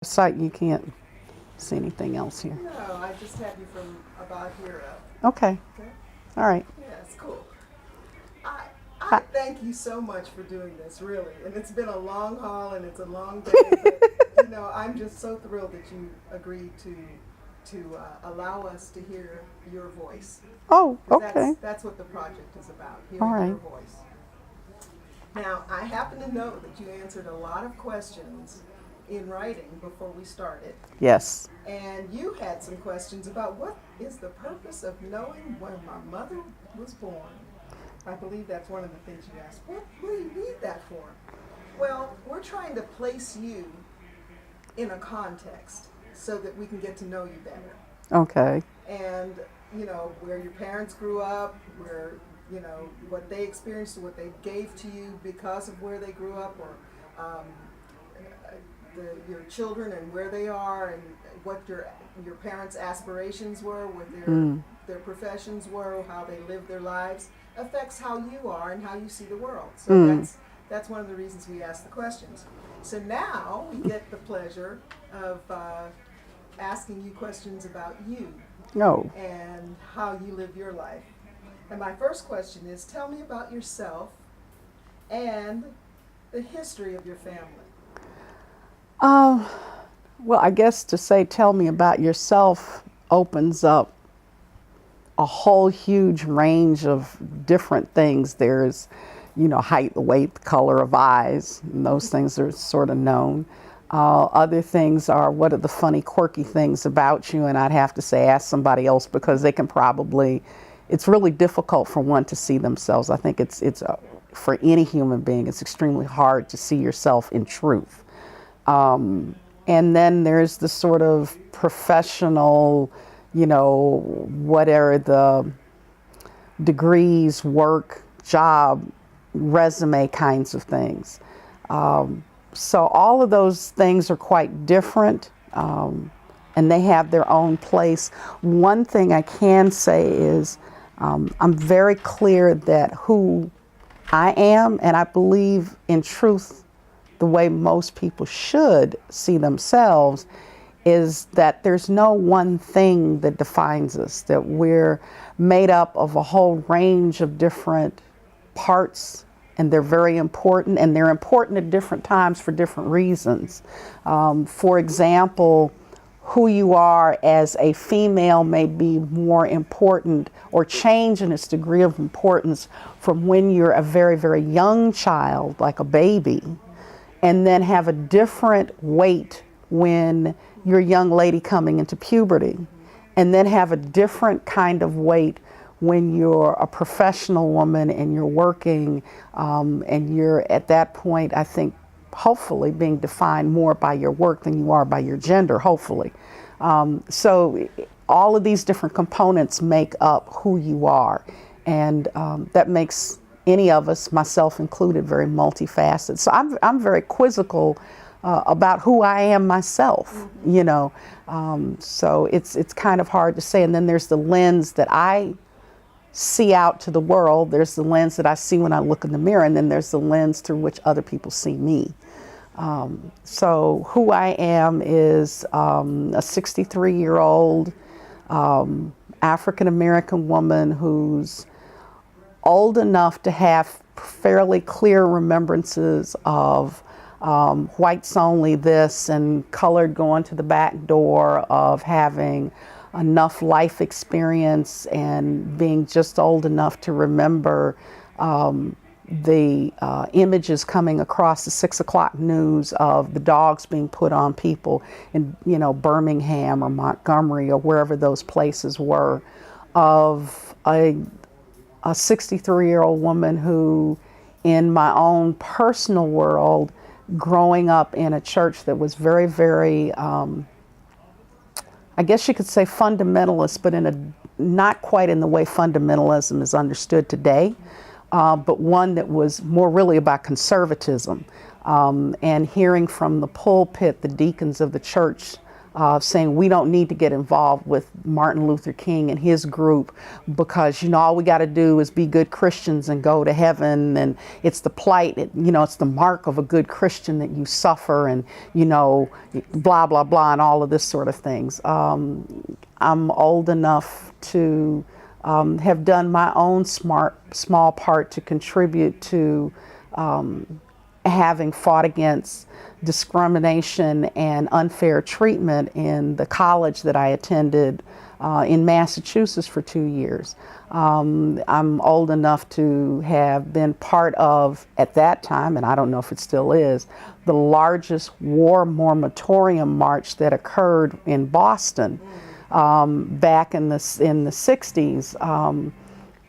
Sight, you can't see anything else here. No, I just have you from about here up. Okay. Okay? All right. Yes, cool. I Hi. thank you so much for doing this, really. And it's been a long haul and it's a long day, but I'm just so thrilled that you agreed to allow us to hear your voice. Oh, 'Cause okay. That's what the project is about, All hearing right. your voice. Now, I happen to know that you answered a lot of questions in writing before we started. Yes. And you had some questions about what is the purpose of knowing when my mother was born. I believe that's one of the things you asked. What do you need that for? Well, we're trying to place you in a context so that we can get to know you better. Okay. And, where your parents grew up, where, what they experienced, what they gave to you because of where they grew up, or your children and where they are, and what your parents' aspirations were, what their professions were, how they lived their lives, affects how you are and how you see the world. So that's one of the reasons we ask the questions. So now we get the pleasure of asking you questions about you No. and how you live your life. And my first question is, tell me about yourself and the history of your family. Um, well, I guess to say tell me about yourself opens up a whole huge range of different things. There's, height, weight, color of eyes, and those things are sort of known. Other things are what are the funny, quirky things about you, and I'd have to say ask somebody else because they can probably, it's really difficult for one to see themselves. I think it's for any human being, it's extremely hard to see yourself in truth. And then there's the sort of professional, what are the degrees, work, job, resume kinds of things. So all of those things are quite different, and they have their own place. One thing I can say is I'm very clear that who I am, and I believe in truth the way most people should see themselves, is that there's no one thing that defines us, that we're made up of a whole range of different parts, and they're very important, and they're important at different times for different reasons. For example, who you are as a female may be more important or change in its degree of importance from when you're a very, very young child, like a baby, and then have a different weight when you're a young lady coming into puberty, and then have a different kind of weight when you're a professional woman and you're working, and you're at that point, I think, hopefully being defined more by your work than you are by your gender, hopefully. So all of these different components make up who you are, and that makes any of us, myself included, very multifaceted. So I'm very quizzical about who I am myself, so it's kind of hard to say. And then there's the lens that I see out to the world. There's the lens that I see when I look in the mirror, and then there's the lens through which other people see me. So who I am is a 63-year-old African-American woman who's old enough to have fairly clear remembrances of whites only this and colored going to the back door, of having enough life experience and being just old enough to remember the images coming across the 6 o'clock news of the dogs being put on people in, Birmingham or Montgomery or wherever those places were, of a 63-year-old woman who, in my own personal world, growing up in a church that was very, very, I guess you could say fundamentalist, but in a not quite in the way fundamentalism is understood today, but one that was more really about conservatism, and hearing from the pulpit the deacons of the church saying we don't need to get involved with Martin Luther King and his group because, you know, all we got to do is be good Christians and go to heaven, and it's the plight, you know, it's the mark of a good Christian that you suffer, and, you know, blah, blah, blah, and all of this sort of things. I'm old enough to have done my own small part to contribute to having fought against discrimination and unfair treatment in the college that I attended in Massachusetts for 2 years. I'm old enough to have been part of, at that time, and I don't know if it still is, the largest war moratorium march that occurred in Boston back in the 60s.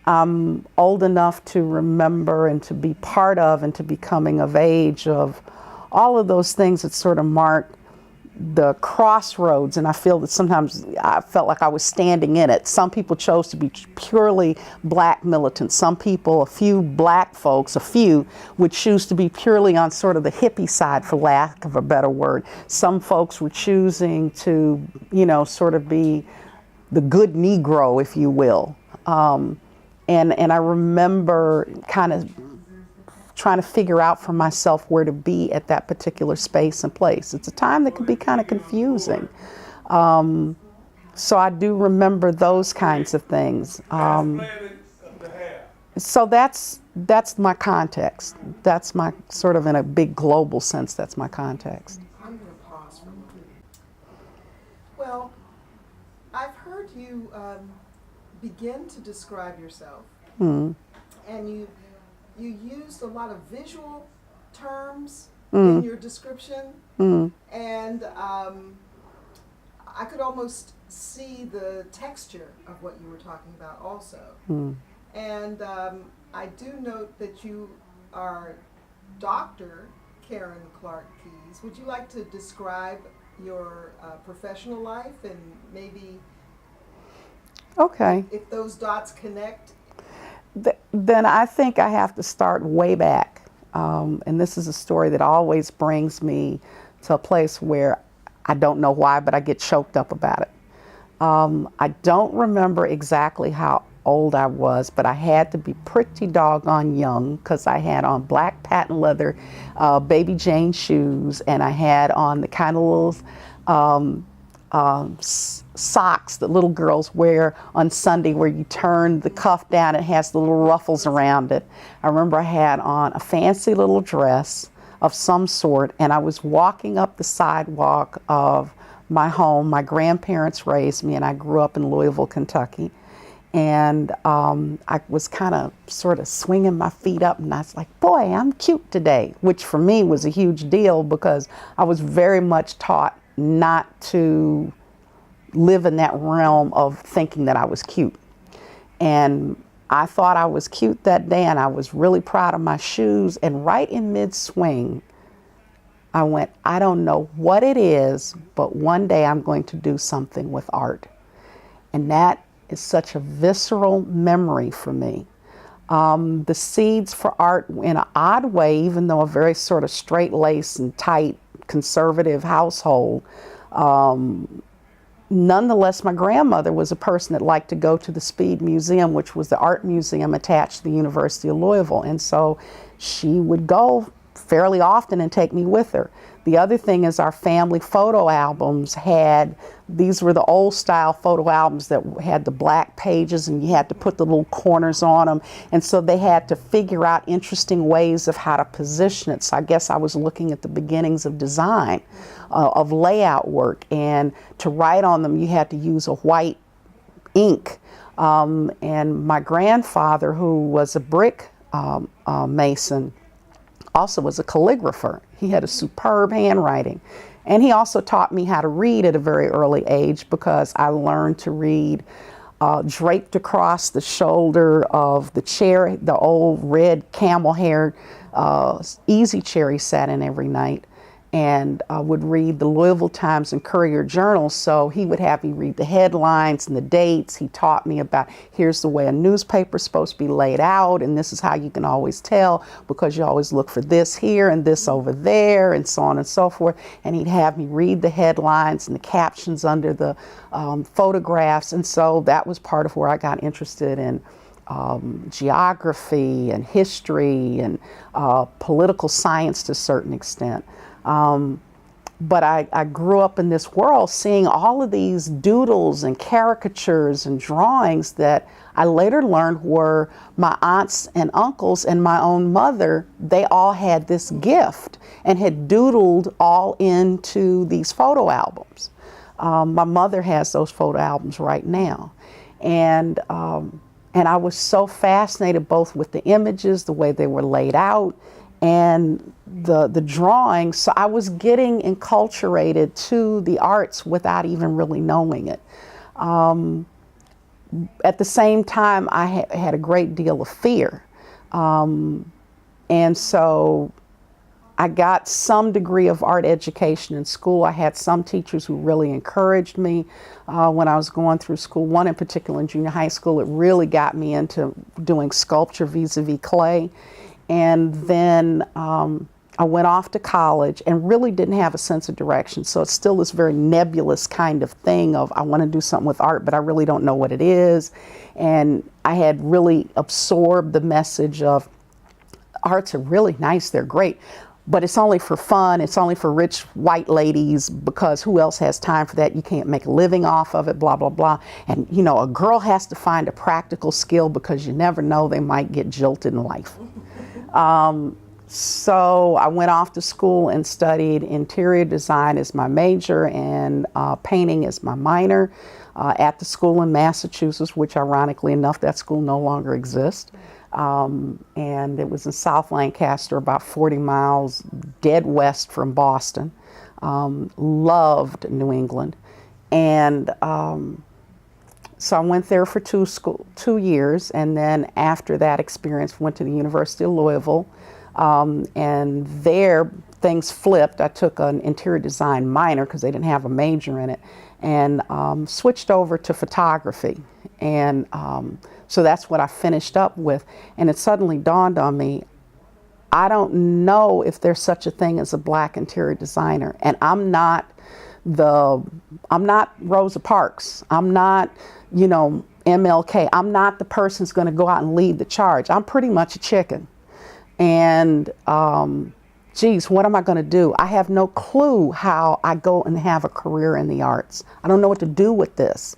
I'm old enough to remember and to be part of and to be coming of age of all of those things that sort of marked the crossroads, and I feel that sometimes I felt like I was standing in it. Some people chose to be purely black militants. Some people, a few black folks, a few, would choose to be purely on sort of the hippie side, for lack of a better word. Some folks were choosing to, you know, sort of be the good Negro, if you will. And I remember kind of trying to figure out for myself where to be at that particular space and place. It's a time that can be kind of confusing. So I do remember those kinds of things. So that's my context. That's my sort of, in a big global sense, that's my context. I'm going to pause for a moment. Well, I've heard you begin to describe yourself, and you used a lot of visual terms in your description, and I could almost see the texture of what you were talking about also. And I do note that you are Dr. Karen Clark Keys. Would you like to describe your professional life and maybe if those dots connect? Then I think I have to start way back. And this is a story that always brings me to a place where I don't know why, but I get choked up about it. I don't remember exactly how old I was, but I had to be pretty doggone young because I had on black patent leather Baby Jane shoes, and I had on the kind of little socks that little girls wear on Sunday, where you turn the cuff down and it has the little ruffles around it. I remember I had on a fancy little dress of some sort, and I was walking up the sidewalk of my home. My grandparents raised me, and I grew up in Louisville, Kentucky. And I was kind of sort of swinging my feet up, and I was like, boy, I'm cute today, which for me was a huge deal because I was very much taught not to live in that realm of thinking that I was cute. And I thought I was cute that day, and I was really proud of my shoes. And right in mid-swing, I went, I don't know what it is, but one day I'm going to do something with art. And that is such a visceral memory for me. The seeds for art, in an odd way, even though a very sort of straight-laced and tight conservative household, nonetheless, my grandmother was a person that liked to go to the Speed Museum, which was the art museum attached to the University of Louisville. And so she would go fairly often and take me with her. The other thing is our family photo albums these were the old style photo albums that had the black pages, and you had to put the little corners on them. And so they had to figure out interesting ways of how to position it. So I guess I was looking at the beginnings of design, of layout work. And to write on them, you had to use a white ink. And my grandfather, who was a brick mason, also was a calligrapher. He had a superb handwriting. And he also taught me how to read at a very early age, because I learned to read draped across the shoulder of the chair, the old red camel hair easy chair he sat in every night. and would read the Louisville Times and Courier Journal. So he would have me read the headlines and the dates. He taught me about, here's the way a newspaper is supposed to be laid out, and this is how you can always tell, because you always look for this here and this over there, and so on and so forth. And he'd have me read the headlines and the captions under the photographs. And so that was part of where I got interested in geography and history and political science to a certain extent. But I grew up in this world seeing all of these doodles and caricatures and drawings that I later learned were my aunts and uncles and my own mother. They all had this gift and had doodled all into these photo albums. My mother has those photo albums right now. And I was so fascinated both with the images, the way they were laid out, and the drawings. So I was getting enculturated to the arts without even really knowing it. At the same time, I had a great deal of fear. And so I got some degree of art education in school. I had some teachers who really encouraged me when I was going through school. One in particular in junior high school, it really got me into doing sculpture vis-a-vis clay. And then I went off to college and really didn't have a sense of direction. So it's still this very nebulous kind of thing of, I want to do something with art, but I really don't know what it is. And I had really absorbed the message of arts are really nice, they're great, but it's only for fun, it's only for rich white ladies, because who else has time for that? You can't make a living off of it, blah, blah, blah. And you know, a girl has to find a practical skill because you never know, they might get jilted in life. So I went off to school and studied interior design as my major and painting as my minor at the school in Massachusetts, which ironically enough, that school no longer exists. And it was in South Lancaster, about 40 miles dead west from Boston. Loved New England. And so I went there for 2 years, and then after that experience went to the University of Louisville. And there things flipped. I took an interior design minor because they didn't have a major in it, and switched over to photography. And so that's what I finished up with. And it suddenly dawned on me, I don't know if there's such a thing as a Black interior designer. And I'm not Rosa Parks. I'm not, you know, MLK. I'm not the person who's going to go out and lead the charge. I'm pretty much a chicken. And geez, what am I going to do? I have no clue how I go and have a career in the arts. I don't know what to do with this.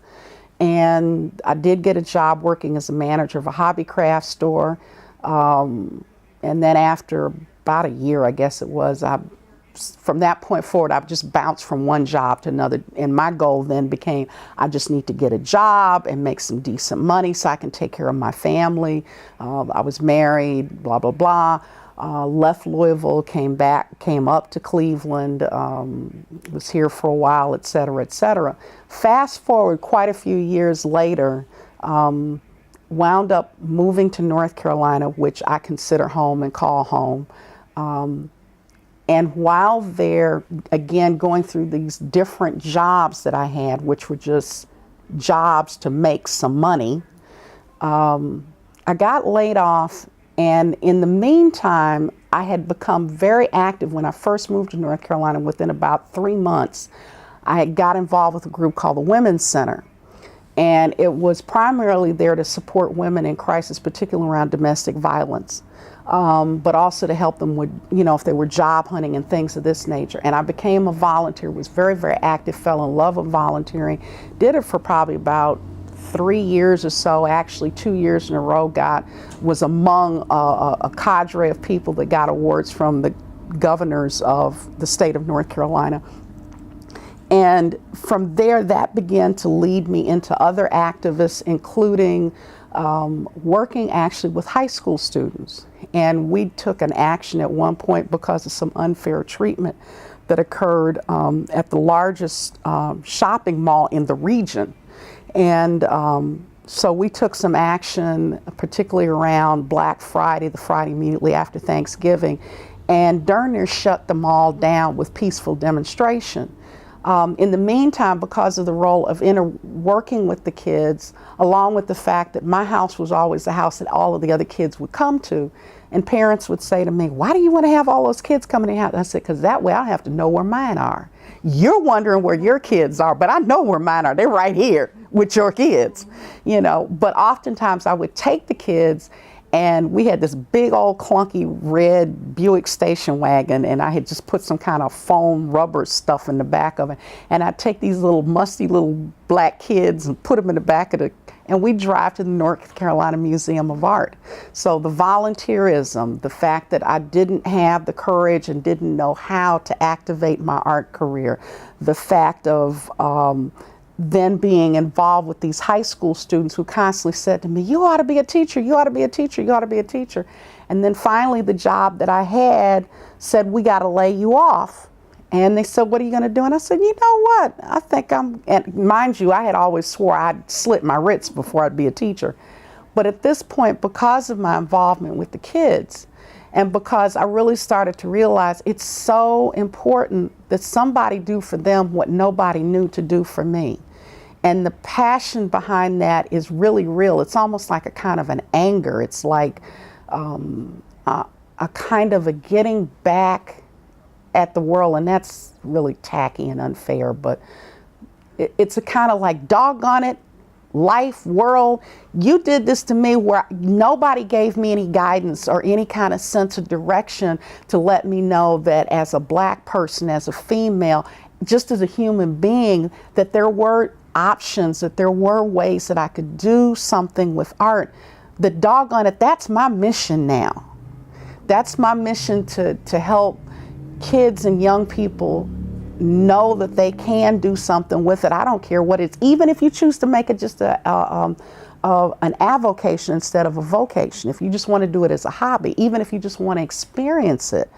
And I did get a job working as a manager of a hobby craft store. And then after about a year, I guess it was, from that point forward, I've just bounced from one job to another. And my goal then became, I just need to get a job and make some decent money so I can take care of my family. I was married, blah, blah, blah. Left Louisville, came up to Cleveland, was here for a while, et cetera, et cetera. Fast forward quite a few years later, wound up moving to North Carolina, which I consider home and call home. And while there, again, going through these different jobs that I had, which were just jobs to make some money, I got laid off. And in the meantime, I had become very active when I first moved to North Carolina. Within about 3 months, I got involved with a group called the Women's Center. And it was primarily there to support women in crisis, particularly around domestic violence, but also to help them with, you know, if they were job hunting and things of this nature. And I became a volunteer, was very, very active, fell in love with volunteering, did it for probably about 3 years or so, actually 2 years in a row, was among a cadre of people that got awards from the governors of the state of North Carolina. And from there, that began to lead me into other activists, including working actually with high school students. And we took an action at one point because of some unfair treatment that occurred at the largest shopping mall in the region. And so we took some action, particularly around Black Friday, the Friday immediately after Thanksgiving. and darn near shut them all down with peaceful demonstration. In the meantime, because of the role of working with the kids, along with the fact that my house was always the house that all of the other kids would come to, and parents would say to me, why do you want to have all those kids coming in your house? I said, because that way I have to know where mine are. You're wondering where your kids are, but I know where mine are. They're right here with your kids, you know. But oftentimes I would take the kids, and we had this big old clunky red Buick station wagon, and I had just put some kind of foam rubber stuff in the back of it. And I'd take these little musty little black kids and put them in the back of the, and we'd drive to the North Carolina Museum of Art. So the volunteerism, the fact that I didn't have the courage and didn't know how to activate my art career, the fact of then being involved with these high school students who constantly said to me, you ought to be a teacher, you ought to be a teacher, you ought to be a teacher. And then finally the job that I had said, we got to lay you off. And they said, what are you going to do? And I said, you know what, I think and mind you, I had always swore I'd slit my wrists before I'd be a teacher. But at this point, because of my involvement with the kids, and because I really started to realize it's so important that somebody do for them what nobody knew to do for me. And the passion behind that is really real. It's almost like a kind of an anger. It's like a kind of a getting back at the world. And that's really tacky and unfair, but it's a kind of like, doggone it, life, world, you did this to me where nobody gave me any guidance or any kind of sense of direction to let me know that as a black person, as a female, just as a human being, that there were options, that there were ways that I could do something with art. The doggone it, that's my mission now. That's my mission to help kids and young people know that they can do something with it. I don't care what it's, even if you choose to make it just an avocation instead of a vocation, if you just want to do it as a hobby, even if you just want to experience it,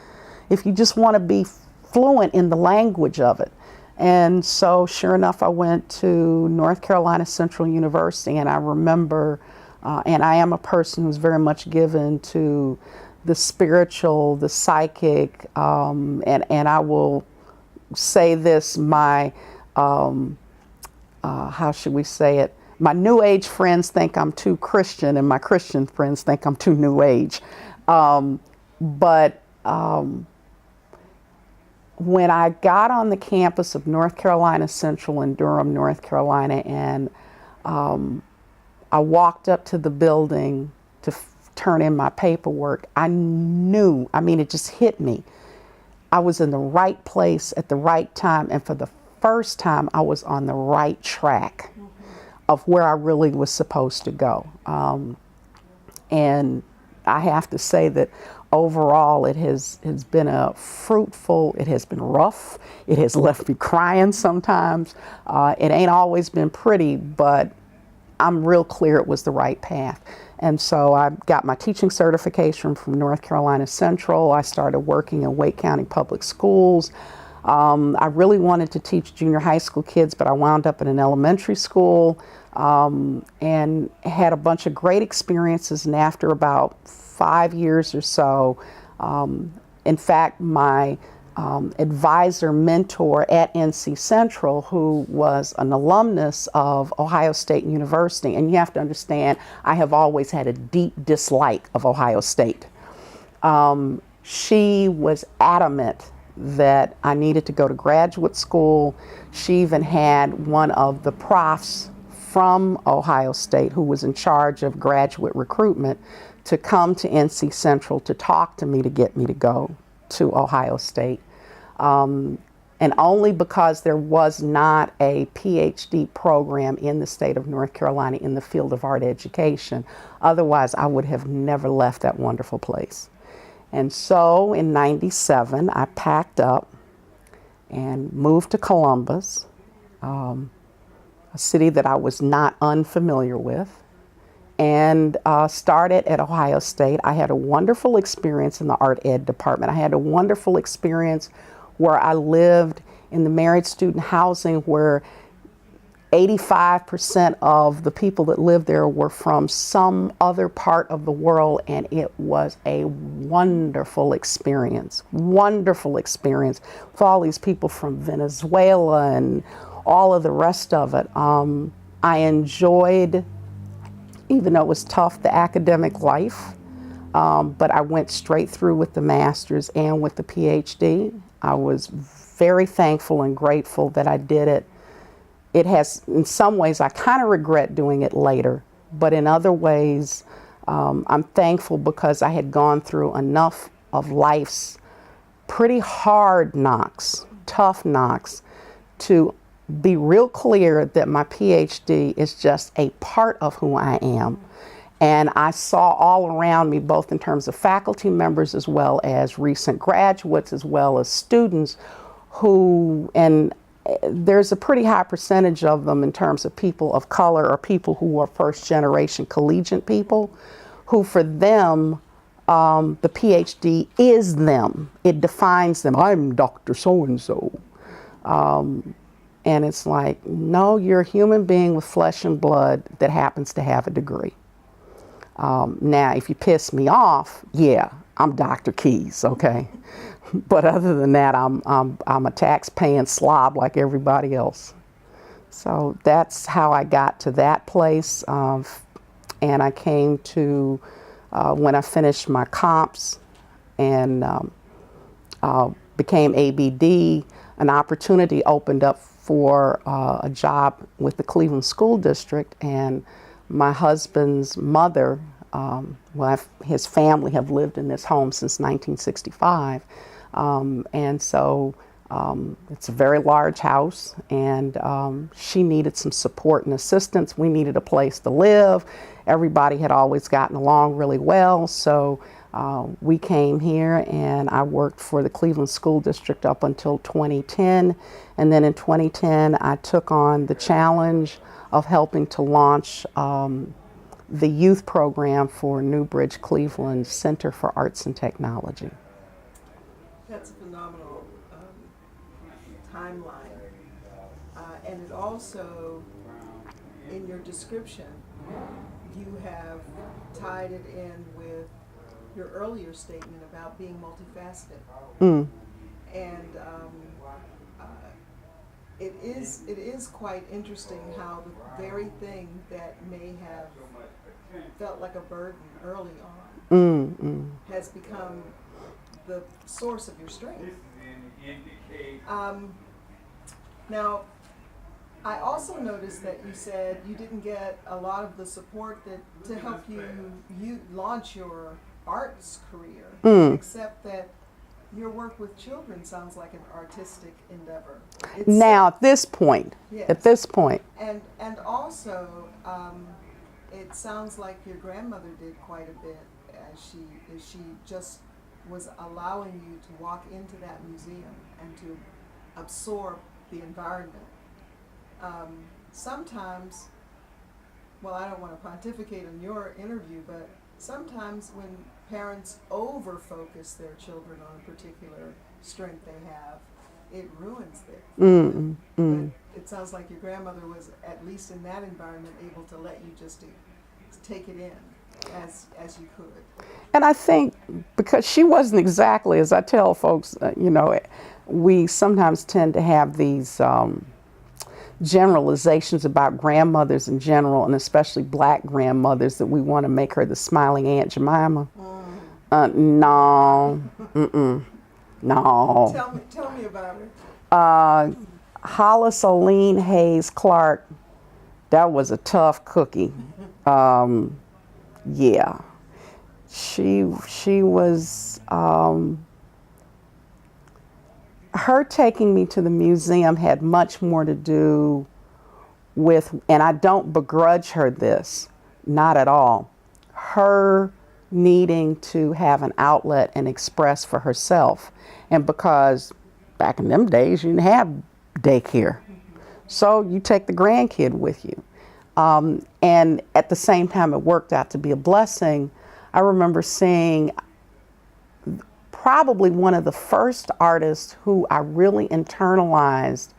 if you just want to be fluent in the language of it. And so sure enough, I went to North Carolina Central University, and I remember, and I am a person who's very much given to the spiritual, the psychic, and I will say this, my, how should we say it? My New Age friends think I'm too Christian, and my Christian friends think I'm too New Age. When I got on the campus of North Carolina Central in Durham, North Carolina, and I walked up to the building to turn in my paperwork, I knew, I mean, it just hit me. I was in the right place at the right time, and for the first time, I was on the right track of where I really was supposed to go. And I have to say that overall, it has been a fruitful, it has been rough, it has left me crying sometimes. It ain't always been pretty, but I'm real clear it was the right path. And so I got my teaching certification from North Carolina Central. I started working in Wake County Public Schools. I really wanted to teach junior high school kids, but I wound up in an elementary school and had a bunch of great experiences. And after about 5 years or so, in fact, my advisor, mentor at NC Central, who was an alumnus of Ohio State University, and you have to understand, I have always had a deep dislike of Ohio State. She was adamant that I needed to go to graduate school. She even had one of the profs from Ohio State, who was in charge of graduate recruitment, to come to NC Central to talk to me to get me to go to Ohio State. And only because there was not a PhD program in the state of North Carolina in the field of art education. Otherwise, I would have never left that wonderful place. And so in '97, I packed up and moved to Columbus, a city that I was not unfamiliar with, and started at Ohio State. I had a wonderful experience in the art ed department. I had a wonderful experience where I lived in the married student housing, where 85% of the people that lived there were from some other part of the world, and it was a wonderful experience with all these people from Venezuela and all of the rest of it. I enjoyed, even though it was tough, the academic life, but I went straight through with the master's and with the PhD. I was very thankful and grateful that I did it. It has, in some ways, I kind of regret doing it later, but in other ways, I'm thankful because I had gone through enough of life's pretty hard knocks, tough knocks, to be real clear that my PhD is just a part of who I am. And I saw all around me, both in terms of faculty members as well as recent graduates, as well as students who, and there's a pretty high percentage of them in terms of people of color or people who are first generation collegiate people, who for them, the PhD is them. It defines them. I'm Dr. So-and-so. And it's like, no, you're a human being with flesh and blood that happens to have a degree. Now, if you piss me off, yeah, I'm Dr. Keys, okay? But other than that, I'm a tax-paying slob like everybody else. So that's how I got to that place. And I came to, when I finished my comps and became ABD, an opportunity opened up for a job with the Cleveland School District, and my husband's mother, his family have lived in this home since 1965. And so it's a very large house, and she needed some support and assistance. We needed a place to live. Everybody had always gotten along really well, so we came here, and I worked for the Cleveland School District up until 2010. And then in 2010, I took on the challenge of helping to launch the youth program for Newbridge Cleveland Center for Arts and Technology. That's a phenomenal timeline. And it also, in your description, you have tied it in with your earlier statement about being multifaceted. Mm. And it is quite interesting how the very thing that may have felt like a burden early on has become the source of your strength. Now, I also noticed that you said you didn't get a lot of the support to help you launch your arts career, except that your work with children sounds like an artistic endeavor. Now, at this point, and also, it sounds like your grandmother did quite a bit as she just was allowing you to walk into that museum and to absorb the environment. Sometimes, well, I don't want to pontificate on your interview, but sometimes when parents over-focus their children on a particular strength they have, it ruins them. But it sounds like your grandmother was, at least in that environment, able to let you just to take it in as you could. And I think because she wasn't exactly, as I tell folks, we sometimes tend to have these generalizations about grandmothers in general, and especially black grandmothers, that we want to make her the smiling Aunt Jemima. No. No. Tell me about her. Hollis Oline Hayes Clark, that was a tough cookie. Yeah. She was, her taking me to the museum had much more to do with, and I don't begrudge her this, not at all, her needing to have an outlet and express for herself. And because back in them days, you didn't have daycare. So you take the grandkid with you. And at the same time, it worked out to be a blessing. I remember seeing probably one of the first artists who I really internalized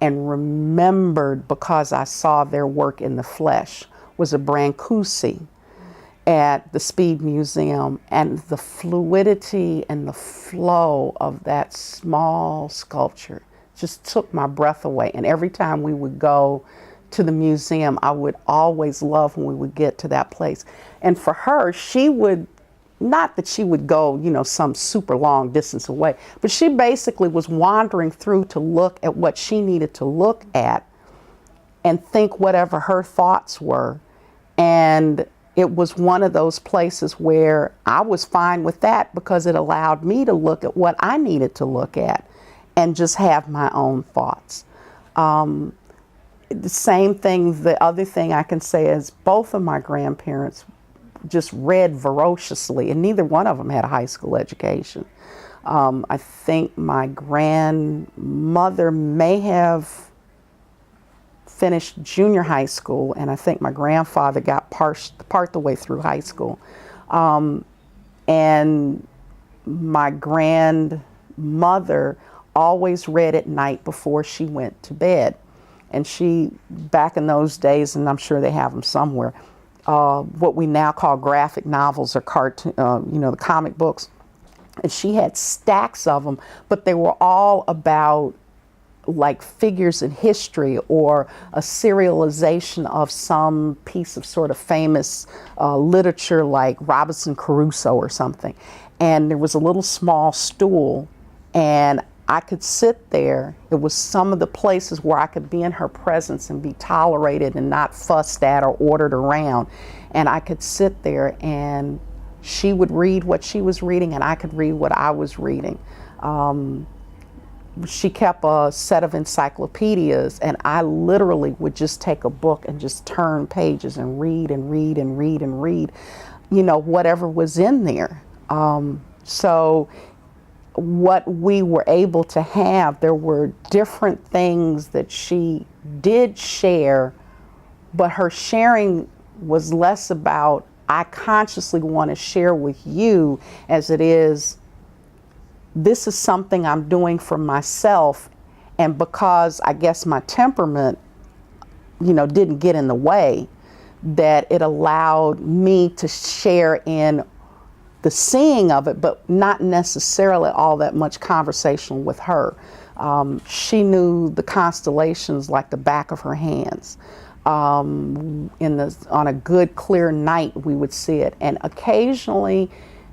and remembered, because I saw their work in the flesh, was a Brancusi at the Speed Museum, and the fluidity and the flow of that small sculpture just took my breath away. And every time we would go to the museum, I would always love when we would get to that place. And for her, she would, not that she would go, you know, some super long distance away, but she basically was wandering through to look at what she needed to look at and think whatever her thoughts were. And it was one of those places where I was fine with that, because it allowed me to look at what I needed to look at and just have my own thoughts. The same thing, the other thing I can say is both of my grandparents just read voraciously, and neither one of them had a high school education. I think my grandmother may have finished junior high school, and I think my grandfather got part the way through high school. And my grandmother always read at night before she went to bed. And she, back in those days, and I'm sure they have them somewhere, what we now call graphic novels or cartoon, you know, the comic books. And she had stacks of them, but they were all about like figures in history or a serialization of some piece of sort of famous literature like Robinson Crusoe or something. And there was a little small stool, and I could sit there. It was some of the places where I could be in her presence and be tolerated and not fussed at or ordered around. And I could sit there, and she would read what she was reading, and I could read what I was reading. She kept a set of encyclopedias, and I literally would just take a book and just turn pages and read and read and read and read, you know, whatever was in there. So what we were able to have, there were different things that she did share, but her sharing was less about, I consciously want to share with you, as it is, this is something I'm doing for myself. And because I guess my temperament, you know, didn't get in the way, that it allowed me to share in the seeing of it, but not necessarily all that much conversation with her. She knew the constellations like the back of her hands. On a good clear night, we would see it. And occasionally,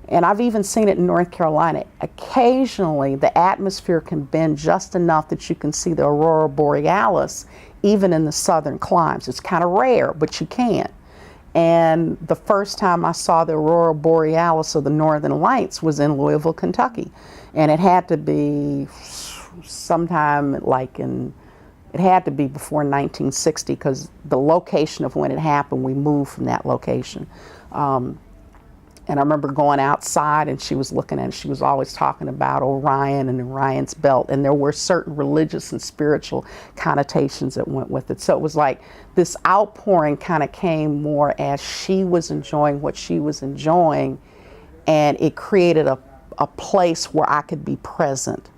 and I've even seen it in North Carolina, occasionally the atmosphere can bend just enough that you can see the aurora borealis, even in the southern climes. It's kind of rare, but you can. And the first time I saw the aurora borealis, or the northern lights, was in Louisville, Kentucky. And it had to be sometime like it had to be before 1960, because the location of when it happened, we moved from that location. And I remember going outside, and she was looking at it. She was always talking about Orion and Orion's belt, and there were certain religious and spiritual connotations that went with it. So it was like this outpouring kind of came more as she was enjoying what she was enjoying, and it created a place where I could be present.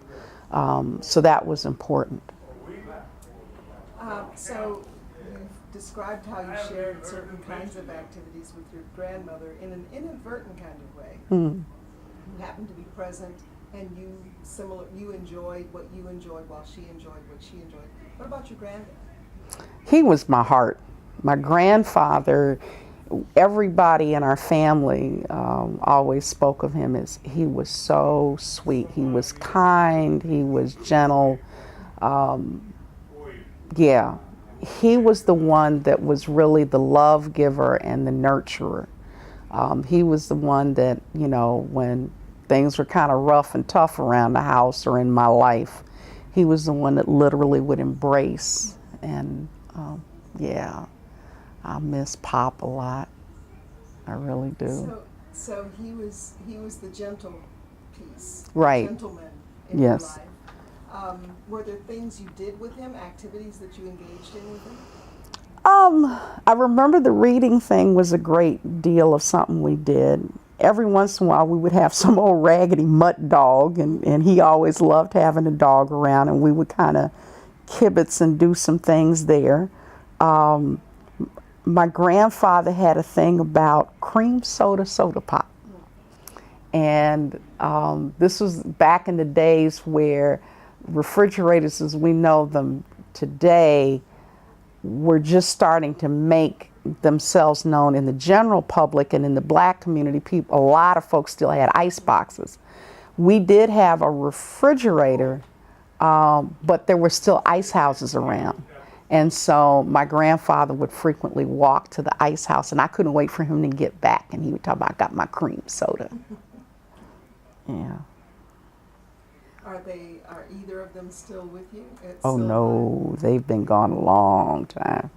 So that was important. So you've described how you shared certain kinds of activities with your grandmother in an inadvertent kind of way. Mm. You happened to be present, and you enjoyed what you enjoyed while she enjoyed what she enjoyed. What about your granddad? He was my heart. My grandfather, everybody in our family always spoke of him as, he was so sweet. He was kind, he was gentle. Yeah, he was the one that was really the love giver and the nurturer. He was the one that, you know, when things were kind of rough and tough around the house or in my life, he was the one that literally would embrace. And yeah, I miss Pop a lot. I really do. So he was the gentle piece, right? Gentleman in yes. your life. Were there things you did with him, activities that you engaged in with him? I remember the reading thing was a great deal of something we did. Every once in a while we would have some old raggedy mutt dog, and he always loved having a dog around, and we would kind of kibitz and do some things there. My grandfather had a thing about cream soda pop. And this was back in the days where refrigerators as we know them today were just starting to make themselves known in the general public, and in the black community, a lot of folks still had ice boxes. We did have a refrigerator, but there were still ice houses around. And so my grandfather would frequently walk to the ice house, and I couldn't wait for him to get back, and he would talk about, I got my cream soda. Yeah. Are either of them still with you? Oh no, they've been gone a long time.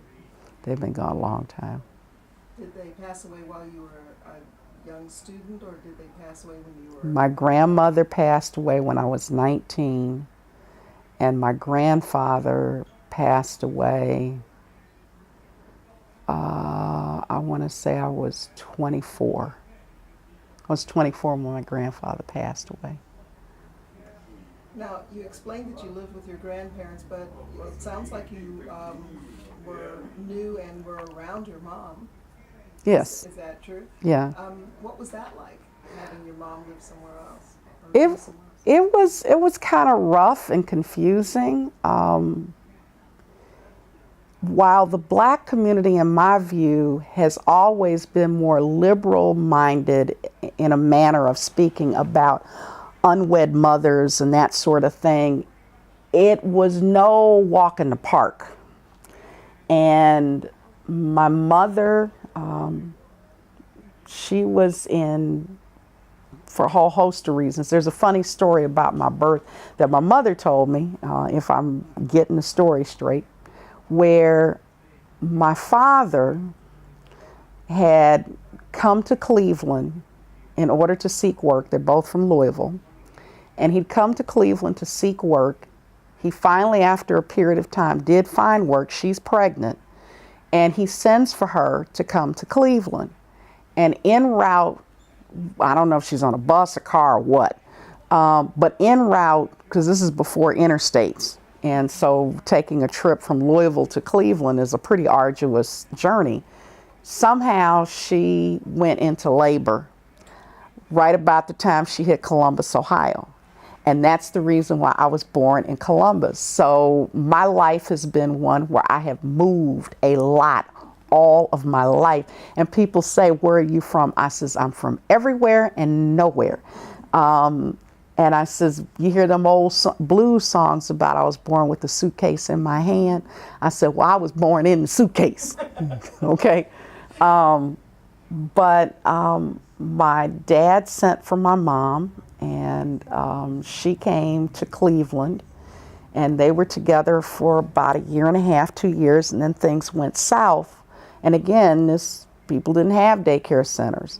They've been gone a long time. Did they pass away while you were a young student, or did they pass away when you were? My grandmother passed away when I was 19, and my grandfather passed away, I want to say I was 24. I was 24 when my grandfather passed away. Now, you explained that you lived with your grandparents, but it sounds like you were new and were around your mom. Yes. Is that true? Yeah. What was that like, having your mom live somewhere else? It was kind of rough and confusing. While the black community, in my view, has always been more liberal-minded in a manner of speaking about unwed mothers and that sort of thing, it was no walk in the park. And my mother, she was in, for a whole host of reasons. There's a funny story about my birth that my mother told me, if I'm getting the story straight, where my father had come to Cleveland in order to seek work. They're both from Louisville. And he'd come to Cleveland to seek work. He finally, after a period of time, did find work. She's pregnant. And he sends for her to come to Cleveland. And en route, I don't know if she's on a bus, a car, or what, but en route, because this is before interstates, and so taking a trip from Louisville to Cleveland is a pretty arduous journey. Somehow she went into labor right about the time she hit Columbus, Ohio. And that's the reason why I was born in Columbus. So my life has been one where I have moved a lot all of my life. And people say, where are you from? I says, I'm from everywhere and nowhere. And I says, you hear them old blues songs about I was born with a suitcase in my hand. I said, well, I was born in the suitcase. Okay. But my dad sent for my mom, and she came to Cleveland, and they were together for about a year and a half, 2 years, and then things went south. And again, people didn't have daycare centers.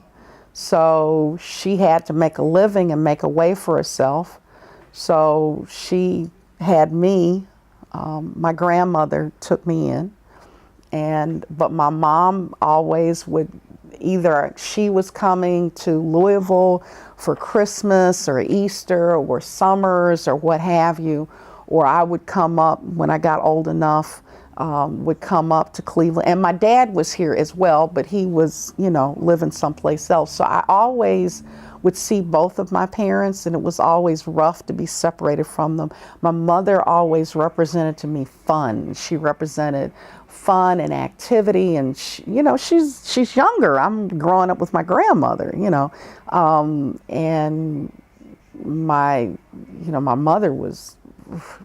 So she had to make a living and make a way for herself. So she had me, my grandmother took me in, but my mom always would, either she was coming to Louisville for Christmas or Easter or summers or what have you, or I would come up when I got old enough, would come up to Cleveland. And my dad was here as well, but he was, living someplace else. So I always would see both of my parents, and it was always rough to be separated from them. My mother always represented to me fun. She represented fun and activity, and she's younger. I'm growing up with my grandmother, and my mother was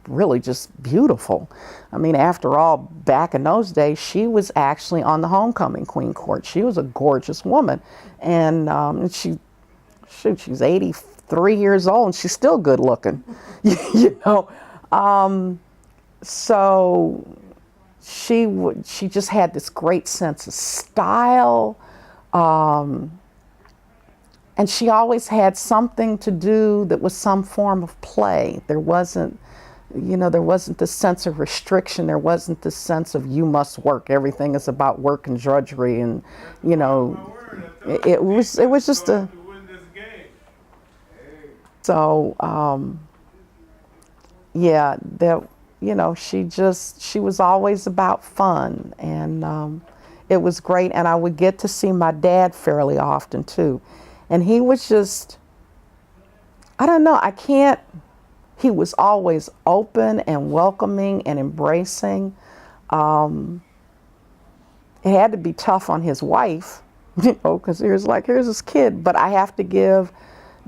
really just beautiful. I mean, after all, back in those days, she was actually on the homecoming queen court. She was a gorgeous woman, and she's 83 years old, and she's still good looking, So she just had this great sense of style, and she always had something to do that was some form of play. There wasn't this sense of restriction. There wasn't this sense of you must work. Everything is about work and drudgery, and it was just a. So you know, she was always about fun, and it was great. And I would get to see my dad fairly often too. And he was just, I don't know, he was always open and welcoming and embracing. It had to be tough on his wife, you know, because here's this kid. But I have to give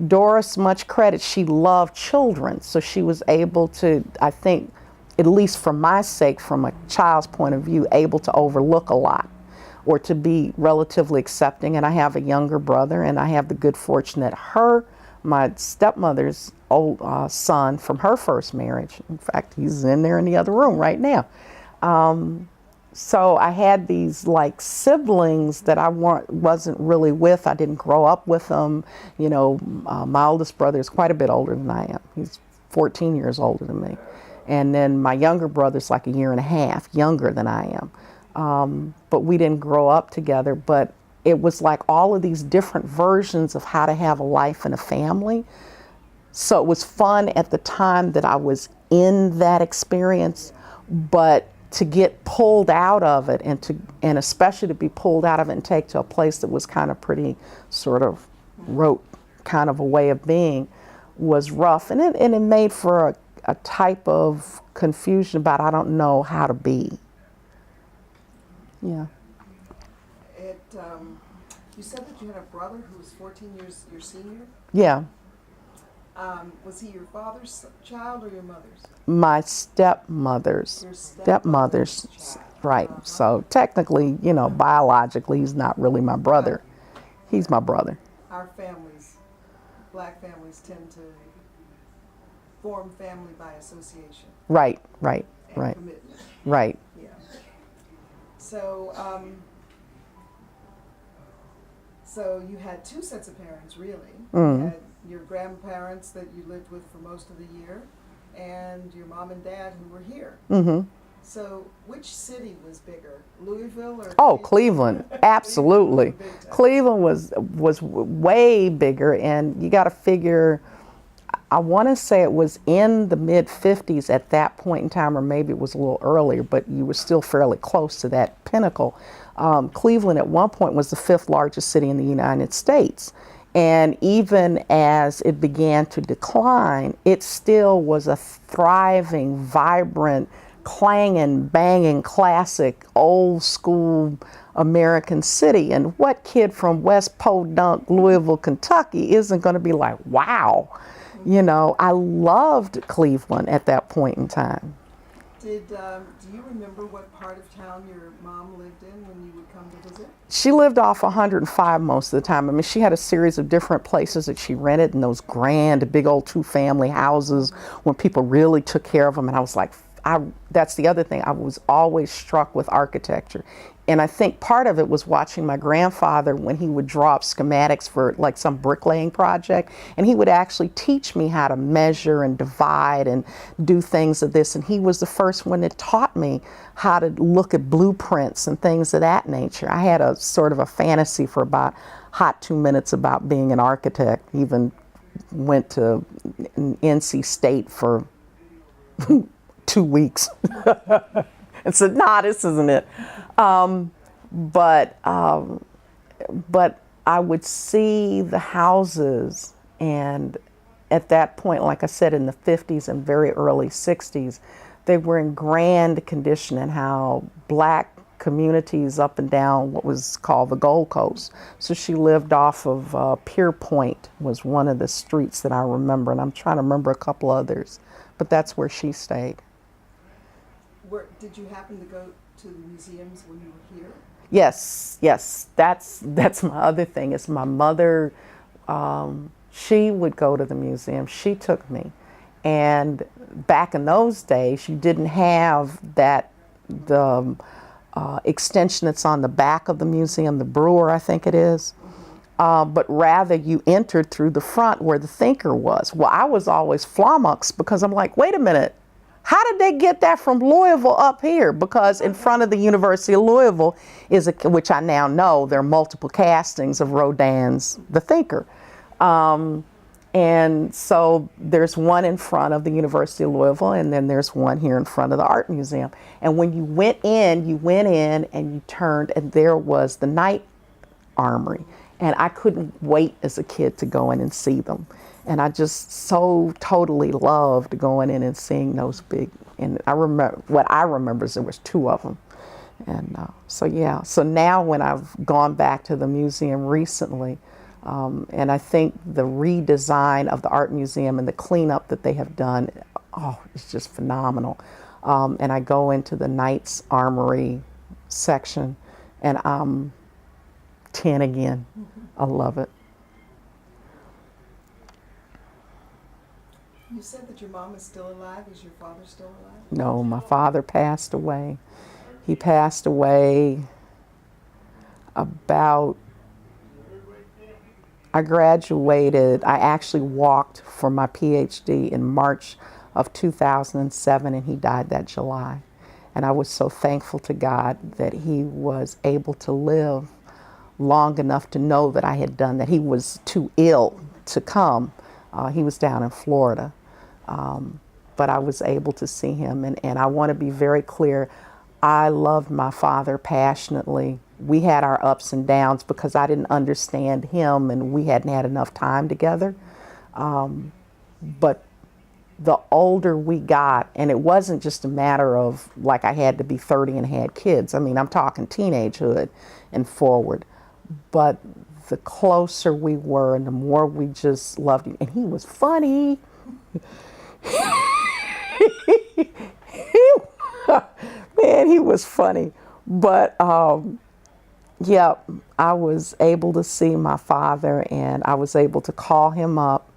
Doris much credit. She loved children, so she was able to, I think, at least for my sake, from a child's point of view, able to overlook a lot or to be relatively accepting. And I have a younger brother, and I have the good fortune that my stepmother's old son from her first marriage, in fact, he's in there in the other room right now. So I had these like siblings that I wasn't really with. I didn't grow up with them. You know, my oldest brother is quite a bit older than I am. He's 14 years older than me. And then my younger brother's like a year and a half younger than I am. But we didn't grow up together. But it was like all of these different versions of how to have a life and a family. So it was fun at the time that I was in that experience, but to get pulled out of it, and especially to be pulled out of it and take to a place that was kind of pretty sort of rote kind of a way of being, was rough. And it made for a type of confusion about I don't know how to be. Yeah. You said that you had a brother who was 14 years your senior? Yeah. Was he your father's child or your mother's? My stepmother's. Your stepmother's child. Right. So technically, you know, biologically, he's not really my brother. He's my brother. Our families, black families, tend to form family by association. Right. And commitment. Right. Yeah. So, so you had two sets of parents, really. You had your grandparents that you lived with for most of the year, and your mom and dad who were here. Mm-hmm. So which city was bigger, Louisville or Cleveland? Absolutely. Cleveland was way bigger, and you got to figure, I want to say it was in the mid-50s at that point in time, or maybe it was a little earlier, but you were still fairly close to that pinnacle. Cleveland at one point was the 5th largest city in the United States. And even as it began to decline, it still was a thriving, vibrant, clanging, banging, classic, old school American city. And what kid from West Podunk, Louisville, Kentucky isn't going to be like, wow? You know, I loved Cleveland at that point in time. Do you remember what part of town your mom lived in when you would come to visit? She lived off 105 most of the time. I mean, she had a series of different places that she rented, and those grand, big old 2-family houses when people really took care of them. And I was like, that's the other thing. I was always struck with architecture. And I think part of it was watching my grandfather when he would draw up schematics for like some bricklaying project, and he would actually teach me how to measure and divide and do things of this. And he was the first one that taught me how to look at blueprints and things of that nature. I had a sort of a fantasy for about hot 2 minutes about being an architect. Even went to NC State for 2 weeks and said, nah, this isn't it. But I would see the houses, and at that point, like I said, in the 50s and very early 60s, they were in grand condition, and how black communities up and down what was called the Gold Coast. So she lived off of Pier Point was one of the streets that I remember, and I'm trying to remember a couple others, but that's where she stayed. Did you happen to go to the museums when you were here? Yes. That's my other thing. Is my mother, she would go to the museum. She took me. And back in those days, you didn't have the extension that's on the back of the museum, the Brewer, I think it is. But rather you entered through the front where the thinker was. Well, I was always flummoxed because I'm like, wait a minute. How did they get that from Louisville up here? Because in front of the University of Louisville which I now know, there are multiple castings of Rodin's The Thinker. And And so there's one in front of the University of Louisville, and then there's one here in front of the Art Museum. And when you went in and you turned, and there was the Night Armory. And I couldn't wait as a kid to go in and see them. And I just so totally loved going in and seeing those big, and I remember, what I remember is there was two of them. And so yeah, so now when I've gone back to the museum recently, and I think the redesign of the art museum and the cleanup that they have done, oh, it's just phenomenal. And I go into the Knight's Armory section, and I'm 10 again. I love it. You said that your mom is still alive. Is your father still alive? No, my father passed away. He passed away about, I graduated, I actually walked for my PhD in March of 2007, and he died that July. And I was so thankful to God that he was able to live long enough to know that I had done that. He was too ill to come. He was down in Florida. But I was able to see him, and I want to be very clear, I loved my father passionately. We had our ups and downs because I didn't understand him and we hadn't had enough time together. But the older we got, and it wasn't just a matter of like I had to be 30 and had kids. I mean, I'm talking teenagehood and forward. But the closer we were and the more we just loved him. And he was funny. Man, he was funny. But yeah, I was able to see my father, and I was able to call him up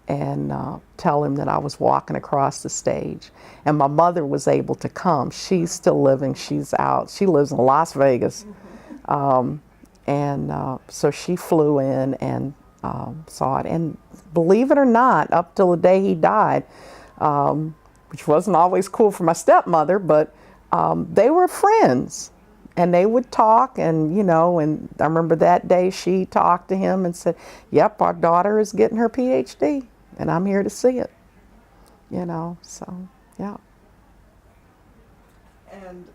and tell him that I was walking across the stage. And my mother was able to come. She's still living. She's out. She lives in Las Vegas. So she flew in and saw it. And believe it or not, up till the day he died, which wasn't always cool for my stepmother, but they were friends. And they would talk, and and I remember that day she talked to him and said, "Yep, our daughter is getting her PhD, and I'm here to see it." So yeah. And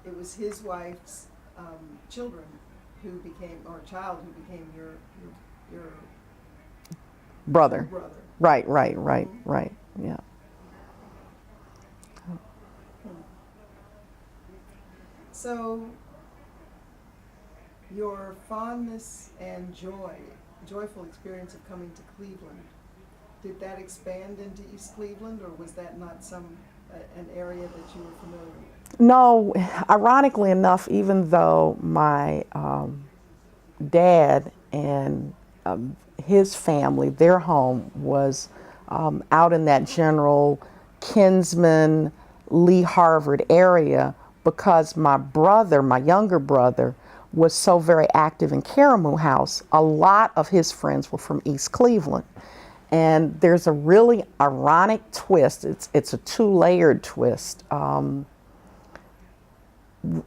it was his wife's children who became, or child who became your brother. brother. Right, yeah. So, your fondness and joyful experience of coming to Cleveland, did that expand into East Cleveland, or was that not an area that you were familiar with? No, ironically enough, even though my dad and his family, their home was out in that general Kinsman, Lee Harvard area, because my brother, my younger brother, was so very active in Caramoo House, a lot of his friends were from East Cleveland. And there's a really ironic twist. It's a two-layered twist.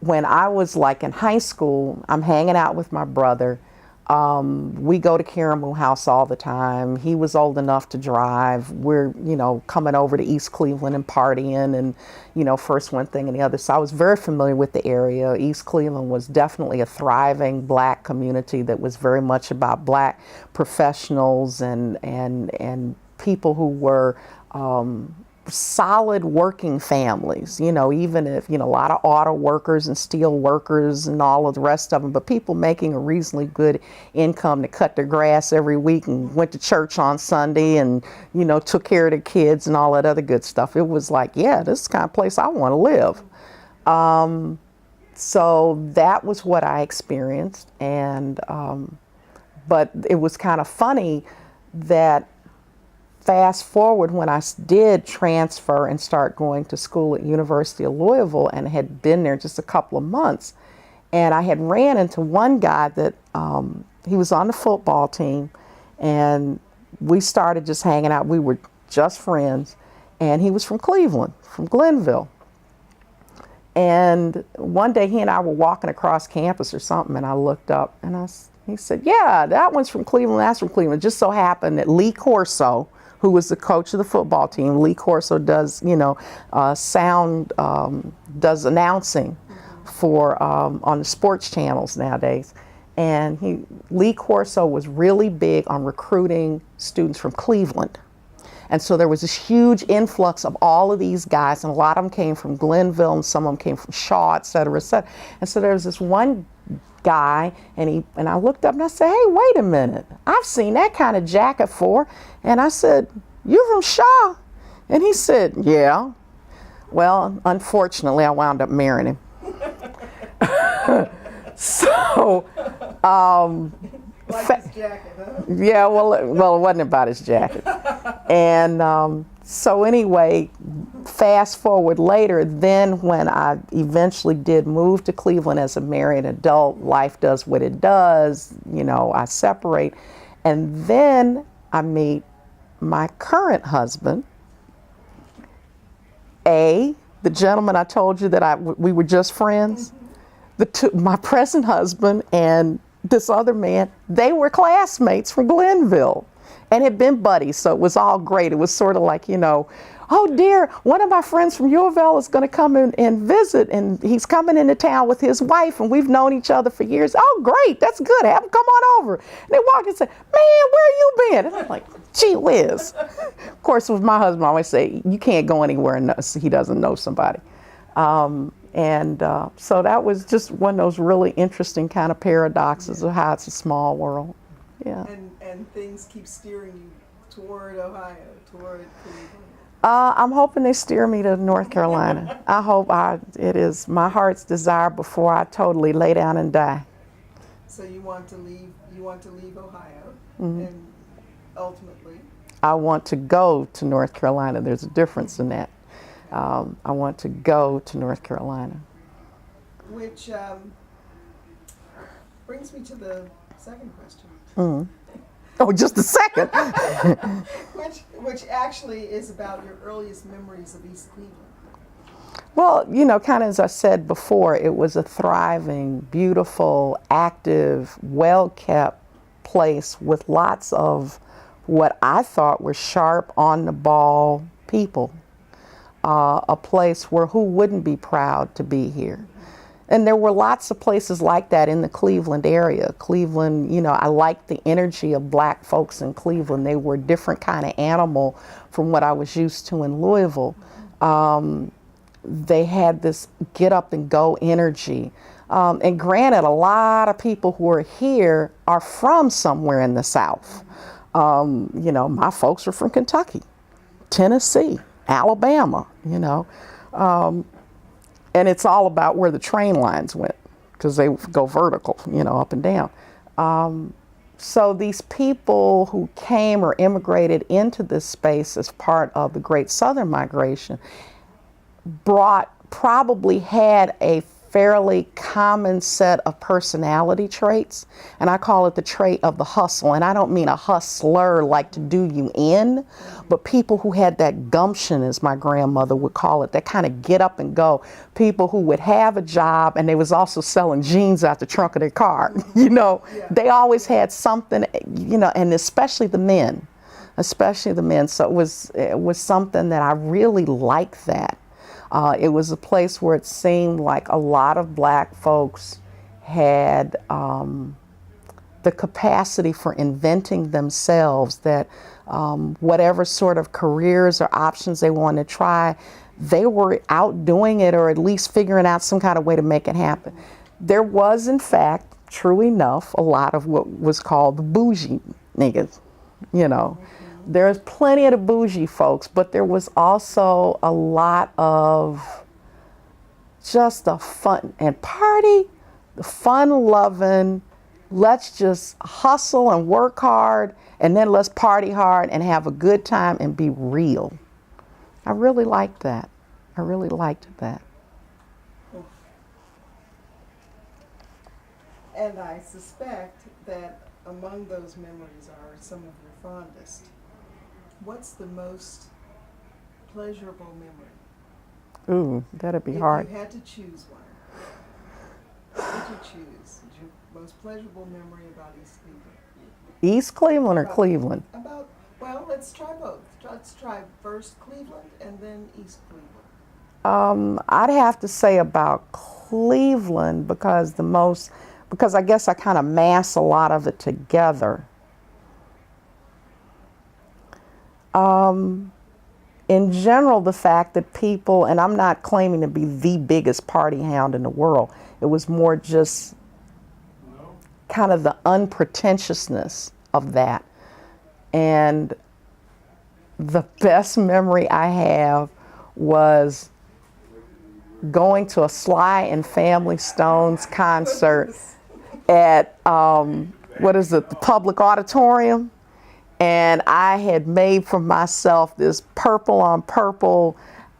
When I was like in high school, I'm hanging out with my brother. We go to Caramoo House all the time. He was old enough to drive. We're, coming over to East Cleveland and partying and, first one thing and the other. So I was very familiar with the area. East Cleveland was definitely a thriving Black community that was very much about Black professionals and people who were solid working families, even if, a lot of auto workers and steel workers and all of the rest of them, but people making a reasonably good income to cut their grass every week and went to church on Sunday and, took care of their kids and all that other good stuff. It was like, yeah, this is the kind of place I want to live. So that was what I experienced. And, but it was kind of funny that fast forward when I did transfer and start going to school at University of Louisville and had been there just a couple of months, and I had ran into one guy that he was on the football team, and we started just hanging out. We were just friends, and he was from Cleveland, from Glenville. And one day he and I were walking across campus or something, and I looked up and he said, yeah, that one's from Cleveland, that's from Cleveland. It just so happened that Lee Corso, who was the coach of the football team, Lee Corso does, does announcing for on the sports channels nowadays. And Lee Corso was really big on recruiting students from Cleveland. And so there was this huge influx of all of these guys, and a lot of them came from Glenville, and some of them came from Shaw, et cetera, et cetera. And so there was this one guy, and I looked up and I said, hey, wait a minute, I've seen that kind of jacket before. And I said, you from Shaw? And he said, yeah. Well, unfortunately, I wound up marrying him. So, like his jacket, huh? yeah, well, it wasn't about his jacket. And so anyway, fast forward later, then when I eventually did move to Cleveland as a married adult, life does what it does, I separate. And then I meet my current husband, the gentleman I told you that we were just friends. My present husband and this other man, they were classmates from Glenville and had been buddies, so it was all great. It was sort of like, oh dear, one of my friends from U of L is going to come in and visit, and he's coming into town with his wife, and we've known each other for years. Oh great, that's good, have him come on over. And they walk in and say, man, where you been? And I'm like, gee whiz. Of course, with my husband, I always say, you can't go anywhere unless he doesn't know somebody. So that was just one of those really interesting kind of paradoxes of how it's a small world. Yeah. And things keep steering you toward Ohio, toward Cleveland. I'm hoping they steer me to North Carolina. I hope it is my heart's desire before I totally lay down and die. So you want to leave Ohio, and ultimately? I want to go to North Carolina. There's a difference in that. I want to go to North Carolina. Which brings me to the second question. Oh, just a second. which actually is about your earliest memories of East Cleveland. Well, kind of as I said before, it was a thriving, beautiful, active, well-kept place with lots of what I thought were sharp, on-the-ball people. A place where who wouldn't be proud to be here. And there were lots of places like that in the Cleveland area. Cleveland, I liked the energy of black folks in Cleveland. They were a different kind of animal from what I was used to in Louisville. They had this get up and go energy. And granted, a lot of people who are here are from somewhere in the South. My folks are from Kentucky, Tennessee, Alabama, and it's all about where the train lines went because they go vertical, up and down. So these people who came or immigrated into this space as part of the Great Southern Migration probably had a fairly common set of personality traits, and I call it the trait of the hustle. And I don't mean a hustler like to do you in, but people who had that gumption, as my grandmother would call it, that kind of get up and go. People who would have a job and they was also selling jeans out the trunk of their car. They always had something, and especially the men. So it was something that I really liked that. It was a place where it seemed like a lot of black folks had the capacity for inventing themselves, that whatever sort of careers or options they wanted to try, they were out doing it or at least figuring out some kind of way to make it happen. There was, in fact, true enough, a lot of what was called the bougie niggas, There's plenty of the bougie folks, but there was also a lot of just the fun and party, the fun-loving, let's just hustle and work hard, and then let's party hard and have a good time and be real. I really liked that. I really liked that. And I suspect that among those memories are some of your fondest. What's the most pleasurable memory? Ooh, that'd be If hard. you had to choose one, what would you choose? Your most pleasurable memory about East Cleveland? East Cleveland or About- Cleveland? Well, let's try both. Let's try first Cleveland and then East Cleveland. I'd have to say about Cleveland because I guess I kind of mass a lot of it together. In general, the fact that people, and I'm not claiming to be the biggest party hound in the world, it was more just kind of the unpretentiousness of that. And the best memory I have was going to a Sly and Family Stones concert at, the public auditorium. And I had made for myself this purple on purple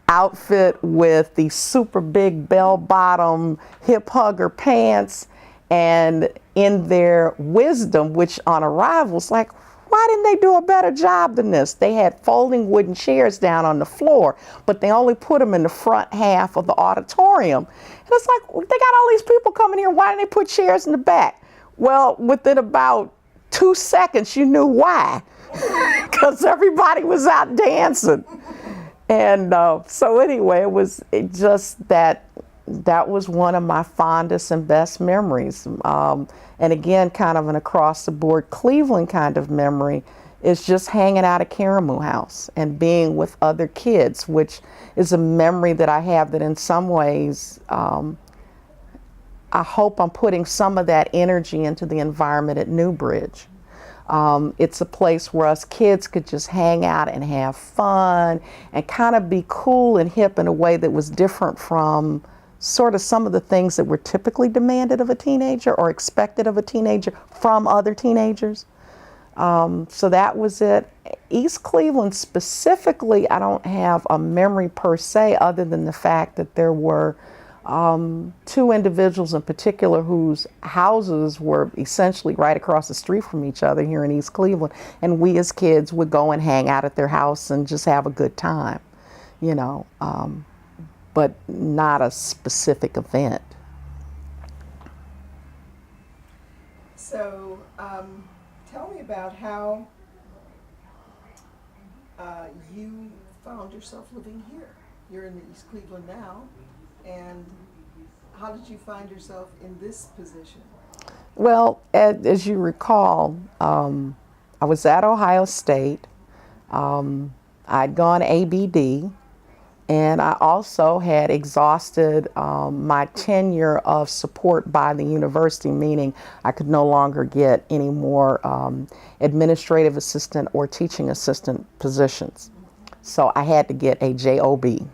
outfit with the super big bell bottom hip hugger pants. And in their wisdom, which on arrival was like, why didn't they do a better job than this? They had folding wooden chairs down on the floor, but they only put them in the front half of the auditorium. And it's like, they got all these people coming here, why didn't they put chairs in the back? Well, within about 2 seconds, you knew why, because everybody was out dancing. And so anyway, it just that was one of my fondest and best memories. And again, kind of an across the board Cleveland kind of memory is just hanging out at Caramoo House and being with other kids, which is a memory that I have that in some ways, I hope I'm putting some of that energy into the environment at Newbridge. It's a place where us kids could just hang out and have fun and kind of be cool and hip in a way that was different from sort of some of the things that were typically demanded of a teenager or expected of a teenager from other teenagers. So that was it. East Cleveland specifically, I don't have a memory per se other than the fact that there were 2 individuals in particular whose houses were essentially right across the street from each other here in East Cleveland. And we as kids would go and hang out at their house and just have a good time, but not a specific event. So, tell me about how you found yourself living here. You're in the East Cleveland now, and how did you find yourself in this position? Well, as you recall, I was at Ohio State. I'd gone ABD. And I also had exhausted my tenure of support by the university, meaning I could no longer get any more administrative assistant or teaching assistant positions. So I had to get a JOB.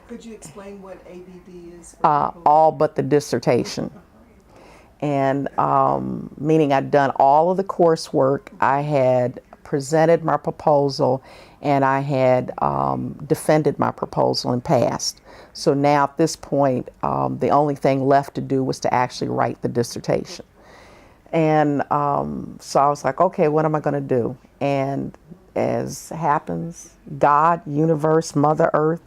Could you explain what ABD is? All but the dissertation. And meaning I'd done all of the coursework, I had presented my proposal, and I had defended my proposal and passed. So now at this point, the only thing left to do was to actually write the dissertation. And so I was like, okay, what am I going to do? And as happens, God, universe, Mother Earth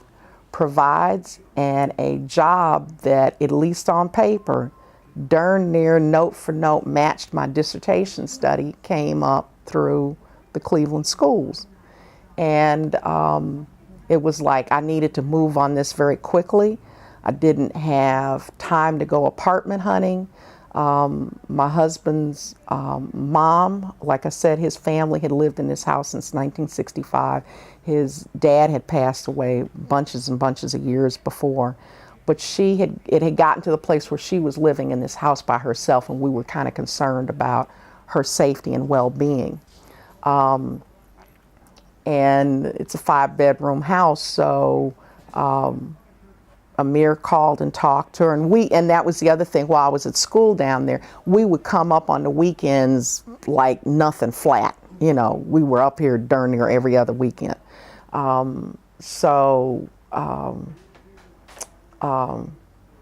provides, and a job that, at least on paper, darn near note for note matched my dissertation study came up through the Cleveland schools. And it was like I needed to move on this very quickly. I didn't have time to go apartment hunting. My husband's mom, like I said, his family had lived in this house since 1965. His dad had passed away bunches and bunches of years before. But it had gotten to the place where she was living in this house by herself, and we were kind of concerned about her safety and well-being. And it's a 5-bedroom house, so Amir called and talked to her, and that was the other thing. While I was at school down there, we would come up on the weekends like nothing flat. We were up here darn near every other weekend.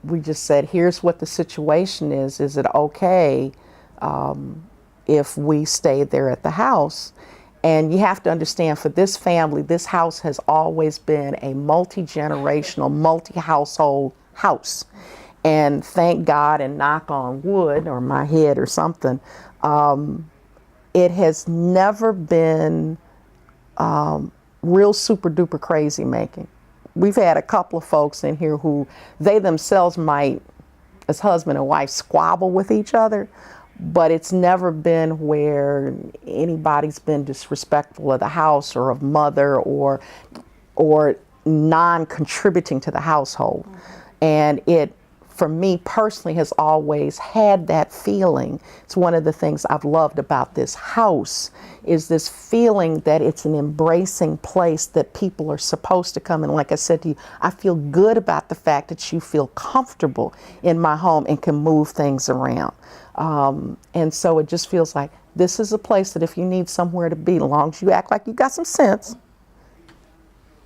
We just said, here's what the situation is. Is it okay if we stay there at the house? And you have to understand, for this family, this house has always been a multi-generational, multi-household house. And thank God, and knock on wood, or my head or something, it has never been real super duper crazy making. We've had a couple of folks in here who they themselves might, as husband and wife, squabble with each other, but it's never been where anybody's been disrespectful of the house or of mother or non-contributing to the household. And it, for me personally, has always had that feeling. It's one of the things I've loved about this house, is this feeling that it's an embracing place that people are supposed to come. And like I said to you, I feel good about the fact that you feel comfortable in my home and can move things around. And so it just feels like this is a place that if you need somewhere to be, as long as you act like you got some sense,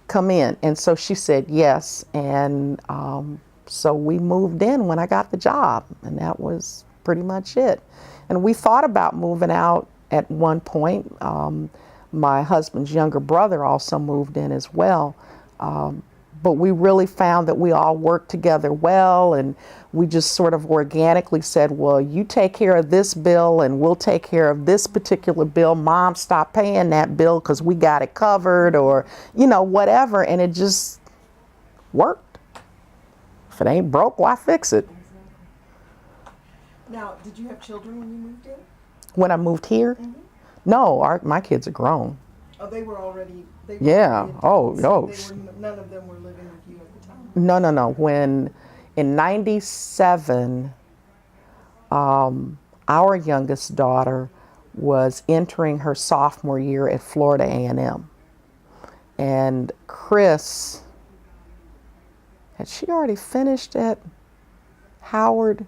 come in. And so she said yes. And so we moved in when I got the job, and that was pretty much it. And we thought about moving out at one point. My husband's younger brother also moved in as well. But we really found that we all worked together well, and we just sort of organically said, well, you take care of this bill and we'll take care of this particular bill. Mom, stop paying that bill because we got it covered, or, you know, whatever. And it just worked. If it ain't broke, why fix it? Now, did you have children when you moved in? When I moved here? Mm-hmm. No, my kids are grown. Oh, they were already. Yeah. Oh. None of them were living with you at the time. No. When in '97, our youngest daughter was entering her sophomore year at Florida A&M, and Chris, had she already finished at Howard?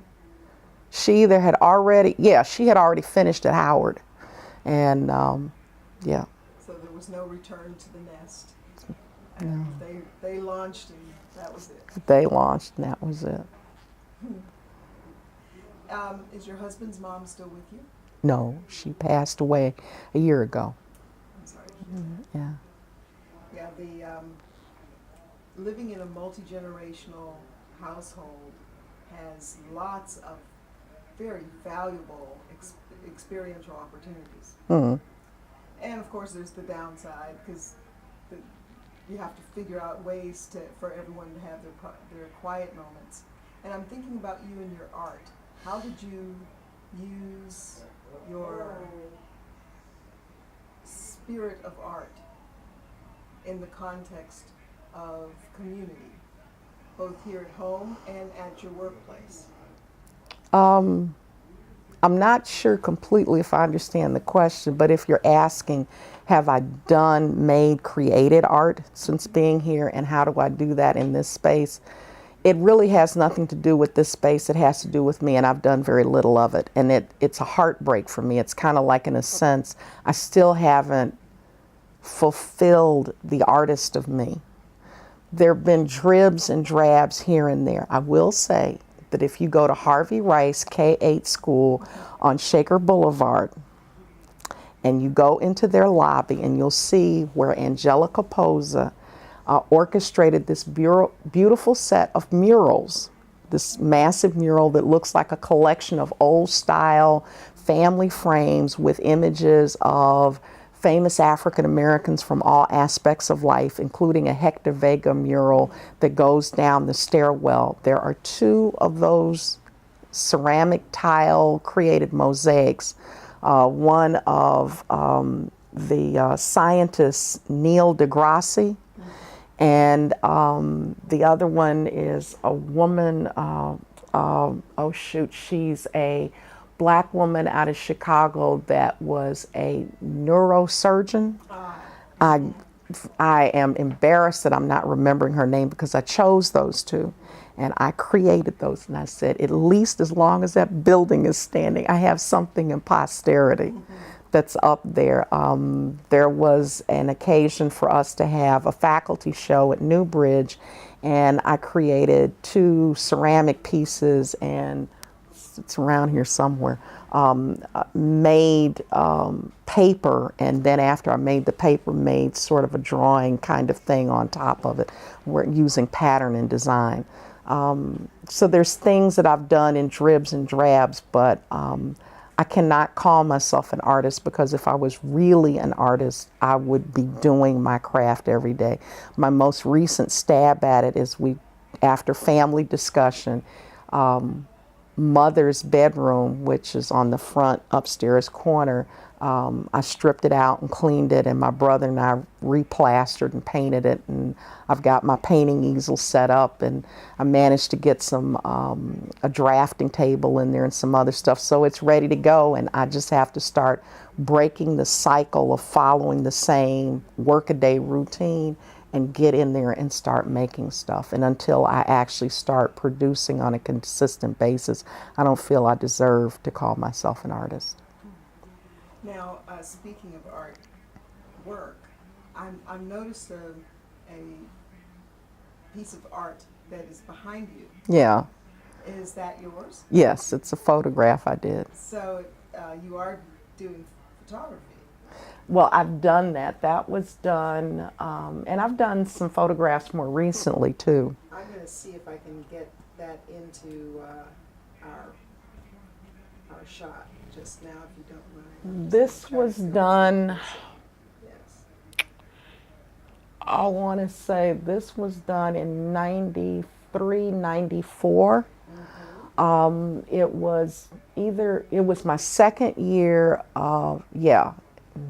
She either had already, she had already finished at Howard, and yeah. So there was no return to the nest. No. They launched, and that was it. They launched, and that was it. Is your husband's mom still with you? No, she passed away a year ago. I'm sorry. Yeah. Yeah, the living in a multi-generational household has lots of very valuable experiential opportunities. Mm-hmm. And of course, there's the downside, because you have to figure out ways for everyone to have their quiet moments. And I'm thinking about you and your art. How did you use your spirit of art in the context of community, both here at home and at your workplace? I'm not sure completely if I understand the question, but if you're asking, have I created art since being here, and how do I do that in this space? It really has nothing to do with this space. It has to do with me, and I've done very little of it. And it's a heartbreak for me. It's kind of like, in a sense, I still haven't fulfilled the artist of me. There have been dribs and drabs here and there. I will say that if you go to Harvey Rice K-8 school on Shaker Boulevard, and you go into their lobby, and you'll see where Angelica Posa orchestrated this beautiful set of murals, this massive mural that looks like a collection of old style family frames with images of famous African Americans from all aspects of life, including a Hector Vega mural that goes down the stairwell. There are 2 of those ceramic tile created mosaics, one of the scientist Neil deGrasse, and the other one is a woman, she's a Black woman out of Chicago that was a neurosurgeon. I am embarrassed that I'm not remembering her name, because I chose those 2 and I created those, and I said, at least as long as that building is standing, I have something in posterity that's up there. There was an occasion for us to have a faculty show at Newbridge, and I created 2 ceramic pieces and it's around here somewhere, made paper, and then after I made the paper, made sort of a drawing kind of thing on top of it. We're using pattern and design. So there's things that I've done in dribs and drabs, but I cannot call myself an artist, because if I was really an artist, I would be doing my craft every day. My most recent stab at it is after family discussion, mother's bedroom, which is on the front upstairs corner, I stripped it out and cleaned it, and my brother and I replastered and painted it, and I've got my painting easel set up, and I managed to get a drafting table in there and some other stuff, so it's ready to go, and I just have to start breaking the cycle of following the same workaday routine and get in there and start making stuff. And until I actually start producing on a consistent basis, I don't feel I deserve to call myself an artist. Now, speaking of art work, I've noticed a piece of art that is behind you. Yeah. Is that yours? Yes, it's a photograph I did. So you are doing photography. Well, I've done that. That was done, and I've done some photographs more recently too. I'm going to see if I can get that into our shot just now, if you don't mind. This was done, Yes. I want to say this was done in 93, 94. It was my second year of,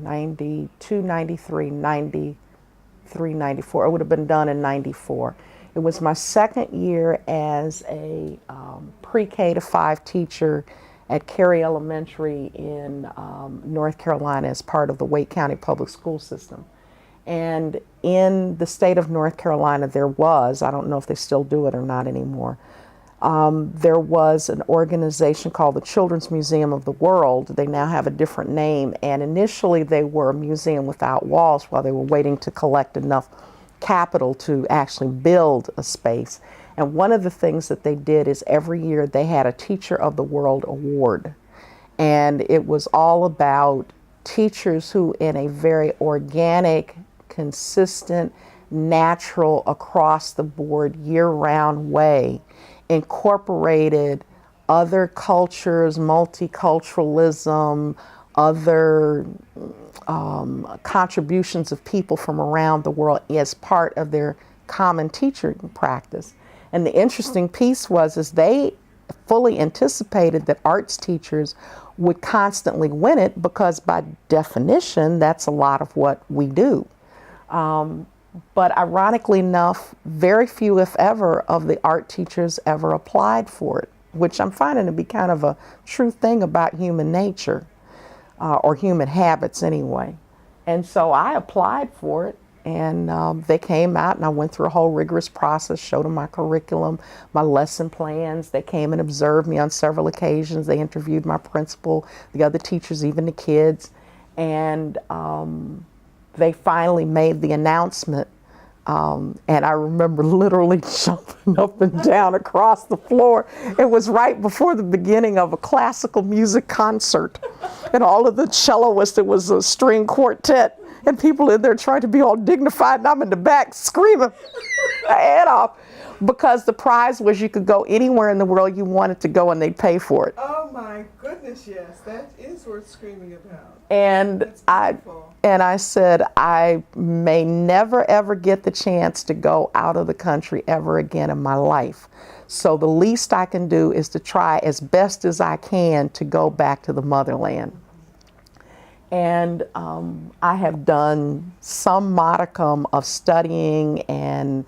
92, 93, 93, 94. It would have been done in 94. It was my second year as a pre-K to 5 teacher at Cary Elementary in North Carolina as part of the Wake County Public School System. And in the state of North Carolina, there was, I don't know if they still do it or not anymore, there was an organization called the Children's Museum of the World. They now have a different name, and initially they were a museum without walls while they were waiting to collect enough capital to actually build a space. And one of the things that they did is every year they had a Teacher of the World award, and it was all about teachers who, in a very organic, consistent, natural, across the board, year-round way, incorporated other cultures, multiculturalism, other contributions of people from around the world as part of their common teaching practice. And the interesting piece is they fully anticipated that arts teachers would constantly win it, because by definition, that's a lot of what we do. But ironically enough, very few, if ever, of the art teachers ever applied for it, which I'm finding to be kind of a true thing about human nature, or human habits anyway. And so I applied for it, and they came out, and I went through a whole rigorous process, showed them my curriculum, my lesson plans. They came and observed me on several occasions. They interviewed my principal, the other teachers, even the kids, and they finally made the announcement, and I remember literally jumping up and down across the floor. It was right before the beginning of a classical music concert, and all of the celloists, it was a string quartet, and people in there trying to be all dignified, and I'm in the back screaming my head off, because the prize was you could go anywhere in the world you wanted to go and they'd pay for it. Oh my goodness, yes, that is worth screaming about. And I said, I may never ever get the chance to go out of the country ever again in my life. So the least I can do is to try as best as I can to go back to the motherland. And I have done some modicum of studying and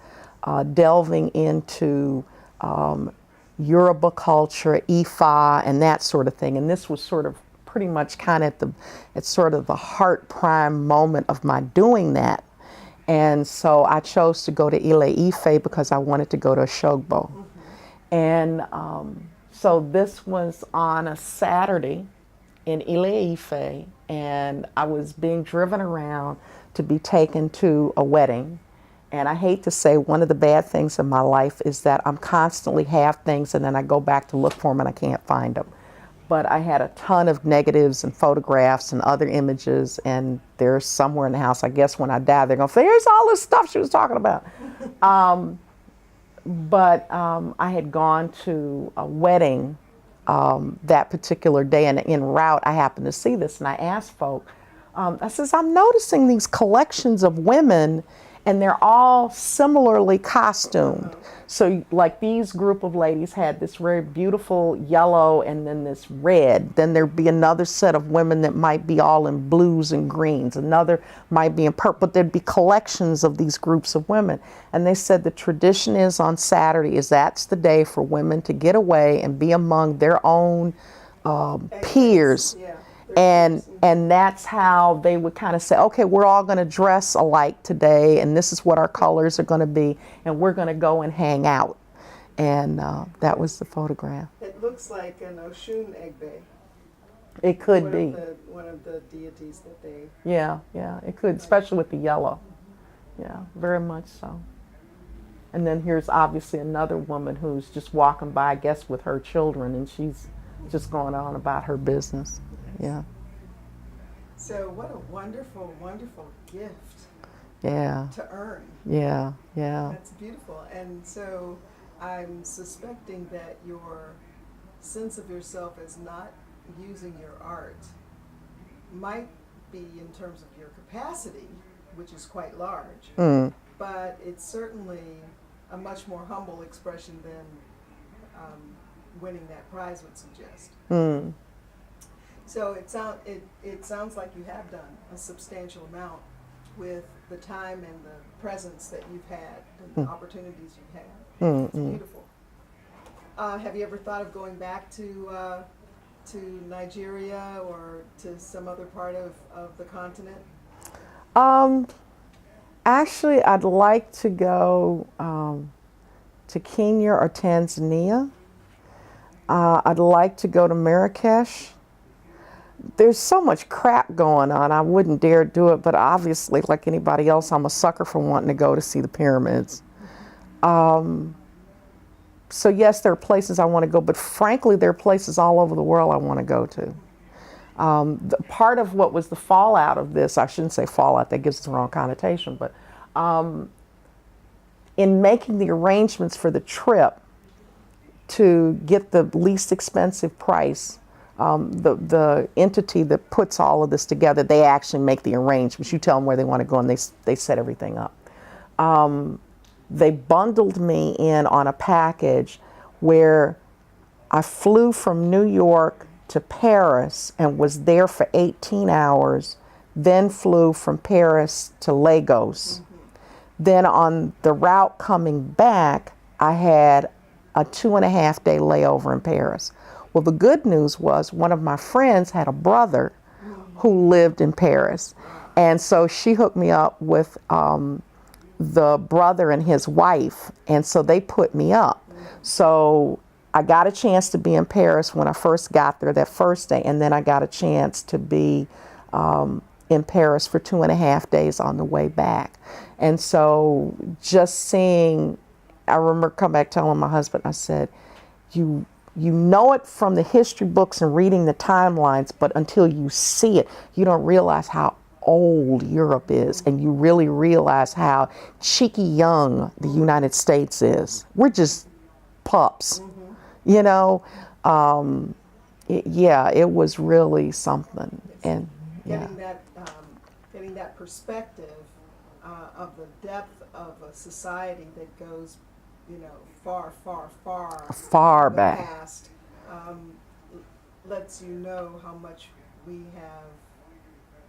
delving into Yoruba culture, Ifa, and that sort of thing. And this was sort of pretty much kind of at sort of the heart prime moment of my doing that. And so I chose to go to Ile-Ife because I wanted to go to Oshogbo. And so this was on a Saturday in Ile-Ife, and I was being driven around to be taken to a wedding. And I hate to say, one of the bad things in my life is that I'm constantly have things and then I go back to look for them and I can't find them. But I had a ton of negatives and photographs and other images, and they're somewhere in the house. I guess when I die, they're going to say, here's all this stuff she was talking about. But I had gone to a wedding that particular day, and en route, I happened to see this, and I asked folk, I says, I'm noticing these collections of women, and they're all similarly costumed. So like these group of ladies had this very beautiful yellow and then this red. Then there'd be another set of women that might be all in blues and greens. Another might be in purple, but there'd be collections of these groups of women. And they said the tradition is on Saturday is that's the day for women to get away and be among their own peers. Yeah. And that's how they would kind of say, okay, we're all going to dress alike today, and this is what our colors are going to be, and we're going to go and hang out. And that was the photograph. It looks like an Oshun Egbe. It could be. One of the deities that they... Yeah, it could, especially with the yellow. Yeah, very much so. And then here's obviously another woman who's just walking by, I guess, with her children, and she's just going on about her business. Yeah. So what a wonderful, wonderful gift. Yeah. To earn. Yeah. That's beautiful. And so I'm suspecting that your sense of yourself as not using your art might be in terms of your capacity, which is quite large, but it's certainly a much more humble expression than winning that prize would suggest. So it sounds like you have done a substantial amount with the time and the presence that you've had and the opportunities you've had. It's beautiful. Have you ever thought of going back to Nigeria or to some other part of the continent? Actually, I'd like to go to Kenya or Tanzania. I'd like to go to Marrakesh. There's so much crap going on, I wouldn't dare do it, but obviously, like anybody else, I'm a sucker for wanting to go to see the pyramids. So yes, there are places I want to go, but frankly, there are places all over the world I want to go to. Part of what was the fallout of this, I shouldn't say fallout, that gives it the wrong connotation, but in making the arrangements for the trip to get the least expensive price, the entity that puts all of this together, they actually make the arrangements. You tell them where they want to go and they set everything up. They bundled me in on a package where I flew from New York to Paris and was there for 18 hours, then flew from Paris to Lagos. Then on the route coming back, I had a 2.5-day layover in Paris. Well, the good news was one of my friends had a brother who lived in Paris. And so she hooked me up with the brother and his wife. And so they put me up. So I got a chance to be in Paris when I first got there that first day. And then I got a chance to be in Paris for 2.5 days on the way back. And so just seeing, I remember coming back telling my husband, I said, you know it from the history books and reading the timelines, but until you see it, you don't realize how old Europe is, and you really realize how cheeky young the United States is. We're just pups, you know. It was really something, and getting that perspective of the depth of a society that goes, far back. Past, lets you know how much we have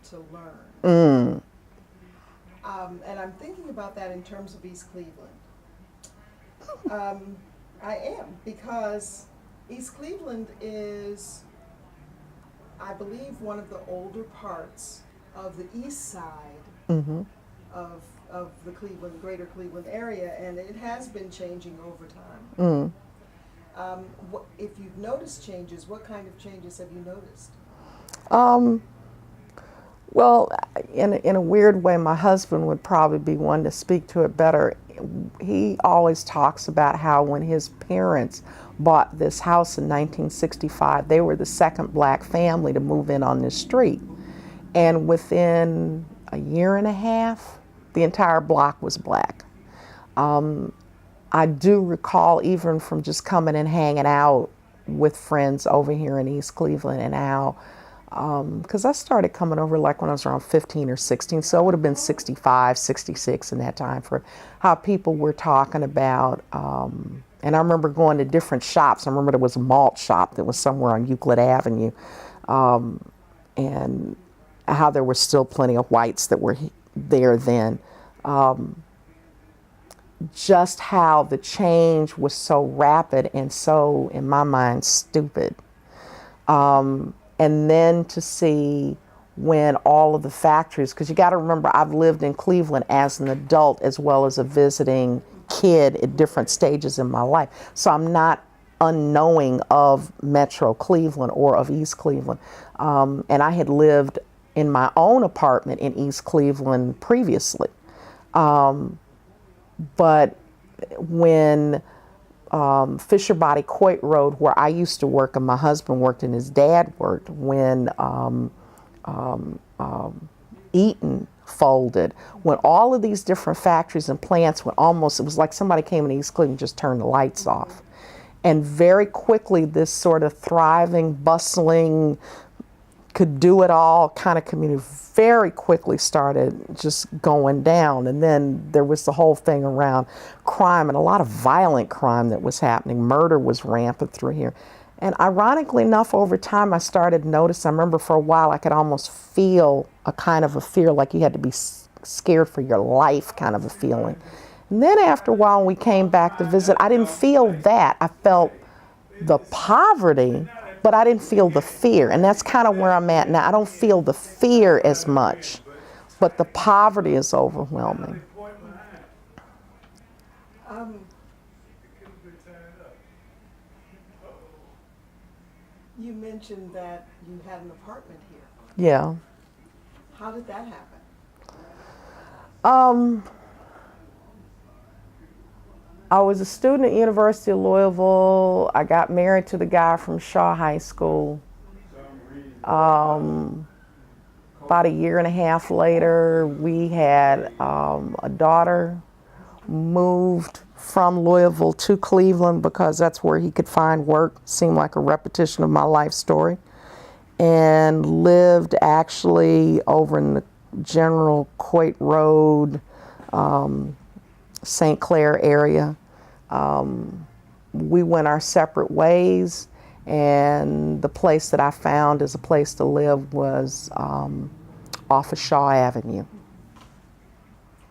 to learn. And I'm thinking about that in terms of East Cleveland. I am, because East Cleveland is, I believe, one of the older parts of the east side of the greater Cleveland area, and it has been changing over time. If you've noticed changes, what kind of changes have you noticed? Well, in a weird way, my husband would probably be one to speak to it better. He always talks about how when his parents bought this house in 1965, they were the second black family to move in on this street. And within a year and a half, the entire block was black. I do recall, even from just coming and hanging out with friends over here in East Cleveland, and how, because I started coming over like when I was around 15 or 16, so it would have been 65, 66 in that time, for how people were talking about, and I remember going to different shops. I remember there was a malt shop that was somewhere on Euclid Avenue, and how there were still plenty of whites that were there then. Just how the change was so rapid and so, in my mind, stupid. And then to see when all of the factories, because you got to remember, I've lived in Cleveland as an adult as well as a visiting kid at different stages in my life. So I'm not unknowing of Metro Cleveland or of East Cleveland. And I had lived in my own apartment in East Cleveland previously. But when Fisher Body Coit Road, where I used to work and my husband worked and his dad worked, when Eaton folded, when all of these different factories and plants went almost, it was like somebody came in East Cleveland and just turned the lights off. And very quickly, this sort of thriving, bustling, could do it all kind of community very quickly started just going down. And then there was the whole thing around crime, and a lot of violent crime that was happening. Murder was rampant through here. And ironically enough, over time I started noticing, I remember for a while I could almost feel a kind of a fear, like you had to be scared for your life kind of a feeling. And then after a while when we came back to visit, I didn't feel that. I felt the poverty, but I didn't feel the fear. And that's kind of where I'm at now. I don't feel the fear as much, but the poverty is overwhelming. You mentioned that you had an apartment here. Yeah. How did that happen? I was a student at University of Louisville. I got married to the guy from Shaw High School. About a year and a half later, we had a daughter. Moved from Louisville to Cleveland because that's where he could find work. Seemed like a repetition of my life story. And lived actually over in the General Coit Road, St. Clair area. We went our separate ways, and the place that I found as a place to live was off of Shaw Avenue.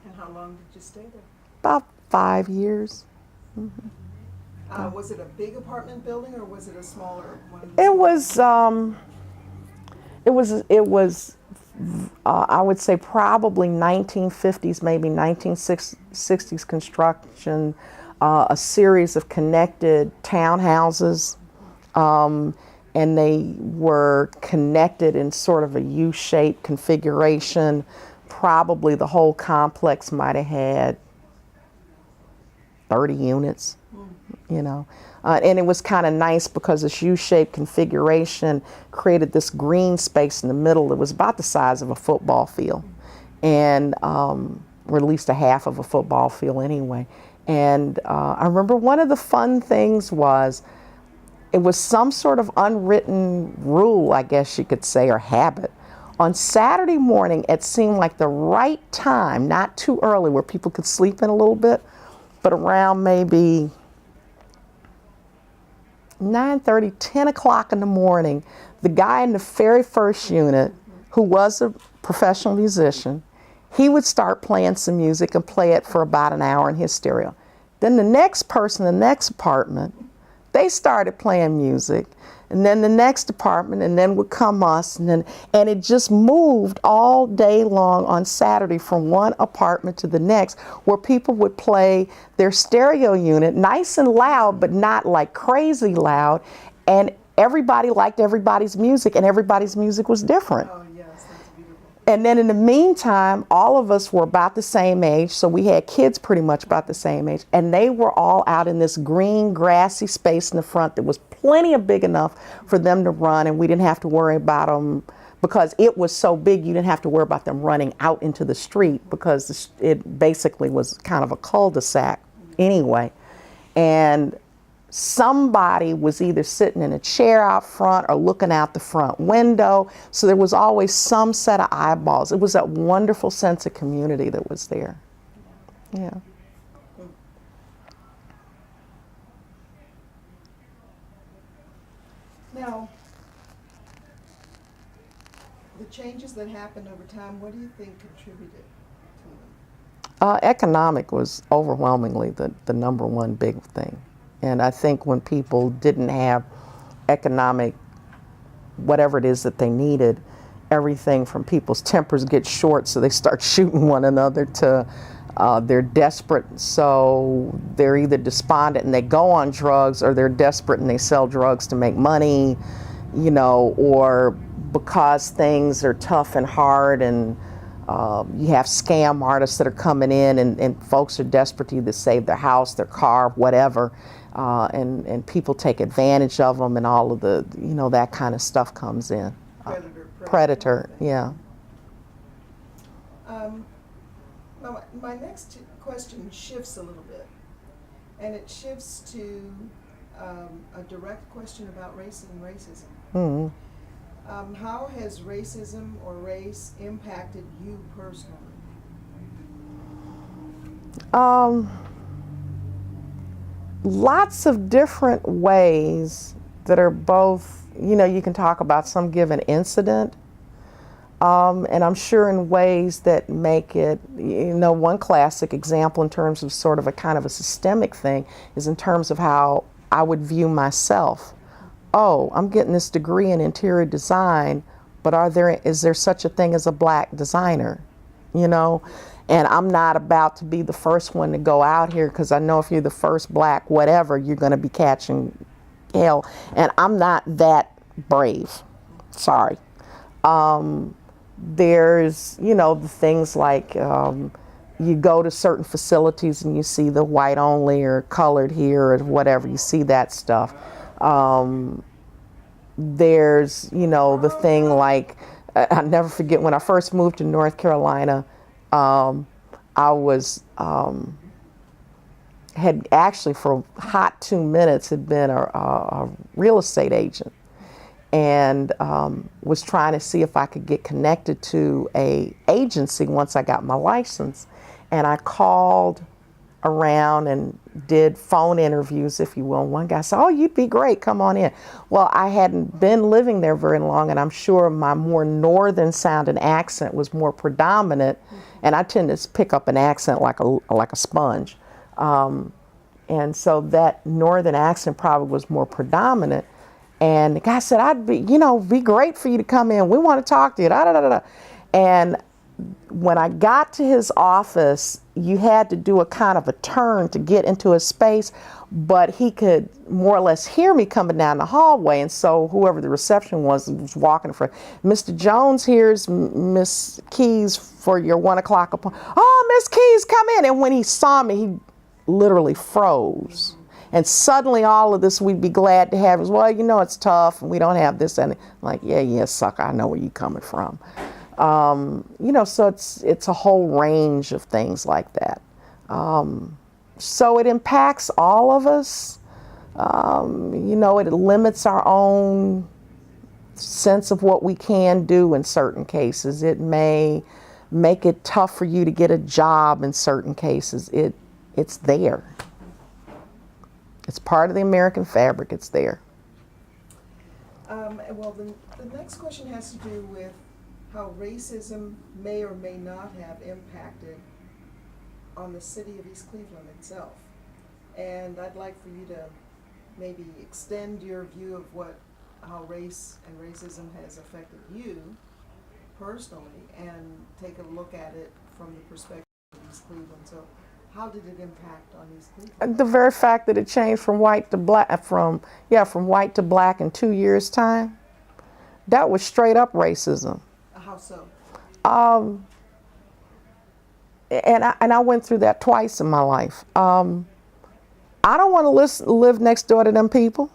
And how long did you stay there? About 5 years. Mm-hmm. Was it a big apartment building, or was it a smaller one? It was I would say probably 1950s, maybe 1960s construction, a series of connected townhouses, and they were connected in sort of a U-shaped configuration. Probably the whole complex might have had 30 units, you know. And it was kind of nice because this U-shaped configuration created this green space in the middle that was about the size of a football field, and or at least a half of a football field anyway. And I remember one of the fun things was, it was some sort of unwritten rule, I guess you could say, or habit. On Saturday morning, it seemed like the right time, not too early where people could sleep in a little bit, but around maybe 9:30, 10 o'clock in the morning, the guy in the very first unit, who was a professional musician, he would start playing some music and play it for about an hour in his stereo. Then the next person in the next apartment, they started playing music, and then the next apartment, and then would come us, and it just moved all day long on Saturday from one apartment to the next, where people would play their stereo unit nice and loud, but not like crazy loud, and everybody liked everybody's music, and everybody's music was different. Oh yes, that's beautiful. And then in the meantime, all of us were about the same age, so we had kids pretty much about the same age, and they were all out in this green, grassy space in the front that was plenty of big enough for them to run, and we didn't have to worry about them because it was so big. You didn't have to worry about them running out into the street because it basically was kind of a cul-de-sac anyway. And somebody was either sitting in a chair out front or looking out the front window. So there was always some set of eyeballs. It was that wonderful sense of community that was there. Yeah. Now, the changes that happened over time, what do you think contributed to them? Economic was overwhelmingly the number one big thing. And I think when people didn't have economic, whatever it is that they needed, everything from people's tempers get short, so they start shooting one another, to they're desperate, so they're either despondent and they go on drugs, or they're desperate and they sell drugs to make money, you know, or because things are tough and hard, and you have scam artists that are coming in, and folks are desperate to either save their house, their car, whatever. And people take advantage of them, and all of the, you know, that kind of stuff comes in. Predator, yeah. Now my next question shifts a little bit, and it shifts to a direct question about race and racism. Mm-hmm. How has racism or race impacted you personally? Lots of different ways that are both, you know, you can talk about some given incident, and I'm sure in ways that make it, you know, one classic example in terms of sort of a kind of a systemic thing is in terms of how I would view myself. Oh, I'm getting this degree in interior design, but is there such a thing as a black designer, you know? And I'm not about to be the first one to go out here, because I know if you're the first black whatever, you're going to be catching hell. And I'm not that brave. Sorry. There's, you know, the things like you go to certain facilities and you see the white only or colored here or whatever. You see that stuff. There's, you know, the thing like, I'll never forget when I first moved to North Carolina. I was, had actually for a hot 2 minutes had been a real estate agent, and was trying to see if I could get connected to a agency once I got my license. And I called around and did phone interviews, if you will. One guy said, "Oh, you'd be great, come on in." Well, I hadn't been living there very long, and I'm sure my more northern sounding accent was more predominant, and I tend to pick up an accent like a sponge. And so that northern accent probably was more predominant. And the guy said, "I'd be, you know, be great for you to come in. We want to talk to you." Da, da, da, da. And when I got to his office, you had to do a kind of a turn to get into his space, but he could more or less hear me coming down the hallway. And so whoever the reception was walking for, "Mr. Jones, here's Miss Keys for your 1 o'clock appointment." "Oh, Miss Keys, come in." And when he saw me, he literally froze. And suddenly all of this we'd be glad to have is, "Well, you know, it's tough and we don't have this." And I'm like, yeah, sucker, I know where you're coming from. You know, so it's a whole range of things like that. So it impacts all of us. You know, it limits our own sense of what we can do in certain cases. It may make it tough for you to get a job in certain cases. It's there. It's part of the American fabric. It's there. Well, the next question has to do with how racism may or may not have impacted on the city of East Cleveland itself. And I'd like for you to maybe extend your view of how race and racism has affected you personally, and take a look at it from the perspective of East Cleveland. So how did it impact on East Cleveland? The very fact that it changed from white to black, from white to black in 2 years' time, that was straight up racism. How so? Um, and I went through that twice in my life. I don't want to live next door to them people.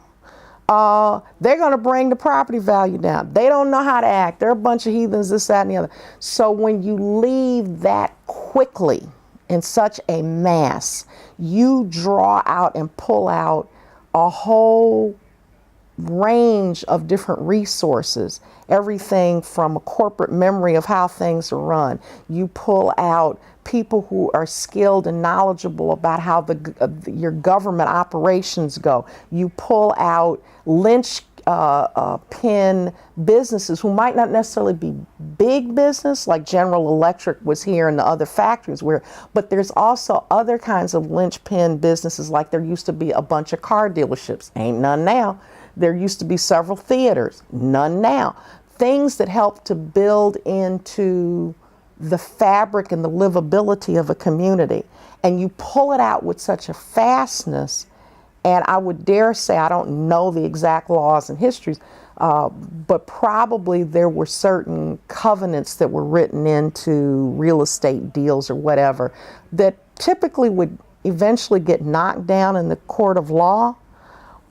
They're going to bring the property value down. They don't know how to act. They're a bunch of heathens, this, that, and the other. So when you leave that quickly in such a mass, you draw out and pull out a whole range of different resources, everything from a corporate memory of how things are run. You pull out people who are skilled and knowledgeable about how your government operations go. You pull out pin businesses who might not necessarily be big business, like General Electric was here and the other factories were, but there's also other kinds of linchpin businesses, like there used to be a bunch of car dealerships. Ain't none now. There used to be several theaters, none now. Things that help to build into the fabric and the livability of a community. And you pull it out with such a fastness, and I would dare say, I don't know the exact laws and histories, but probably there were certain covenants that were written into real estate deals or whatever that typically would eventually get knocked down in the court of law.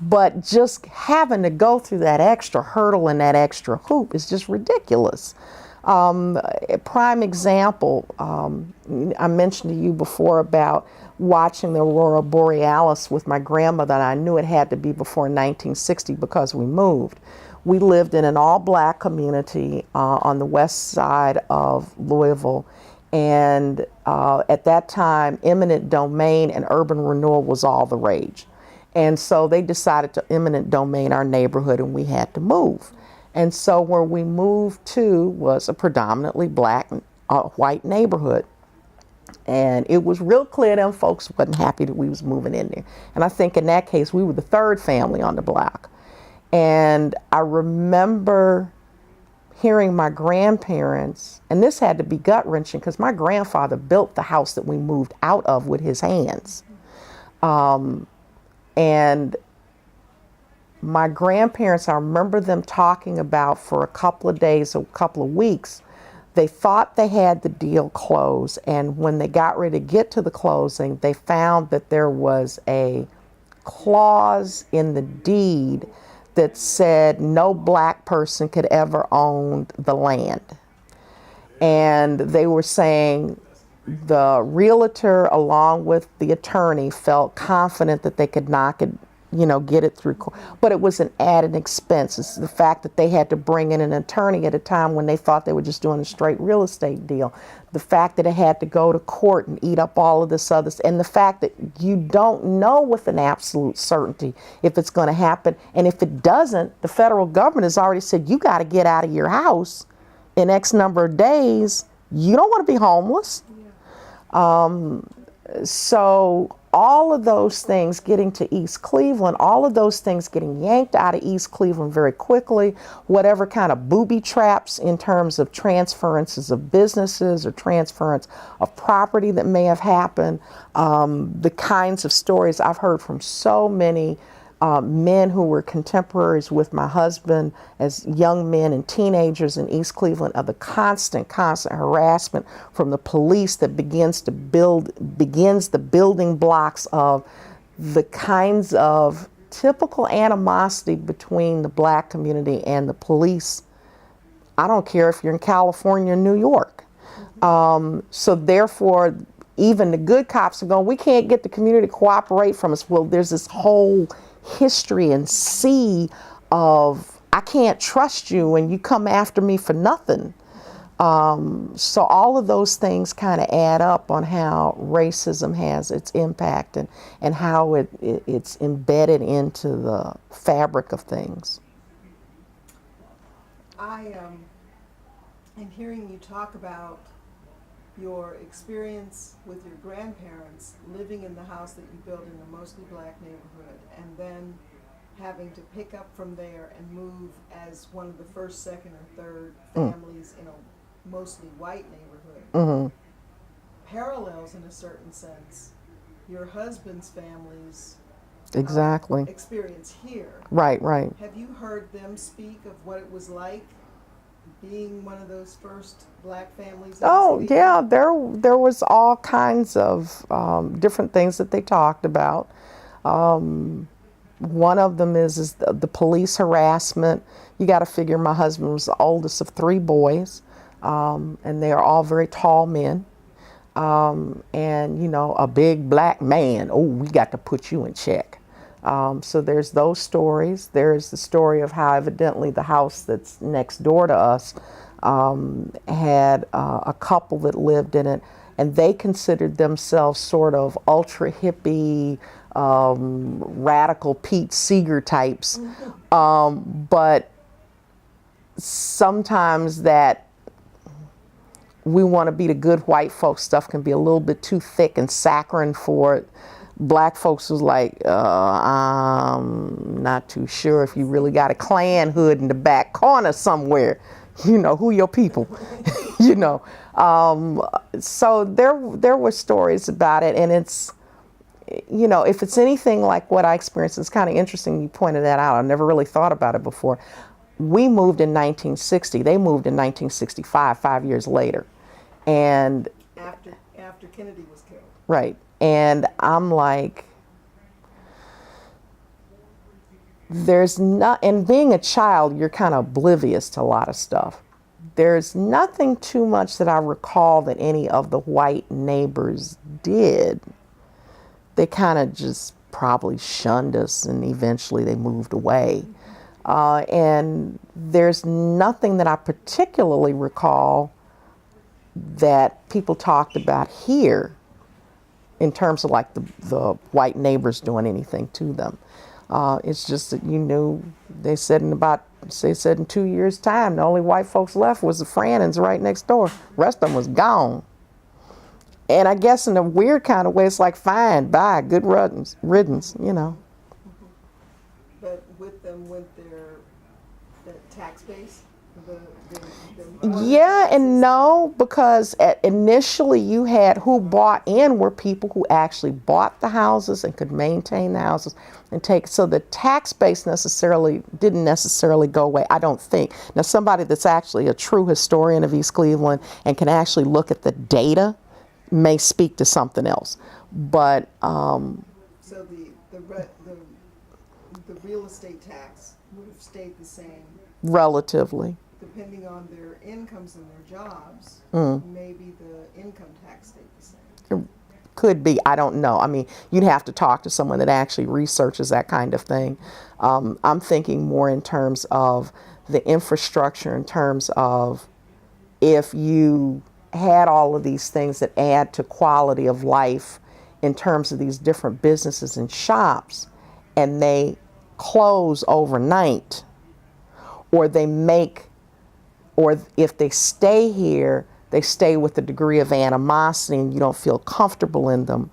But just having to go through that extra hurdle and that extra hoop is just ridiculous. A prime example, I mentioned to you before about watching the Aurora Borealis with my grandmother, and I knew it had to be before 1960 because we moved. We lived in an all-black community on the west side of Louisville, and at that time, eminent domain and urban renewal was all the rage. And so they decided to eminent domain our neighborhood, and we had to move. And so where we moved to was a predominantly black, white neighborhood. And it was real clear them folks wasn't happy that we was moving in there. And I think in that case, we were the third family on the block. And I remember hearing my grandparents, and this had to be gut-wrenching because my grandfather built the house that we moved out of with his hands. And my grandparents, I remember them talking about for a couple of days, a couple of weeks, they thought they had the deal closed. And when they got ready to get to the closing, they found that there was a clause in the deed that said no black person could ever own the land. And they were saying the realtor, along with the attorney, felt confident that they could knock it, get it through court. But it was an added expense. It's the fact that they had to bring in an attorney at a time when they thought they were just doing a straight real estate deal. The fact that it had to go to court and eat up all of this other, and the fact that you don't know with an absolute certainty if it's going to happen. And if it doesn't, the federal government has already said, you got to get out of your house in X number of days. You don't want to be homeless. So all of those things getting to East Cleveland, all of those things getting yanked out of East Cleveland very quickly, whatever kind of booby traps in terms of transferences of businesses or transference of property that may have happened, the kinds of stories I've heard from so many men who were contemporaries with my husband as young men and teenagers in East Cleveland, of the constant harassment from the police that begins the building blocks of the kinds of typical animosity between the black community and the police. I don't care if you're in California or New York. So therefore, even the good cops are going, we can't get the community to cooperate from us. Well, there's this whole history and sea of, I can't trust you and you come after me for nothing. So all of those things kind of add up on how racism has its impact and how it's embedded into the fabric of things. I am hearing you talk about your experience with your grandparents living in the house that you built in a mostly black neighborhood, and then having to pick up from there and move as one of the first, second, or third families in a mostly white neighborhood. Parallels in a certain sense your husband's family's experience here. Right. Have you heard them speak of what it was like being one of those first black families? In Oh, the city? yeah, there was all kinds of different things that they talked about. One of them is the police harassment. You got to figure my husband was the oldest of three boys, and they are all very tall men. And, you know, a big black man, oh, we got to put you in check. So there's those stories. There's the story of how evidently the house that's next door to us had a couple that lived in it, and they considered themselves sort of ultra hippie, radical Pete Seeger types. But sometimes that we want to be the good white folks stuff can be a little bit too thick and saccharine for it. Black folks was like, I'm not too sure if you really got a Klan hood in the back corner somewhere. You know, who your people, you know. So there were stories about it, and it's, you know, if it's anything like what I experienced, it's kind of interesting you pointed that out. I never really thought about it before. We moved in 1960. They moved in 1965, 5 years later. And after Kennedy was killed. right. And I'm like, there's not, and being a child, you're kind of oblivious to a lot of stuff. There's nothing too much that I recall that any of the white neighbors did. They kind of just probably shunned us, and eventually they moved away. And there's nothing that I particularly recall that people talked about here in terms of like the white neighbors doing anything to them. It's just that, you knew, they said in 2 years' time, the only white folks left was the Frannons right next door. The rest of them was gone. And I guess in a weird kind of way, it's like, fine, bye, good riddance, you know. But with them went the tax base? Yeah and no, because initially you had who bought in were people who actually bought the houses and could maintain the houses and take, so the tax base didn't necessarily go away, I don't think. Now somebody that's actually a true historian of East Cleveland and can actually look at the data may speak to something else. But so the real estate tax would have stayed the same relatively. Depending on their incomes and their jobs, maybe the income tax stayed the same. Could be, I don't know. I mean, you'd have to talk to someone that actually researches that kind of thing. I'm thinking more in terms of the infrastructure, in terms of if you had all of these things that add to quality of life in terms of these different businesses and shops, and they close overnight, or or if they stay here, they stay with a degree of animosity and you don't feel comfortable in them.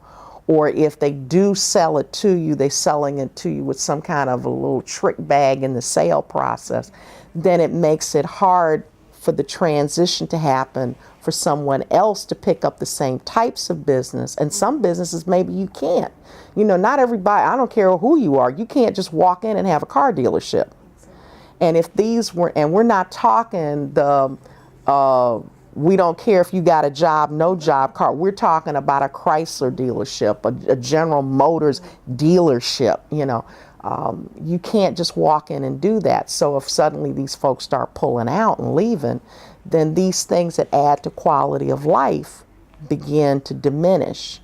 Or if they do sell it to you, they're selling it to you with some kind of a little trick bag in the sale process, then it makes it hard for the transition to happen for someone else to pick up the same types of business. And some businesses, maybe you can't. You know, not everybody, I don't care who you are, you can't just walk in and have a car dealership. And if these were, and we're not talking the, we don't care if you got a job, no job car. We're talking about a Chrysler dealership, a General Motors dealership, you know. You can't just walk in and do that. So if suddenly these folks start pulling out and leaving, then these things that add to quality of life begin to diminish.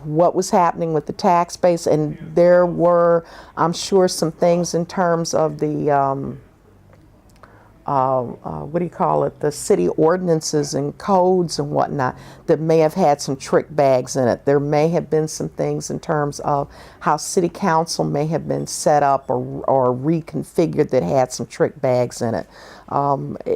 What was happening with the tax base, and there were, I'm sure, some things in terms of the what do you call it, the city ordinances and codes and whatnot that may have had some trick bags in it. There may have been some things in terms of how city council may have been set up or reconfigured that had some trick bags in it.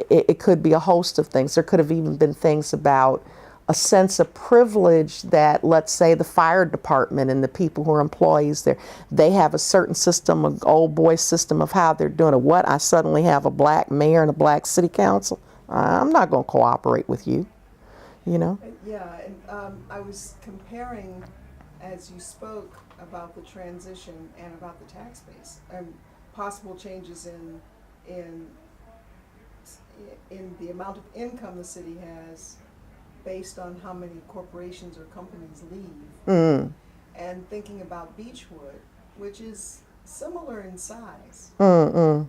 It could be a host of things. There could have even been things about a sense of privilege that, let's say, the fire department and the people who are employees there, they have a certain system, an old boy system of how they're doing it. What, I suddenly have a black mayor and a black city council? I'm not going to cooperate with you, you know? Yeah, and I was comparing, as you spoke about the transition and about the tax base and possible changes in in the amount of income the city has based on how many corporations or companies leave. And thinking about Beechwood, which is similar in size to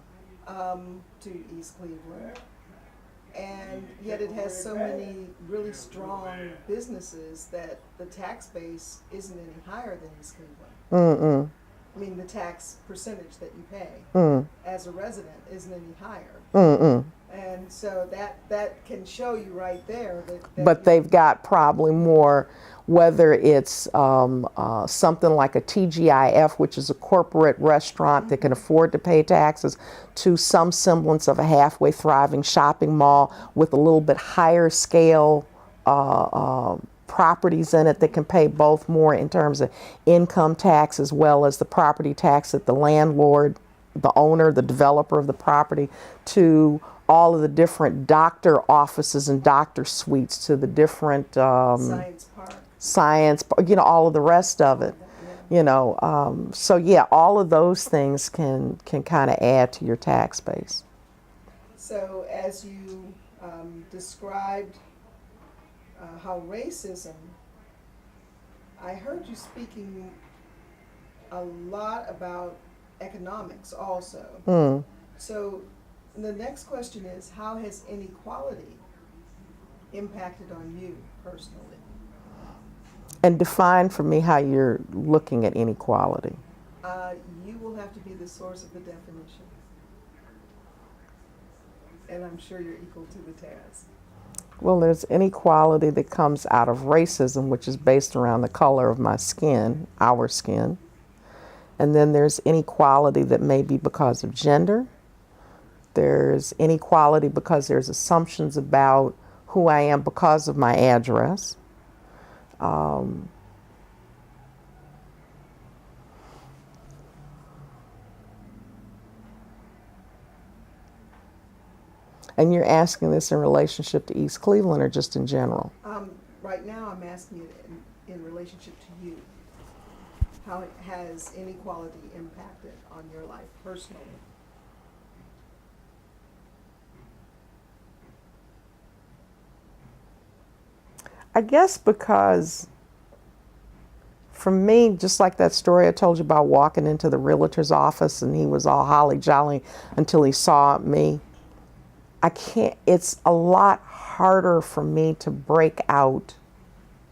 East Cleveland, and yet it has so many really strong businesses that the tax base isn't any higher than East Cleveland. I mean, the tax percentage that you pay as a resident isn't any higher. And so that can show you right there that But they've got probably more, whether it's something like a TGIF, which is a corporate restaurant that can afford to pay taxes, to some semblance of a halfway thriving shopping mall with a little bit higher scale properties in it that can pay both more in terms of income tax as well as the property tax that the landlord, the owner, the developer of the property, to all of the different doctor offices and doctor suites, to the different science, all of the rest of it, so yeah, all of those things can kind of add to your tax base. So as you described how racism, I heard you speaking a lot about economics also. So the next question is, how has inequality impacted on you personally? And define for me how you're looking at inequality. You will have to be the source of the definition. And I'm sure you're equal to the task. Well, there's inequality that comes out of racism, which is based around the color of my skin, our skin. And then there's inequality that may be because of gender. There's inequality because there's assumptions about who I am because of my address. And you're asking this in relationship to East Cleveland or just in general? Right now I'm asking it in relationship to you. How has inequality impacted on your life personally? I guess because for me, just like that story I told you about walking into the realtor's office and he was all holly jolly until he saw me, it's a lot harder for me to break out,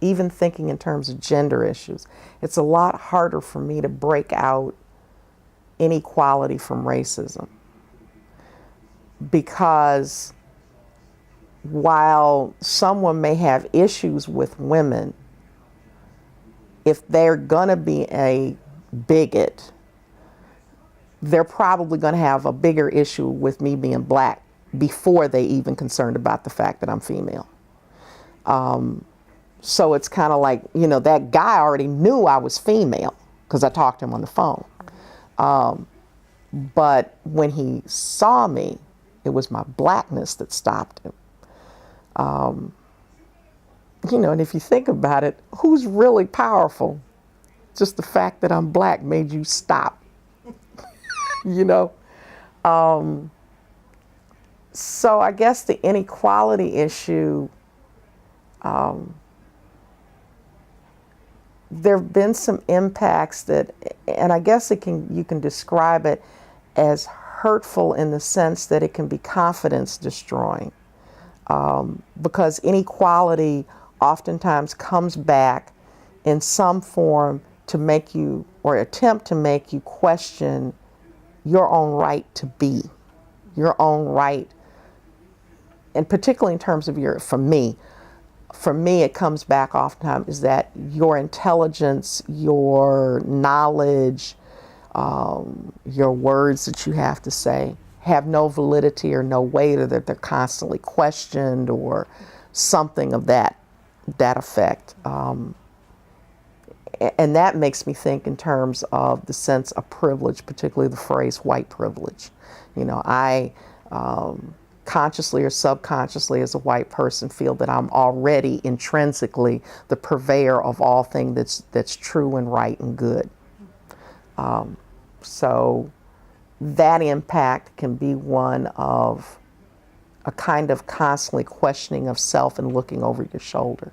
even thinking in terms of gender issues. It's a lot harder for me to break out inequality from racism. Because while someone may have issues with women, if they're gonna be a bigot, they're probably gonna have a bigger issue with me being black before they even concerned about the fact that I'm female. So it's kind of like, that guy already knew I was female because I talked to him on the phone. But when he saw me, it was my blackness that stopped him. And if you think about it, who's really powerful? Just the fact that I'm black made you stop, So I guess the inequality issue, there have been some impacts that, and I guess you can describe it as hurtful in the sense that it can be confidence destroying. Because inequality oftentimes comes back in some form to make you, or attempt to make you question your own right to be, your own right. And particularly in terms of for me, it comes back oftentimes is that your intelligence, your knowledge, your words that you have to say have no validity or no weight, or that they're constantly questioned or something of that effect. And that makes me think in terms of the sense of privilege, particularly the phrase white privilege. I consciously or subconsciously as a white person feel that I'm already intrinsically the purveyor of all things that's true and right and good. So that impact can be one of a kind of constantly questioning of self and looking over your shoulder.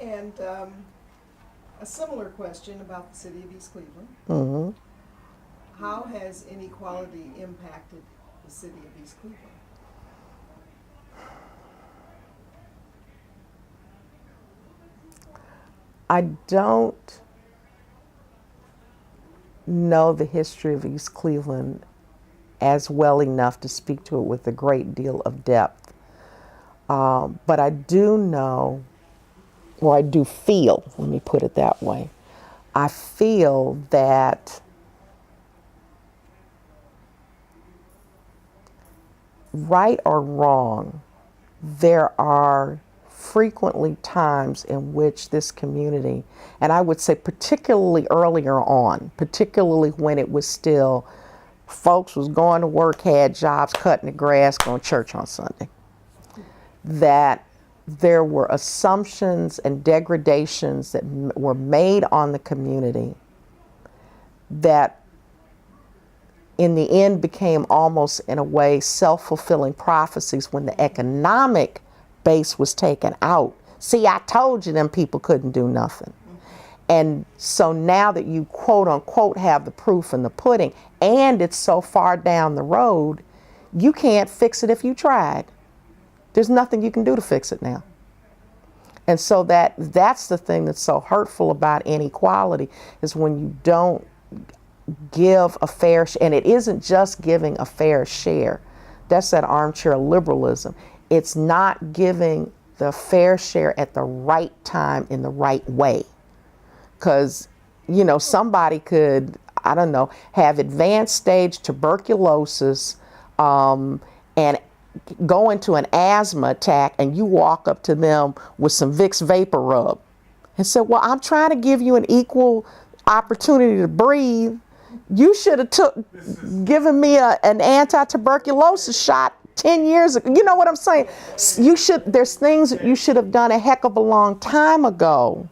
And a similar question about the city of East Cleveland. Mm-hmm. How has inequality impacted the city of East Cleveland? I don't know the history of East Cleveland as well enough to speak to it with a great deal of depth. But I do know, or I do feel, let me put it that way, I feel that right or wrong, there are frequently times in which this community, and I would say particularly earlier on, particularly when it was still, folks was going to work, had jobs, cutting the grass, going to church on Sunday, that there were assumptions and degradations that were made on the community that in the end became almost in a way self-fulfilling prophecies when the economic base was taken out. See, I told you them people couldn't do nothing. And so now that you quote unquote have the proof in the pudding and it's so far down the road, you can't fix it if you tried. There's nothing you can do to fix it now. And so that's the thing that's so hurtful about inequality, is when you don't give a fair share. And it isn't just giving a fair share. That's that armchair liberalism. It's not giving the fair share at the right time in the right way. Because, you know, somebody could, I don't know, have advanced stage tuberculosis and go into an asthma attack, and you walk up to them with some Vicks Vapor Rub and say, well, I'm trying to give you an equal opportunity to breathe. You should have given me an anti-tuberculosis shot 10 years ago. You know what I'm saying? There's things that you should have done a heck of a long time ago,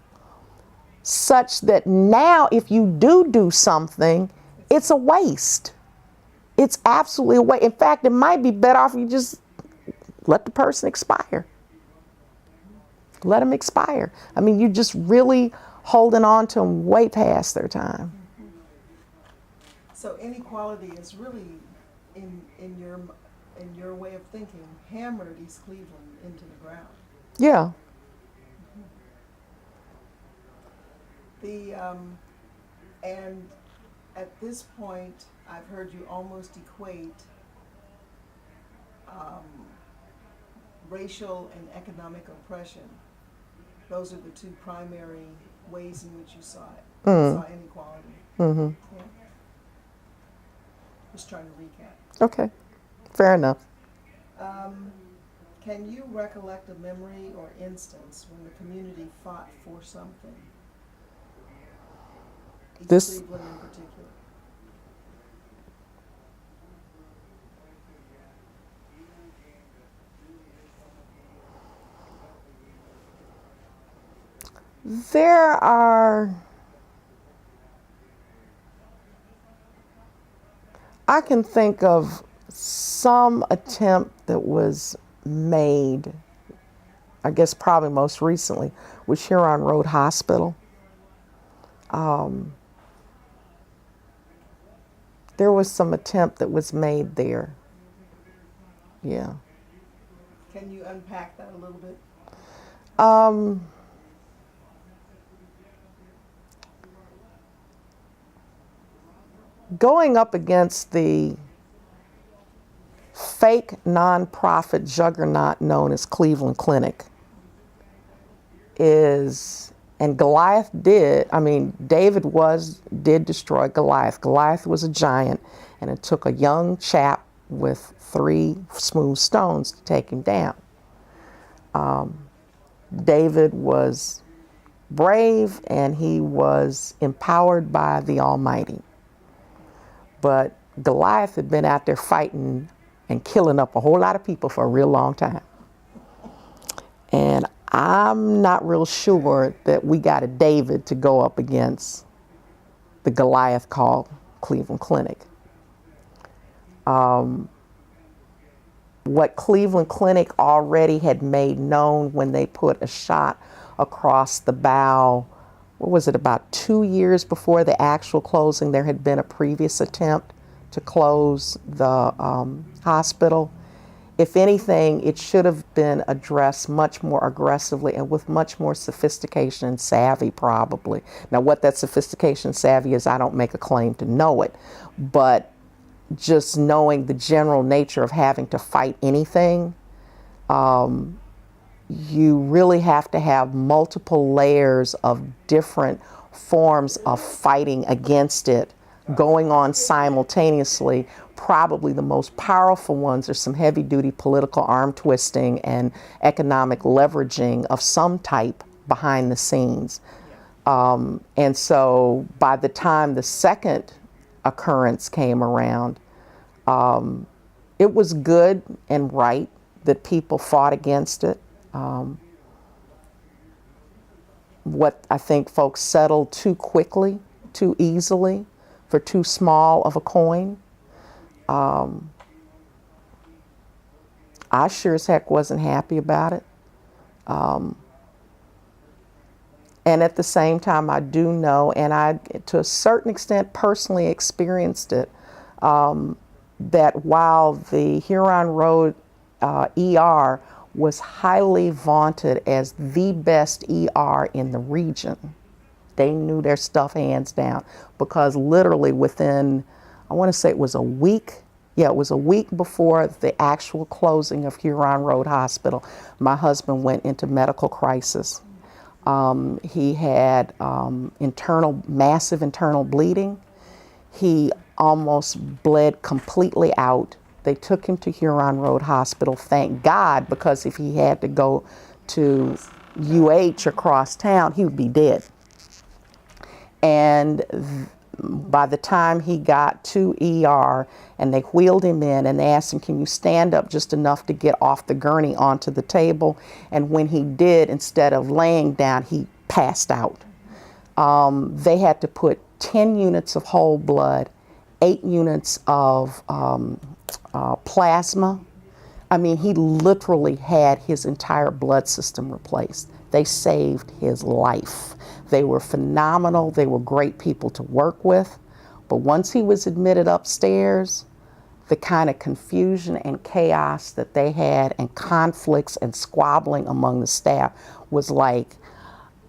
such that now if you do something, it's a waste. It's absolutely a waste. In fact, it might be better off you just let the person expire. Let them expire. I mean, you're just really holding on to them way past their time. So inequality is really, in your way of thinking, hammered East Cleveland into the ground. Yeah. And at this point, I've heard you almost equate racial and economic oppression. Those are the two primary ways in which you saw it. Saw inequality. Mm-hmm. Yeah. Just trying to recap. Okay. Fair enough. Can you recollect a memory or instance when the community fought for something? East Cleveland in particular. There are, I can think of some attempt that was made, I guess probably most recently, with Huron Road Hospital. There was some attempt that was made there. Yeah. Can you unpack that a little bit? Going up against the fake nonprofit juggernaut known as Cleveland Clinic is, and Goliath did destroy Goliath. Goliath was a giant, and it took a young chap with 3 smooth stones to take him down. David was brave, and he was empowered by the Almighty. But Goliath had been out there fighting and killing up a whole lot of people for a real long time. And I'm not real sure that we got a David to go up against the Goliath called Cleveland Clinic. What Cleveland Clinic already had made known when they put a shot across the bow, what was it, about 2 years before the actual closing, there had been a previous attempt to close the hospital. If anything, it should have been addressed much more aggressively and with much more sophistication and savvy, probably. Now, what that sophistication and savvy is, I don't make a claim to know it, but just knowing the general nature of having to fight anything, you really have to have multiple layers of different forms of fighting against it going on simultaneously. Probably the most powerful ones are some heavy-duty political arm twisting and economic leveraging of some type behind the scenes. And so by the time the second occurrence came around, it was good and right that people fought against it. What I think folks settled too quickly, too easily, for too small of a coin. I sure as heck wasn't happy about it. And at the same time, I do know, and I, to a certain extent, personally experienced it, that while the Huron Road ER was highly vaunted as the best ER in the region, they knew their stuff hands down, because literally within, I want to say it was a week, yeah, it was a week before the actual closing of Huron Road Hospital, my husband went into medical crisis. He had massive internal bleeding. He almost bled completely out. They took him to Huron Road Hospital, thank God, because if he had to go to UH across town, he would be dead. And by the time he got to ER and they wheeled him in and they asked him, can you stand up just enough to get off the gurney onto the table? And when he did, instead of laying down, he passed out. They had to put 10 units of whole blood, 8 units of plasma. I mean, he literally had his entire blood system replaced. They saved his life. They were phenomenal. They were great people to work with. But once he was admitted upstairs, the kind of confusion and chaos that they had and conflicts and squabbling among the staff was like,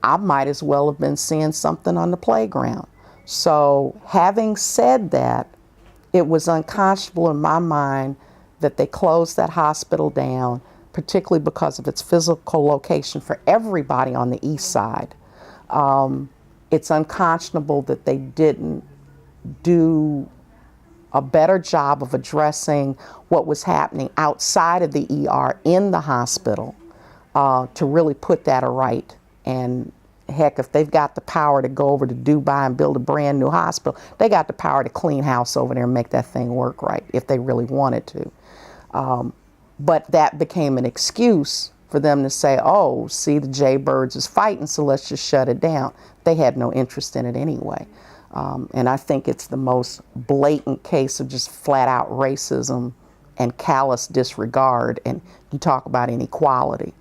I might as well have been seeing something on the playground. So having said that, it was unconscionable in my mind that they closed that hospital down, particularly because of its physical location for everybody on the east side. It's unconscionable that they didn't do a better job of addressing what was happening outside of the ER in the hospital to really put that aright. And heck, if they've got the power to go over to Dubai and build a brand new hospital, they got the power to clean house over there and make that thing work right if they really wanted to. But that became an excuse for them to say, oh, see, the Jaybirds is fighting, so let's just shut it down. They had no interest in it anyway. And I think it's the most blatant case of just flat out racism and callous disregard, and you talk about inequality.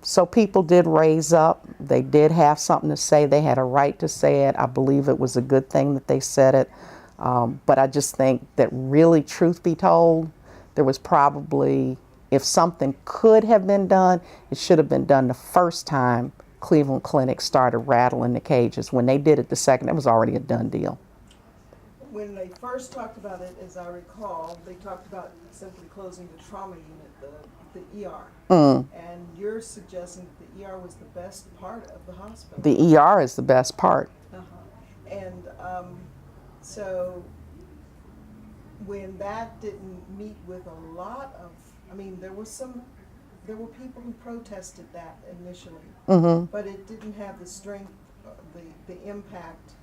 So people did raise up. They did have something to say. They had a right to say it. I believe it was a good thing that they said it. But I just think that really, truth be told, there was probably, if something could have been done, it should have been done the first time Cleveland Clinic started rattling the cages. When they did it the second, it was already a done deal. When they first talked about it, as I recall, they talked about simply closing the trauma unit, the ER. And you're suggesting that the ER was the best part of the hospital. The ER is the best part. And so when that didn't meet with a lot of, I mean, there were people who protested that initially, but it didn't have the strength, the impact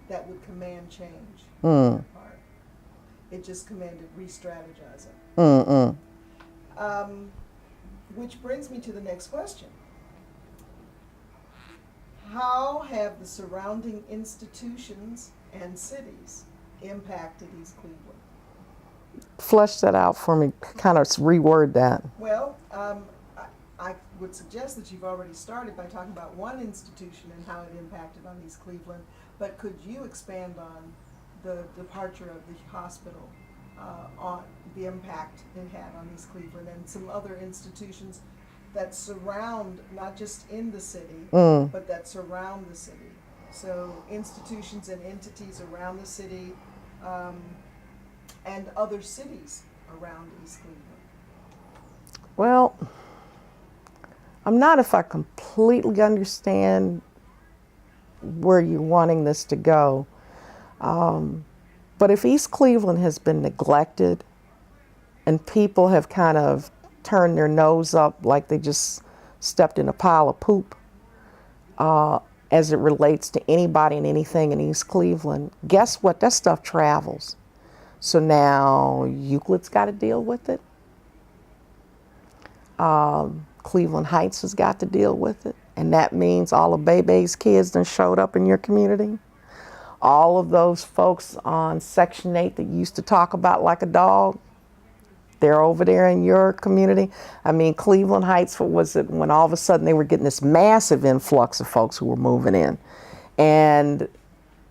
that would command change. It just commanded re-strategizing. Which brings me to the next question. How have the surrounding institutions and cities impacted East Cleveland? Flesh that out for me, kind of reword that. Well, I would suggest that you've already started by talking about one institution and how it impacted on East Cleveland, but could you expand on the departure of the hospital, on the impact it had on East Cleveland and some other institutions that surround, not just in the city, but that surround the city? So institutions and entities around the city, and other cities around East Cleveland. Well, I'm not if I completely understand where you're wanting this to go. But if East Cleveland has been neglected and people have kind of turned their nose up like they just stepped in a pile of poop, as it relates to anybody and anything in East Cleveland, guess what? That stuff travels. So now Euclid's got to deal with it. Cleveland Heights has got to deal with it. And that means all of Bebe's kids that showed up in your community. All of those folks on Section 8 that you used to talk about like a dog, they're over there in your community. I mean, Cleveland Heights, what was it, when all of a sudden they were getting this massive influx of folks who were moving in. And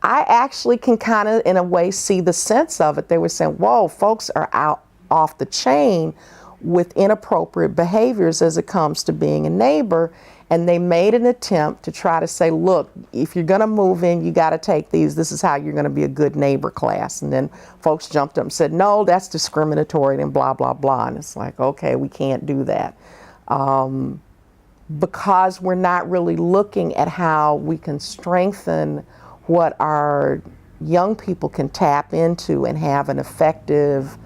I actually can kind of, in a way, see the sense of it. They were saying, whoa, folks are out off the chain with inappropriate behaviors as it comes to being a neighbor. And they made an attempt to try to say, look, if you're going to move in, you got to take these. This is how you're going to be a good neighbor class. And then folks jumped up and said, no, that's discriminatory and blah, blah, blah. And it's like, okay, we can't do that. Because we're not really looking at how we can strengthen what our young people can tap into and have an effective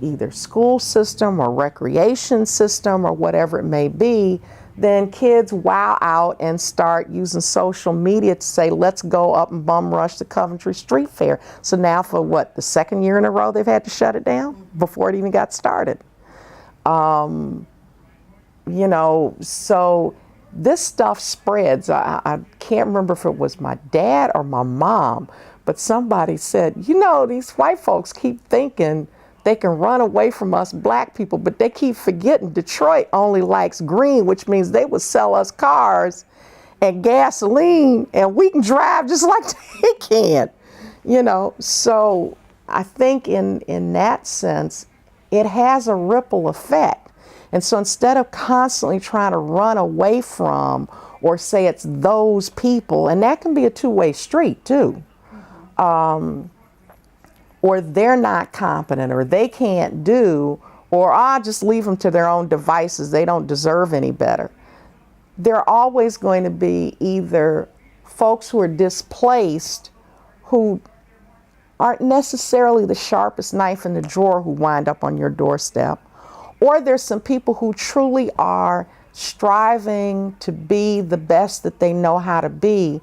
either school system or recreation system or whatever it may be, then kids wow out and start using social media to say, let's go up and bum rush the Coventry Street Fair. So now for what, the second year in a row they've had to shut it down before it even got started. You know, so this stuff spreads. I can't remember if it was my dad or my mom, but somebody said, you know, these white folks keep thinking they can run away from us black people, but they keep forgetting Detroit only likes green, which means they would sell us cars and gasoline and we can drive just like they can, you know. So I think in that sense, it has a ripple effect. And so instead of constantly trying to run away from or say it's those people, and that can be a two-way street too, or they're not competent, or they can't do, or I'll just leave them to their own devices, they don't deserve any better. There are always going to be either folks who are displaced who aren't necessarily the sharpest knife in the drawer who wind up on your doorstep, or there's some people who truly are striving to be the best that they know how to be,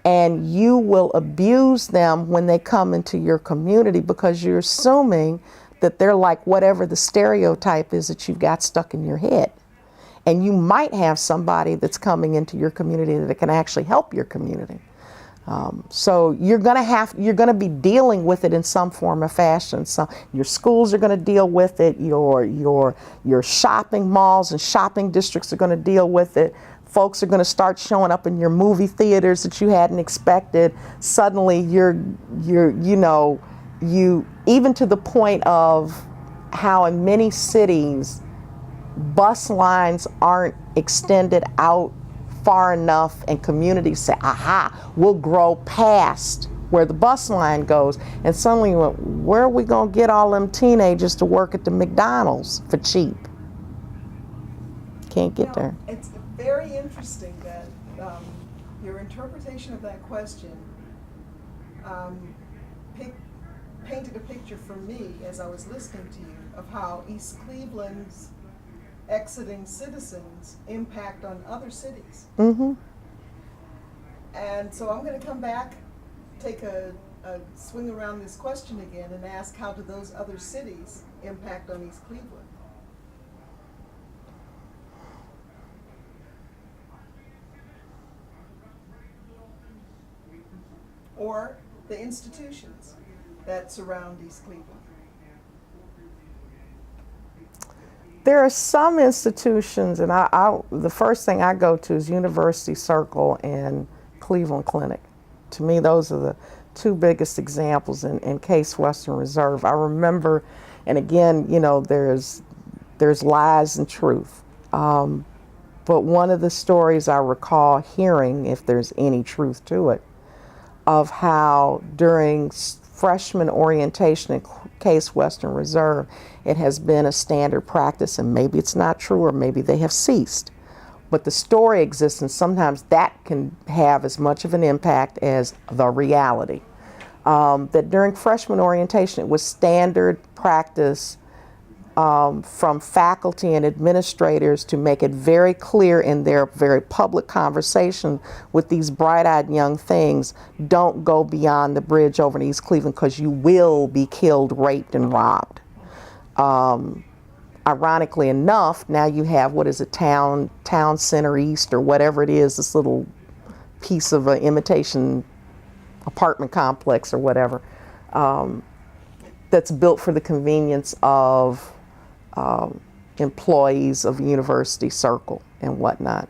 and you will abuse them when they come into your community because you're assuming that they're like whatever the stereotype is that you've got stuck in your head. And you might have somebody that's coming into your community that can actually help your community. So you're gonna be dealing with it in some form or fashion. So your schools are gonna deal with it, your shopping malls and shopping districts are gonna deal with it. Folks are going to start showing up in your movie theaters that you hadn't expected. Suddenly you even to the point of how in many cities bus lines aren't extended out far enough and communities say, aha, we'll grow past where the bus line goes. And suddenly you went, where are we going to get all them teenagers to work at the McDonald's for cheap? Can't get there. It's very interesting that your interpretation of that question painted a picture for me as I was listening to you of how East Cleveland's exiting citizens impact on other cities. Mm-hmm. And so I'm going to come back, take a swing around this question again and ask, how do those other cities impact on East Cleveland? Or the institutions that surround East Cleveland. There are some institutions, and the first thing I go to is University Circle and Cleveland Clinic. To me, those are the two biggest examples in Case Western Reserve. I remember, and again, you know, there's lies and truth. But one of the stories I recall hearing, if there's any truth to it, of how during freshman orientation in Case Western Reserve, it has been a standard practice, and maybe it's not true or maybe they have ceased. But the story exists, and sometimes that can have as much of an impact as the reality. That during freshman orientation, it was standard practice from faculty and administrators to make it very clear in their very public conversation with these bright-eyed young things, don't go beyond the bridge over in East Cleveland because you will be killed, raped, and robbed. Ironically enough, now you have, what is it, Town Center East or whatever it is, this little piece of an imitation apartment complex or whatever, that's built for the convenience of employees of University Circle and whatnot.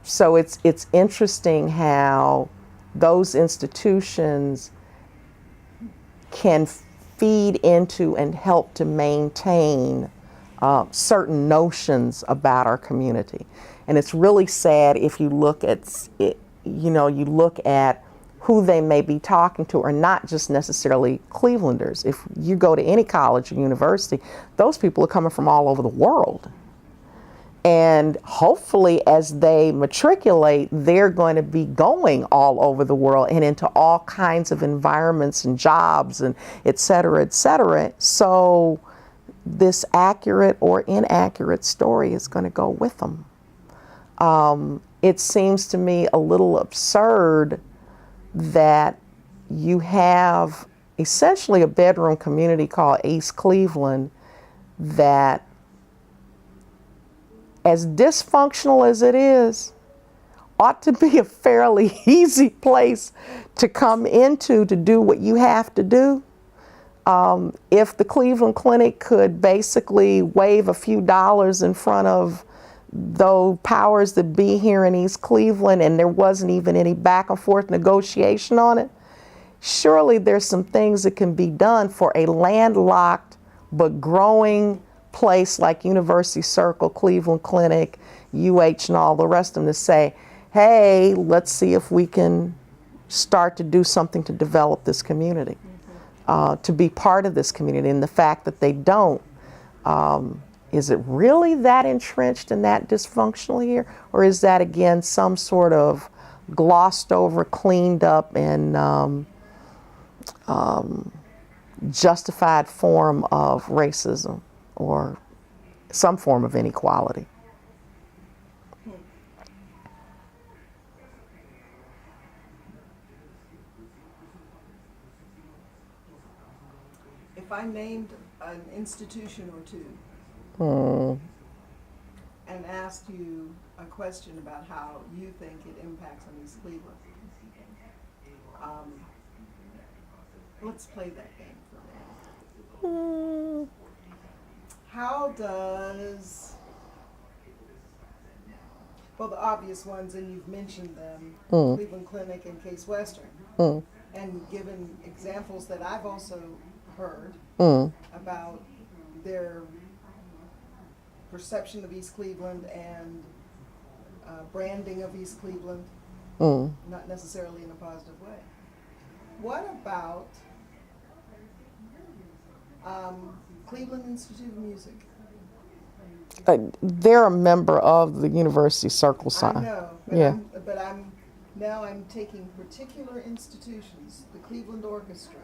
So it's interesting how those institutions can feed into and help to maintain certain notions about our community. And it's really sad if you look at it, you know, you look at who they may be talking to are not just necessarily Clevelanders. If you go to any college or university, those people are coming from all over the world. And hopefully as they matriculate, they're going to be going all over the world and into all kinds of environments and jobs and et cetera, et cetera. So this accurate or inaccurate story is going to go with them. It seems to me a little absurd that you have essentially a bedroom community called East Cleveland that, as dysfunctional as it is, ought to be a fairly easy place to come into to do what you have to do. If the Cleveland Clinic could basically wave a few dollars in front of those powers that be here in East Cleveland and there wasn't even any back and forth negotiation on it, surely there's some things that can be done for a landlocked but growing place like University Circle, Cleveland Clinic, UH, and all the rest of them to say, hey, let's see if we can start to do something to develop this community, to be part of this community. And the fact that they don't, is it really that entrenched and that dysfunctional here? Or is that, again, some sort of glossed over, cleaned up, and justified form of racism or some form of inequality? If I named an institution or two and asked you a question about how you think it impacts on East Cleveland, let's play that game for a minute. How does, well, the obvious ones, and you've mentioned them, Cleveland Clinic and Case Western, and given examples that I've also heard about their perception of East Cleveland and branding of East Cleveland, not necessarily in a positive way. What about Cleveland Institute of Music? They're a member of the University Circle sign. I know, but Yeah. I'm taking particular institutions, the Cleveland Orchestra.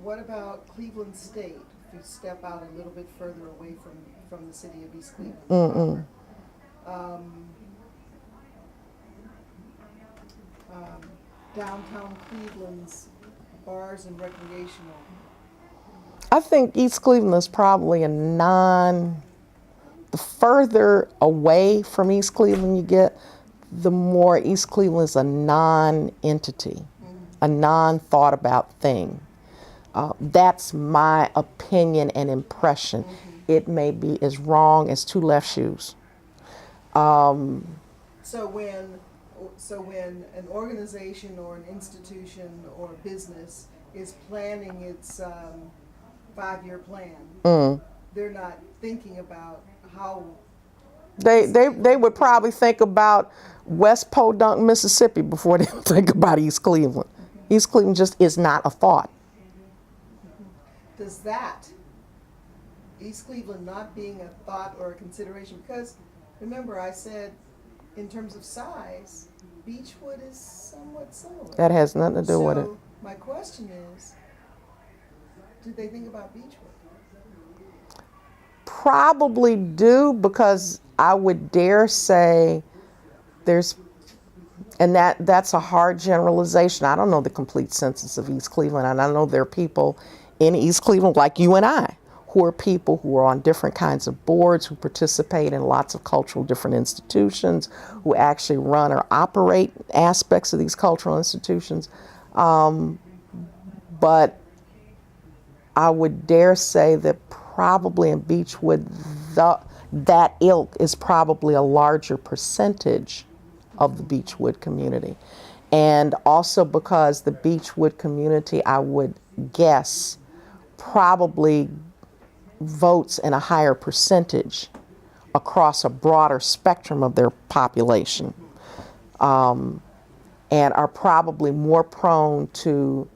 What about Cleveland State, if you step out a little bit further away from the city of East Cleveland? Downtown Cleveland's bars and recreational. I think East Cleveland is probably the further away from East Cleveland you get, the more East Cleveland is a non-entity, a non-thought about thing. That's my opinion and impression. It may be as wrong as two left shoes. So when an organization or an institution or a business is planning its 5-year plan, they're not thinking about how They would probably think about West Podunk, Mississippi before they think about East Cleveland. East Cleveland just is not a thought. does that East Cleveland not being a thought or a consideration, because remember I said in terms of size, Beechwood is somewhat similar. That has nothing to do with it. So my question is, did they think about Beechwood? Probably do, because I would dare say there's, and that's a hard generalization. I don't know the complete census of East Cleveland, and I know there are people in East Cleveland like you and I who are people who are on different kinds of boards, who participate in lots of cultural different institutions, who actually run or operate aspects of these cultural institutions. But I would dare say that probably in Beechwood, that ilk is probably a larger percentage of the Beechwood community. And also because the Beechwood community, I would guess, probably votes in a higher percentage across a broader spectrum of their population, and are probably more prone to,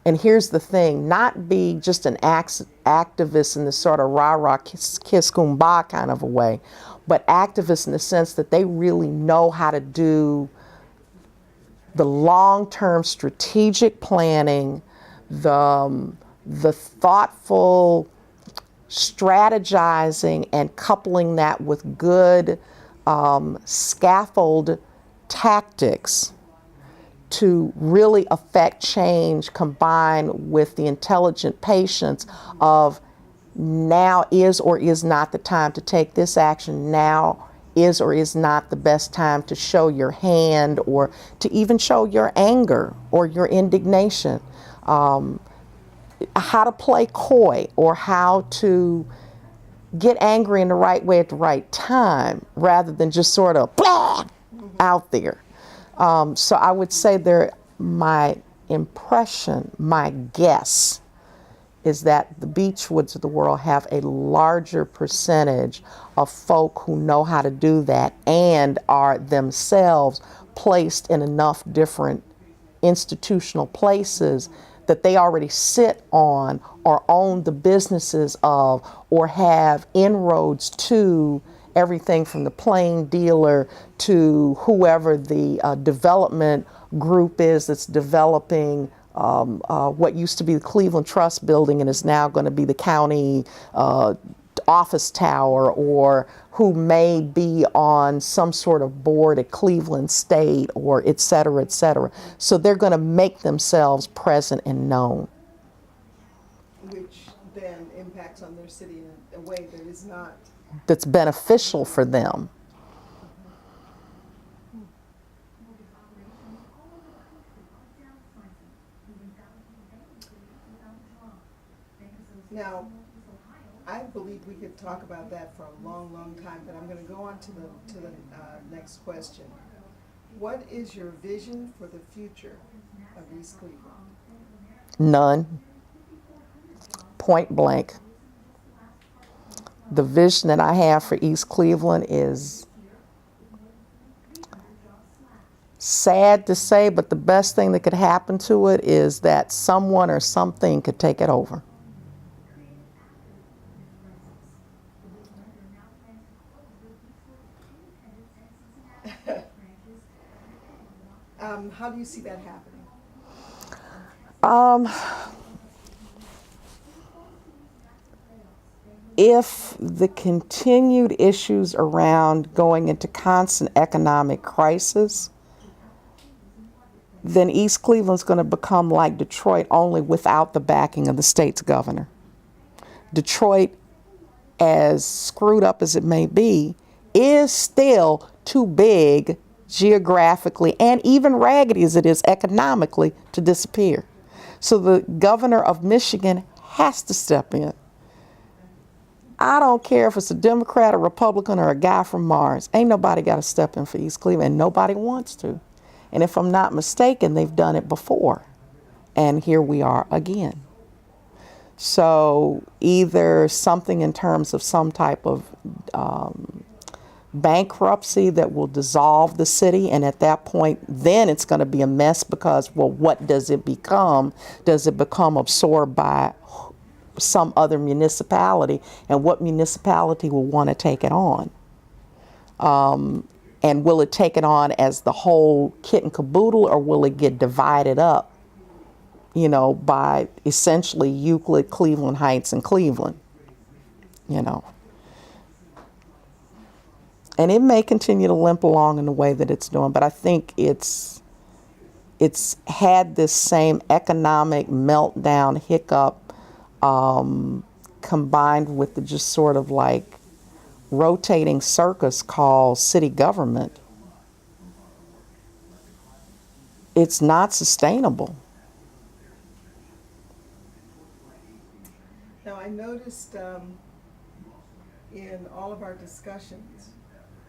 and here's the thing, not be just an activist in the sort of rah-rah, kiss kumbah kind of a way, but activists in the sense that they really know how to do the long-term strategic planning, the thoughtful strategizing and coupling that with good scaffold tactics to really affect change, combined with the intelligent patience of now is or is not the time to take this action, now is or is not the best time to show your hand or to even show your anger or your indignation. How to play coy, or how to get angry in the right way at the right time, rather than just sort of blah out there. So I would say my impression, my guess, is that the Beechwoods of the world have a larger percentage of folk who know how to do that and are themselves placed in enough different institutional places that they already sit on or own the businesses of or have inroads to everything from the plain dealer to whoever the development group is that's developing what used to be the Cleveland Trust Building and is now going to be the county office tower, or who may be on some sort of board at Cleveland State, or et cetera, et cetera. So they're going to make themselves present and known. Which then impacts on their city in a way that is not. That's beneficial for them. Now, I believe we could talk about that for a long, long time, but I'm going to go on to the next question. What is your vision for the future of East Cleveland? None. Point blank. The vision that I have for East Cleveland is sad to say, but the best thing that could happen to it is that someone or something could take it over. How do you see that happening? If the continued issues around going into constant economic crisis, then East Cleveland's going to become like Detroit, only without the backing of the state's governor. Detroit, as screwed up as it may be, is still too big geographically and even raggedy as it is economically to disappear. So the governor of Michigan has to step in. I don't care if it's a Democrat, a Republican, or a guy from Mars. Ain't nobody got to step in for East Cleveland, and nobody wants to. And if I'm not mistaken, they've done it before. And here we are again. So either something in terms of some type of bankruptcy that will dissolve the city, and at that point, then it's going to be a mess because, well, what does it become? Does it become absorbed by some other municipality, and what municipality will want to take it on? And will it take it on as the whole kit and caboodle, or will it get divided up, you know, by essentially Euclid, Cleveland Heights, and Cleveland, you know? And it may continue to limp along in the way that it's doing, but I think it's had this same economic meltdown hiccup combined with the just sort of like rotating circus called city government. It's not sustainable. Now, I noticed in all of our discussions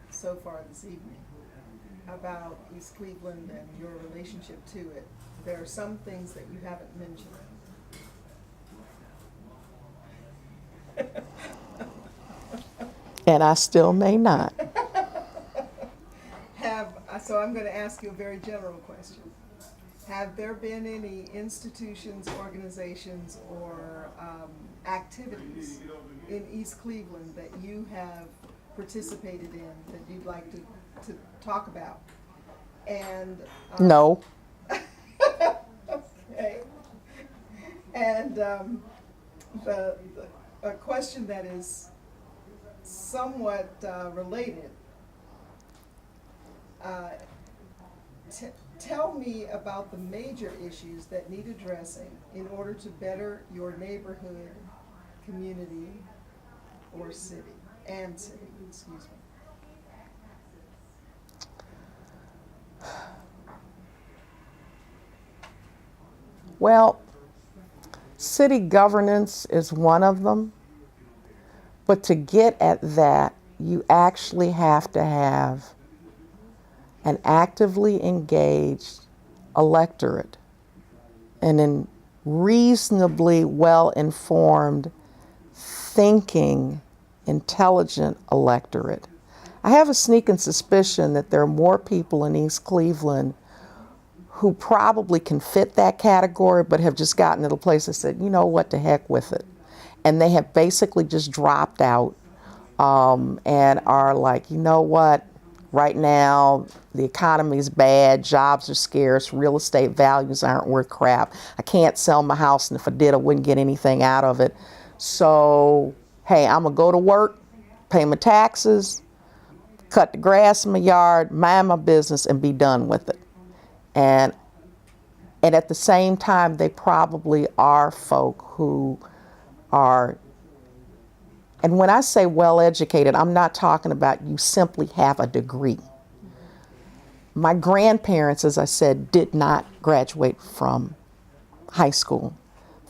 so far this evening about East Cleveland and your relationship to it, there are some things that you haven't mentioned. And I still may not. So I'm going to ask you a very general question. Have there been any institutions, organizations, or activities in East Cleveland that you have participated in that you'd like to talk about? And No. okay. And a question that is somewhat related. Tell me about the major issues that need addressing in order to better your neighborhood, community, or city, excuse me. Well, city governance is one of them, but to get at that, you actually have to have an actively engaged electorate and a reasonably well-informed, thinking, intelligent electorate. I have a sneaking suspicion that there are more people in East Cleveland who probably can fit that category, but have just gotten to the place that said, you know what, to heck with it. And they have basically just dropped out and are like, you know what, right now the economy's bad, jobs are scarce, real estate values aren't worth crap. I can't sell my house, and if I did, I wouldn't get anything out of it. So, hey, I'm gonna go to work, pay my taxes, cut the grass in my yard, mind my business, and be done with it. And at the same time, they probably are folk who are, and when I say well-educated, I'm not talking about you simply have a degree. My grandparents, as I said, did not graduate from high school.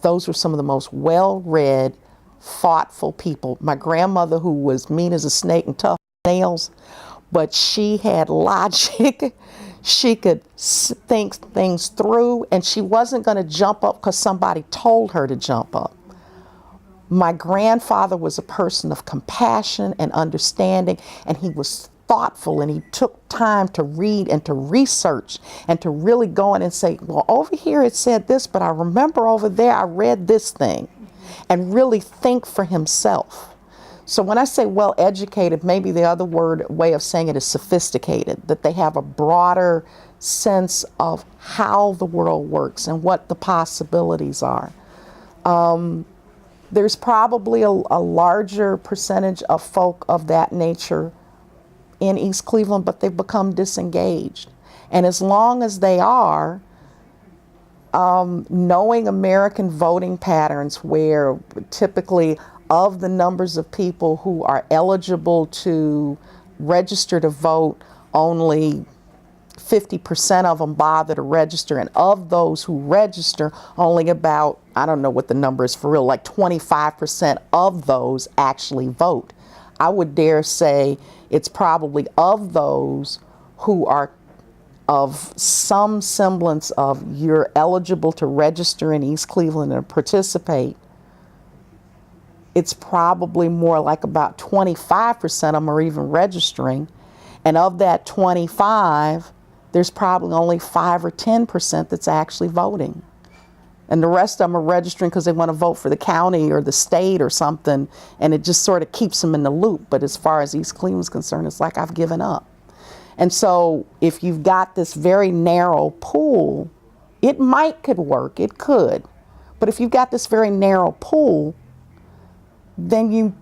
Those were some of the most well-read, thoughtful people. My grandmother, who was mean as a snake and tough nails, but she had logic. She could think things through, and she wasn't going to jump up because somebody told her to jump up. My grandfather was a person of compassion and understanding, and he was thoughtful, and he took time to read and to research and to really go in and say, well, over here it said this, but I remember over there I read this thing, and really think for himself. So when I say well-educated, maybe the other way of saying it is sophisticated, that they have a broader sense of how the world works and what the possibilities are. There's probably a larger percentage of folk of that nature in East Cleveland, but they've become disengaged. And as long as they are, knowing American voting patterns, where typically of the numbers of people who are eligible to register to vote, only 50% of them bother to register. And of those who register, only about, I don't know what the number is for real, like 25% of those actually vote. I would dare say it's probably of those who are of some semblance of you're eligible to register in East Cleveland and participate. It's probably more like about 25% of them are even registering. And of that 25, there's probably only 5 or 10% that's actually voting. And the rest of them are registering because they want to vote for the county or the state or something, and it just sort of keeps them in the loop. But as far as East Cleveland's concerned, it's like I've given up. And so if you've got this very narrow pool, it could work, it could. But if you've got this very narrow pool, then you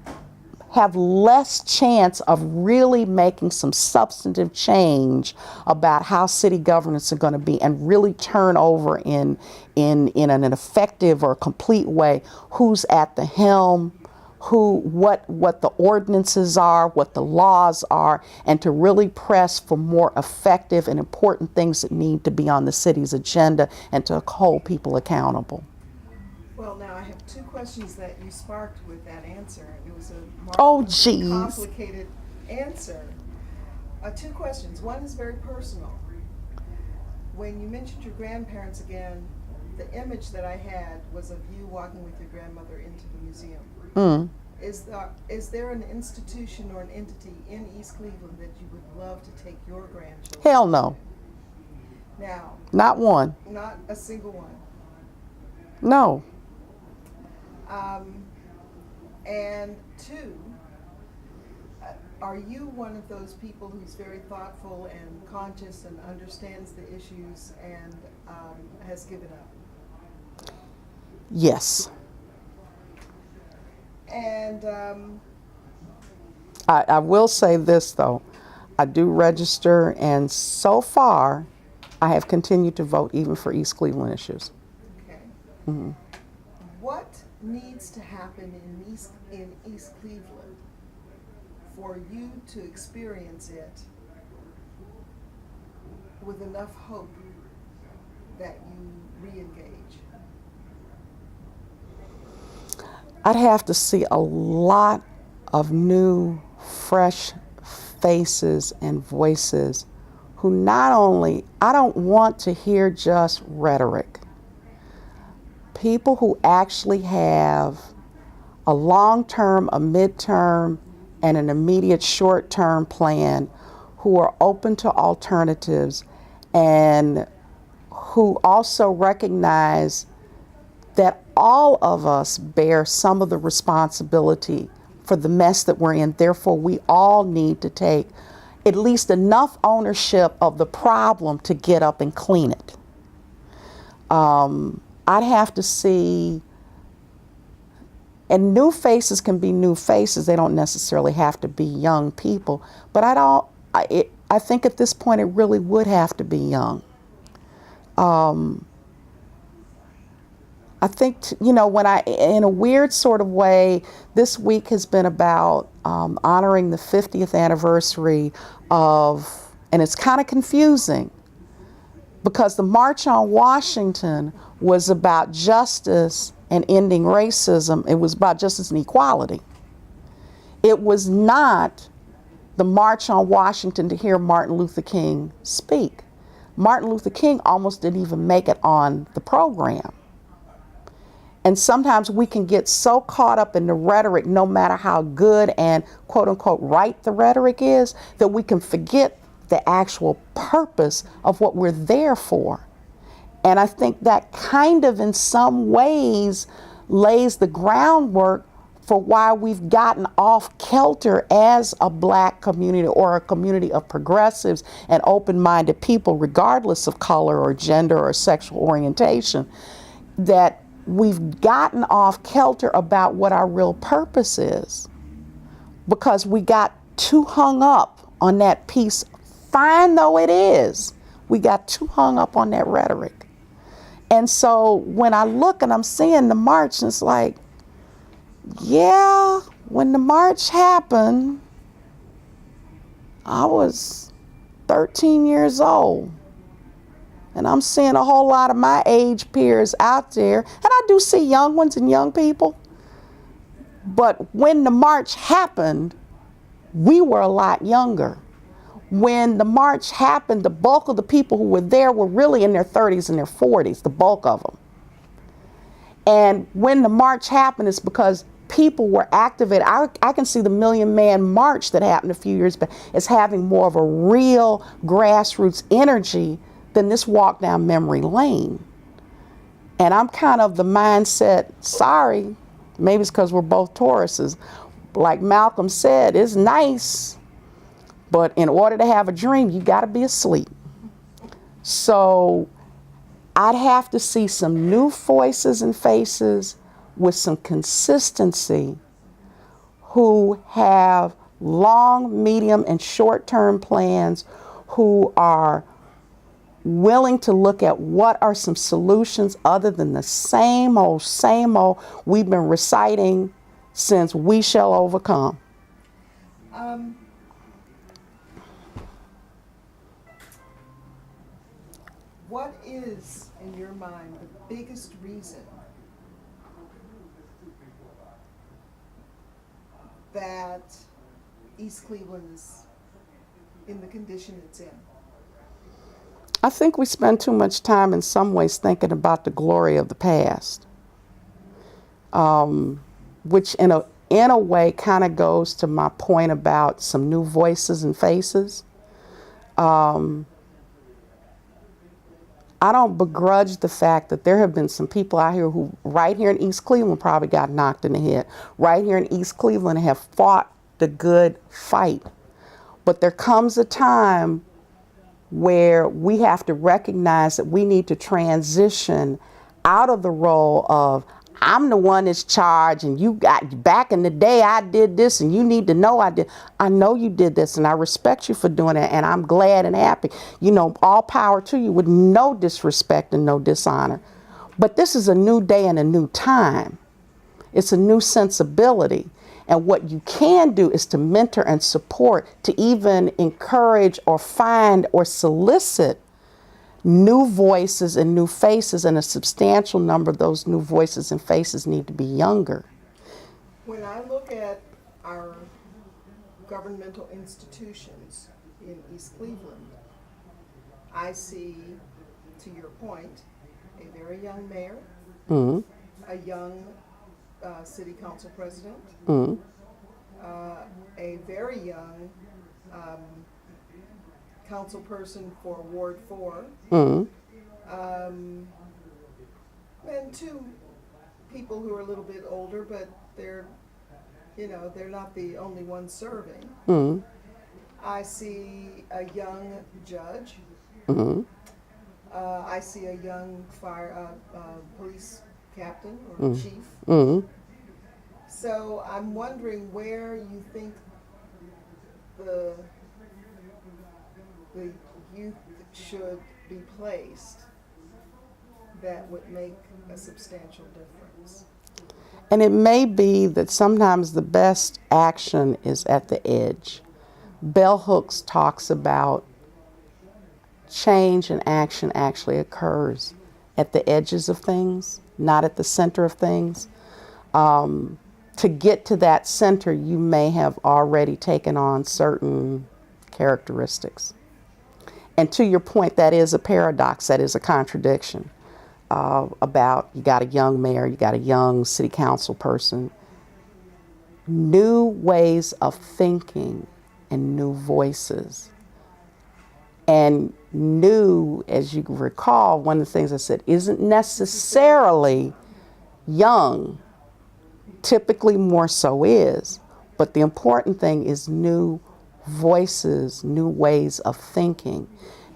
have less chance of really making some substantive change about how city governance are going to be and really turn over in an effective or complete way who's at the helm, what the ordinances are, what the laws are, and to really press for more effective and important things that need to be on the city's agenda and to hold people accountable. Well, now I have two questions that you sparked with that answer. It was a complicated answer. Two questions. One is very personal. When you mentioned your grandparents again, the image that I had was of you walking with your grandmother into the museum. Mm. Is there an institution or an entity in East Cleveland that you would love to take your grandchildren? Hell no. Now. Not one. Not a single one. No. And two, are you one of those people who's very thoughtful and conscious and understands the issues and has given up? Yes. And I will say this, though. I do register, and so far, I have continued to vote even for East Cleveland issues. Okay. Mm-hmm. What needs to happen in East Cleveland for you to experience it with enough hope that you re-engage? I'd have to see a lot of new, fresh faces and voices who not only, I don't want to hear just rhetoric. People who actually have a long-term, a mid-term, and an immediate short-term plan, who are open to alternatives and who also recognize that all of us bear some of the responsibility for the mess that we're in. Therefore, we all need to take at least enough ownership of the problem to get up and clean it. I'd have to see, and new faces can be new faces. They don't necessarily have to be young people. But I think at this point it really would have to be young. I think, when in a weird sort of way, this week has been about honoring the 50th anniversary of, and it's kind of confusing, because the March on Washington was about justice and ending racism. It was about justice and equality. It was not the March on Washington to hear Martin Luther King speak. Martin Luther King almost didn't even make it on the program. And sometimes we can get so caught up in the rhetoric, no matter how good and quote unquote right the rhetoric is, that we can forget the actual purpose of what we're there for. And I think that kind of in some ways lays the groundwork for why we've gotten off kilter as a Black community or a community of progressives and open-minded people, regardless of color or gender or sexual orientation, that we've gotten off kilter about what our real purpose is, because we got too hung up on that piece, fine though it is. We got too hung up on that rhetoric. And so when I look and I'm seeing the march, and it's like, yeah, when the march happened, I was 13 years old. And I'm seeing a whole lot of my age peers out there. And I do see young ones and young people. But when the march happened, we were a lot younger. When the march happened, the bulk of the people who were there were really in their 30s and their 40s, the bulk of them. And when the march happened, it's because people were activated. I can see the Million Man March that happened a few years back as having more of a real grassroots energy than this walk down memory lane. And I'm kind of the mindset, sorry, maybe it's because we're both Tauruses. Like Malcolm said, it's nice, but in order to have a dream, you got to be asleep. So I'd have to see some new voices and faces with some consistency who have long, medium, and short-term plans, who are willing to look at what are some solutions other than the same old we've been reciting since We Shall Overcome. What is, in your mind, the biggest reason that East Cleveland is in the condition it's in? I think we spend too much time in some ways thinking about the glory of the past, which in a way kind of goes to my point about some new voices and faces. I don't begrudge the fact that there have been some people out here who right here in East Cleveland probably got knocked in the head, right here in East Cleveland have fought the good fight. But there comes a time where we have to recognize that we need to transition out of the role of I'm the one that's charged and you got back in the day I did this and you need to know I did. I know you did this and I respect you for doing it and I'm glad and happy. You know, all power to you with no disrespect and no dishonor. But this is a new day and a new time. It's a new sensibility. And what you can do is to mentor and support, to even encourage or find or solicit new voices and new faces, and a substantial number of those new voices and faces need to be younger. When I look at our governmental institutions in East Cleveland, I see, to your point, a very young mayor, Mm-hmm. a young city council president, Mm-hmm. a very young council person for Ward 4, Mm-hmm. and two people who are a little bit older, but they're not the only ones serving. Mm-hmm. I see a young judge. Mm-hmm. I see a young police captain or Mm-hmm. chief. Mm-hmm. So I'm wondering where you think the youth should be placed that would make a substantial difference. And it may be that sometimes the best action is at the edge. Bell Hooks talks about change and action actually occurs at the edges of things, not at the center of things. To get to that center, you may have already taken on certain characteristics. And to your point, that is a paradox, that is a contradiction about you got a young mayor, you got a young city council person. New ways of thinking and new voices. And new, as you recall, one of the things I said, isn't necessarily young. Typically more so is. But the important thing is new voices, new ways of thinking.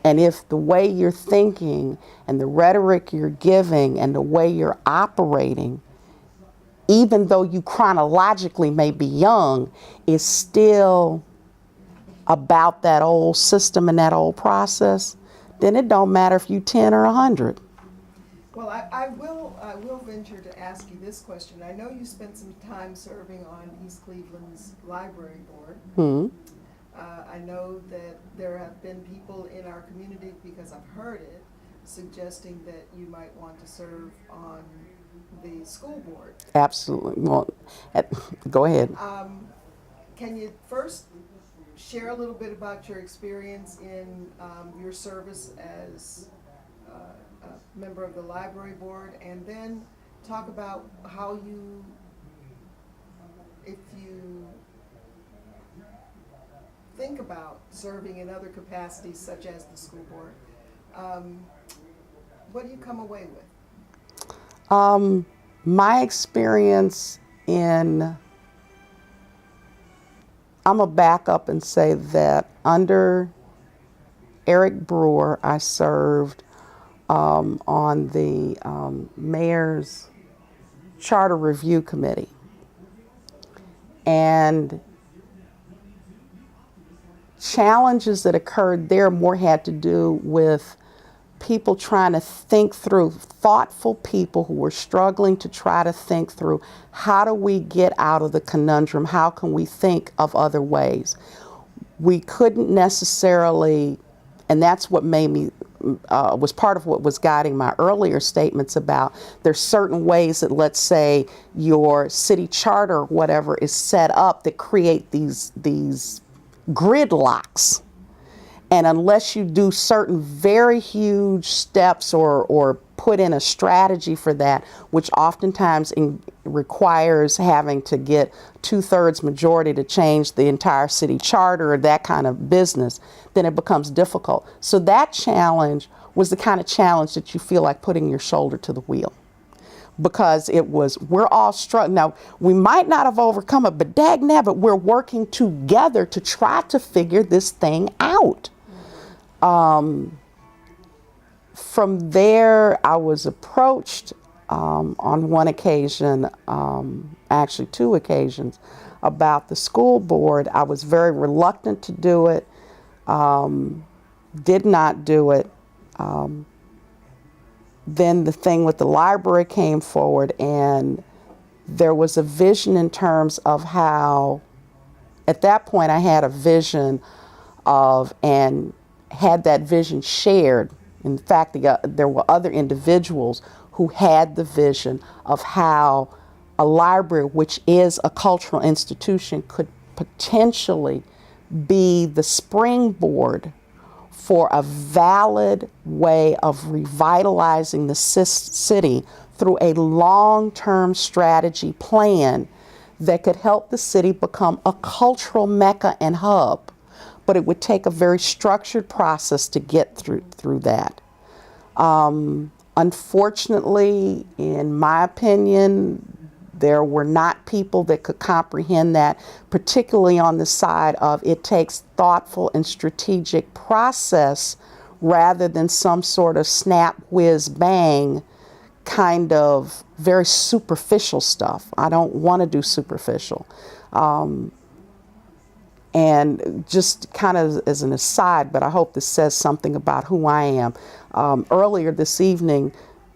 And if the way you're thinking and the rhetoric you're giving and the way you're operating, even though you chronologically may be young, is still about that old system and that old process, then it don't matter if you 10 or 100. Well, I will venture to ask you this question. I know you spent some time serving on East Cleveland's library board. Hmm. I know that there have been people in our community, because I've heard it, suggesting that you might want to serve on the school board. Absolutely. Well, go ahead. Can you first share a little bit about your experience in your service as a member of the library board, and then talk about how you, if you think about serving in other capacities such as the school board, what do you come away with? My experience in, I'm going to back up and say that under Eric Brewer, I served on the mayor's charter review committee. And challenges that occurred there more had to do with people trying to think through, thoughtful people who were struggling to try to think through, how do we get out of the conundrum? How can we think of other ways? We couldn't necessarily, and that's what made me, was part of what was guiding my earlier statements about there's certain ways that, let's say, your city charter or whatever is set up that create these gridlocks. And unless you do certain very huge steps or put in a strategy for that, which oftentimes requires having to get 2/3 majority to change the entire city charter or that kind of business, then it becomes difficult. So that challenge was the kind of challenge that you feel like putting your shoulder to the wheel. Because it was, we're all struggling. Now, we might not have overcome it, but dagnabbit, we're working together to try to figure this thing out. From there, I was approached on one occasion, actually 2 occasions, about the school board. I was very reluctant to do it, did not do it. Then the thing with the library came forward, and there was a vision in terms of how, at that point, I had a vision of, and had that vision shared. In fact, there were other individuals who had the vision of how a library, which is a cultural institution, could potentially be the springboard for a valid way of revitalizing the city through a long-term strategy plan that could help the city become a cultural mecca and hub. But it would take a very structured process to get through that. Unfortunately, in my opinion, there were not people that could comprehend that, particularly on the side of it takes thoughtful and strategic process rather than some sort of snap, whiz, bang kind of very superficial stuff. I don't want to do superficial. And just kind of as an aside, but I hope this says something about who I am. Earlier this evening,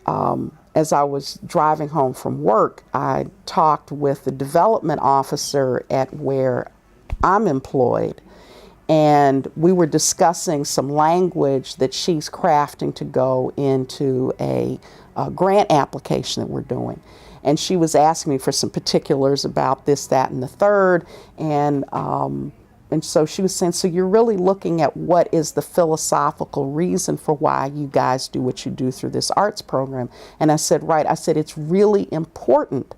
as I was driving home from work, I talked with the development officer at where I'm employed, and we were discussing some language that she's crafting to go into a grant application that we're doing. And she was asking me for some particulars about this, that, and the third, and so she was saying, so you're really looking at what is the philosophical reason for why you guys do what you do through this arts program. And I said, right, I said, it's really important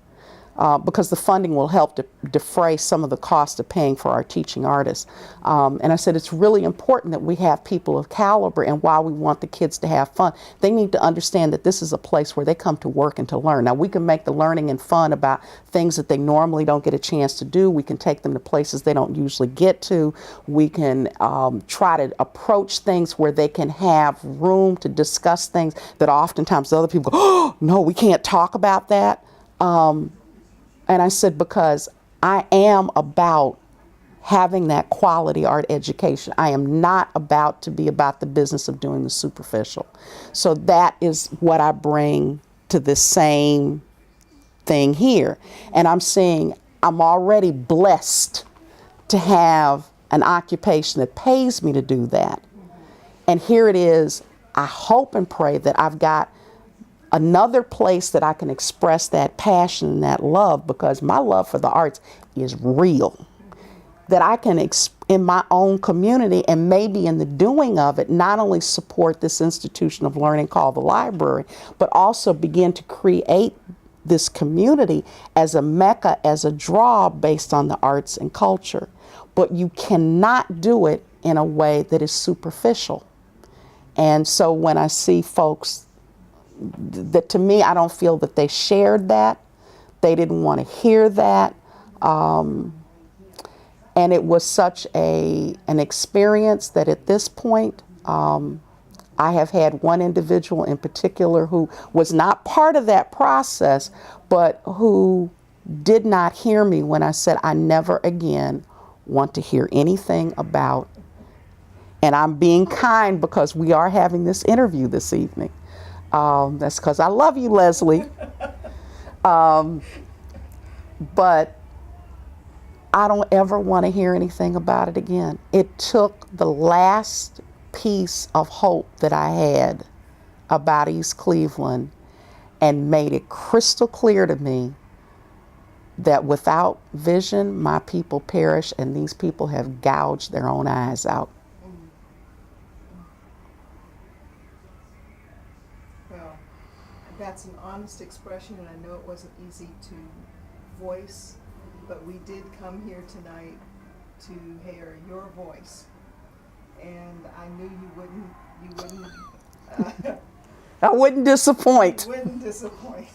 because the funding will help to defray some of the cost of paying for our teaching artists. And I said, it's really important that we have people of caliber, and while we want the kids to have fun, they need to understand that this is a place where they come to work and to learn. Now, we can make the learning and fun about things that they normally don't get a chance to do. We can take them to places they don't usually get to. We can try to approach things where they can have room to discuss things that oftentimes other people go, oh, no, we can't talk about that. And I said, because I am about having that quality art education. I am not about to be about the business of doing the superficial. So that is what I bring to this same thing here. And I'm saying I'm already blessed to have an occupation that pays me to do that. And here it is. I hope and pray that I've got another place that I can express that passion and that love, because my love for the arts is real. That I can, in my own community and maybe in the doing of it, not only support this institution of learning called the library, but also begin to create this community as a mecca, as a draw based on the arts and culture. But you cannot do it in a way that is superficial. And so when I see folks that, to me, I don't feel that they shared that, they didn't want to hear that. And it was such an experience that at this point, I have had one individual in particular who was not part of that process, but who did not hear me when I said, I never again want to hear anything about, and I'm being kind because we are having this interview this evening. That's because I love you, Leslye. But I don't ever want to hear anything about it again. It took the last piece of hope that I had about East Cleveland and made it crystal clear to me that without vision, my people perish, and these people have gouged their own eyes out. Well, that's an honest expression, and I know it wasn't easy to voice, but we did come here tonight to hear your voice, and I knew you wouldn't I wouldn't disappoint. You wouldn't disappoint.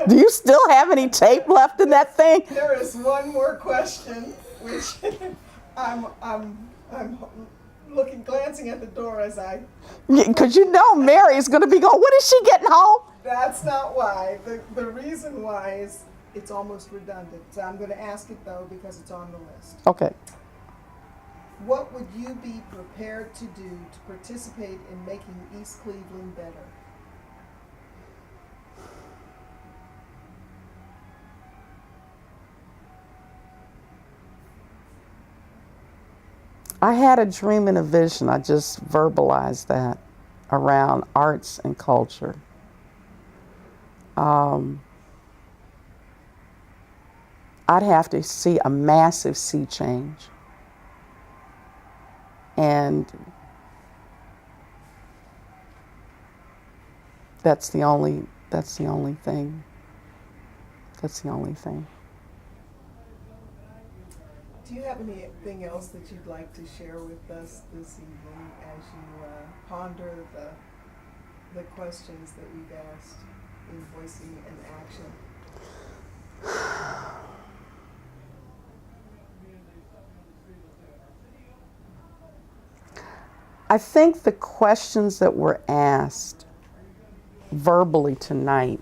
Do you still have any tape left in that thing? There is one more question, which I'm glancing at the door as I. Because you know Mary's going to be going, when is she getting home? That's not why. The reason why is it's almost redundant. So I'm going to ask it though because it's on the list. Okay. What would you be prepared to do to participate in making East Cleveland better? I had a dream and a vision. I just verbalized that around arts and culture. I'd have to see a massive sea change. And that's the only thing. That's the only thing. Do you have anything else that you'd like to share with us this evening as you ponder the questions that we've asked in Voicing an Action? I think the questions that were asked verbally tonight,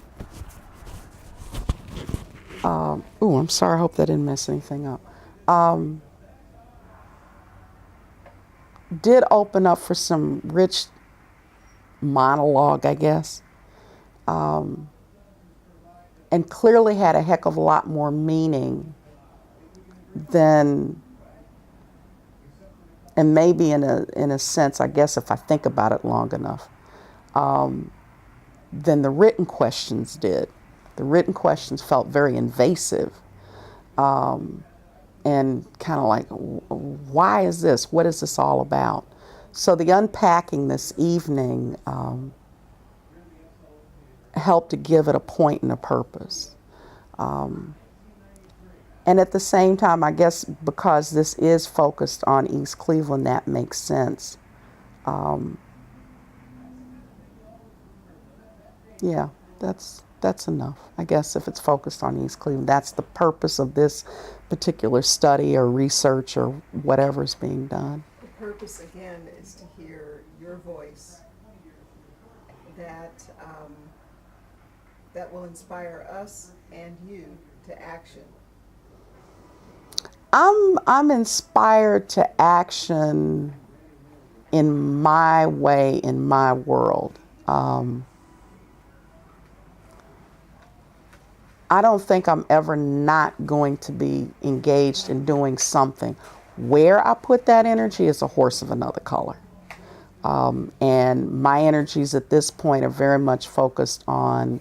I'm sorry, I hope that didn't mess anything up, did open up for some rich monologue, I guess, and clearly had a heck of a lot more meaning than, and maybe in a sense, I guess if I think about it long enough, than the written questions did. The written questions felt very invasive, and kind of like, why is this? What is this all about? So the unpacking this evening helped to give it a point and a purpose. And at the same time, I guess because this is focused on East Cleveland, that makes sense. Yeah, that's enough. I guess if it's focused on East Cleveland, that's the purpose of this particular study or research or whatever is being done. The purpose, again, is to hear your voice that will inspire us and you to action. I'm inspired to action in my way, in my world. I don't think I'm ever not going to be engaged in doing something. Where I put that energy is a horse of another color. And my energies at this point are very much focused on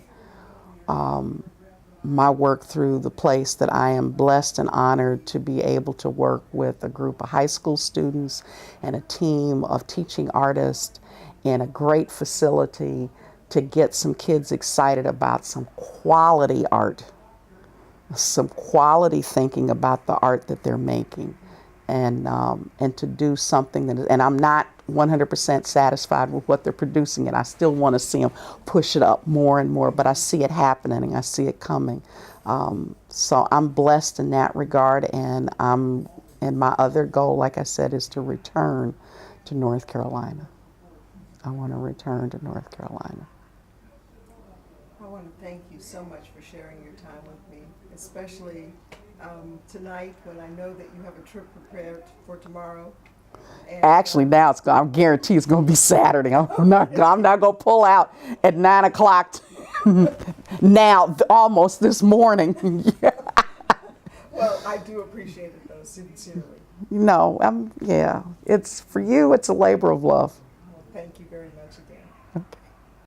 my work through the place that I am blessed and honored to be able to work with a group of high school students and a team of teaching artists in a great facility to get some kids excited about some quality art, some quality thinking about the art that they're making, and to do something that is, and I'm not 100% satisfied with what they're producing, and I still want to see them push it up more and more, but I see it happening and I see it coming. So I'm blessed in that regard, and my other goal, like I said, is to return to North Carolina. I want to return to North Carolina. I want to thank you so much for sharing your time with me, especially tonight when I know that you have a trip prepared for tomorrow. And, Actually, now I guarantee it's going to be Saturday. I'm not going to pull out at 9 o'clock now, almost this morning. Yeah. Well, I do appreciate it though, sincerely. No, yeah. It's for you. It's a labor of love. Well, thank you very much.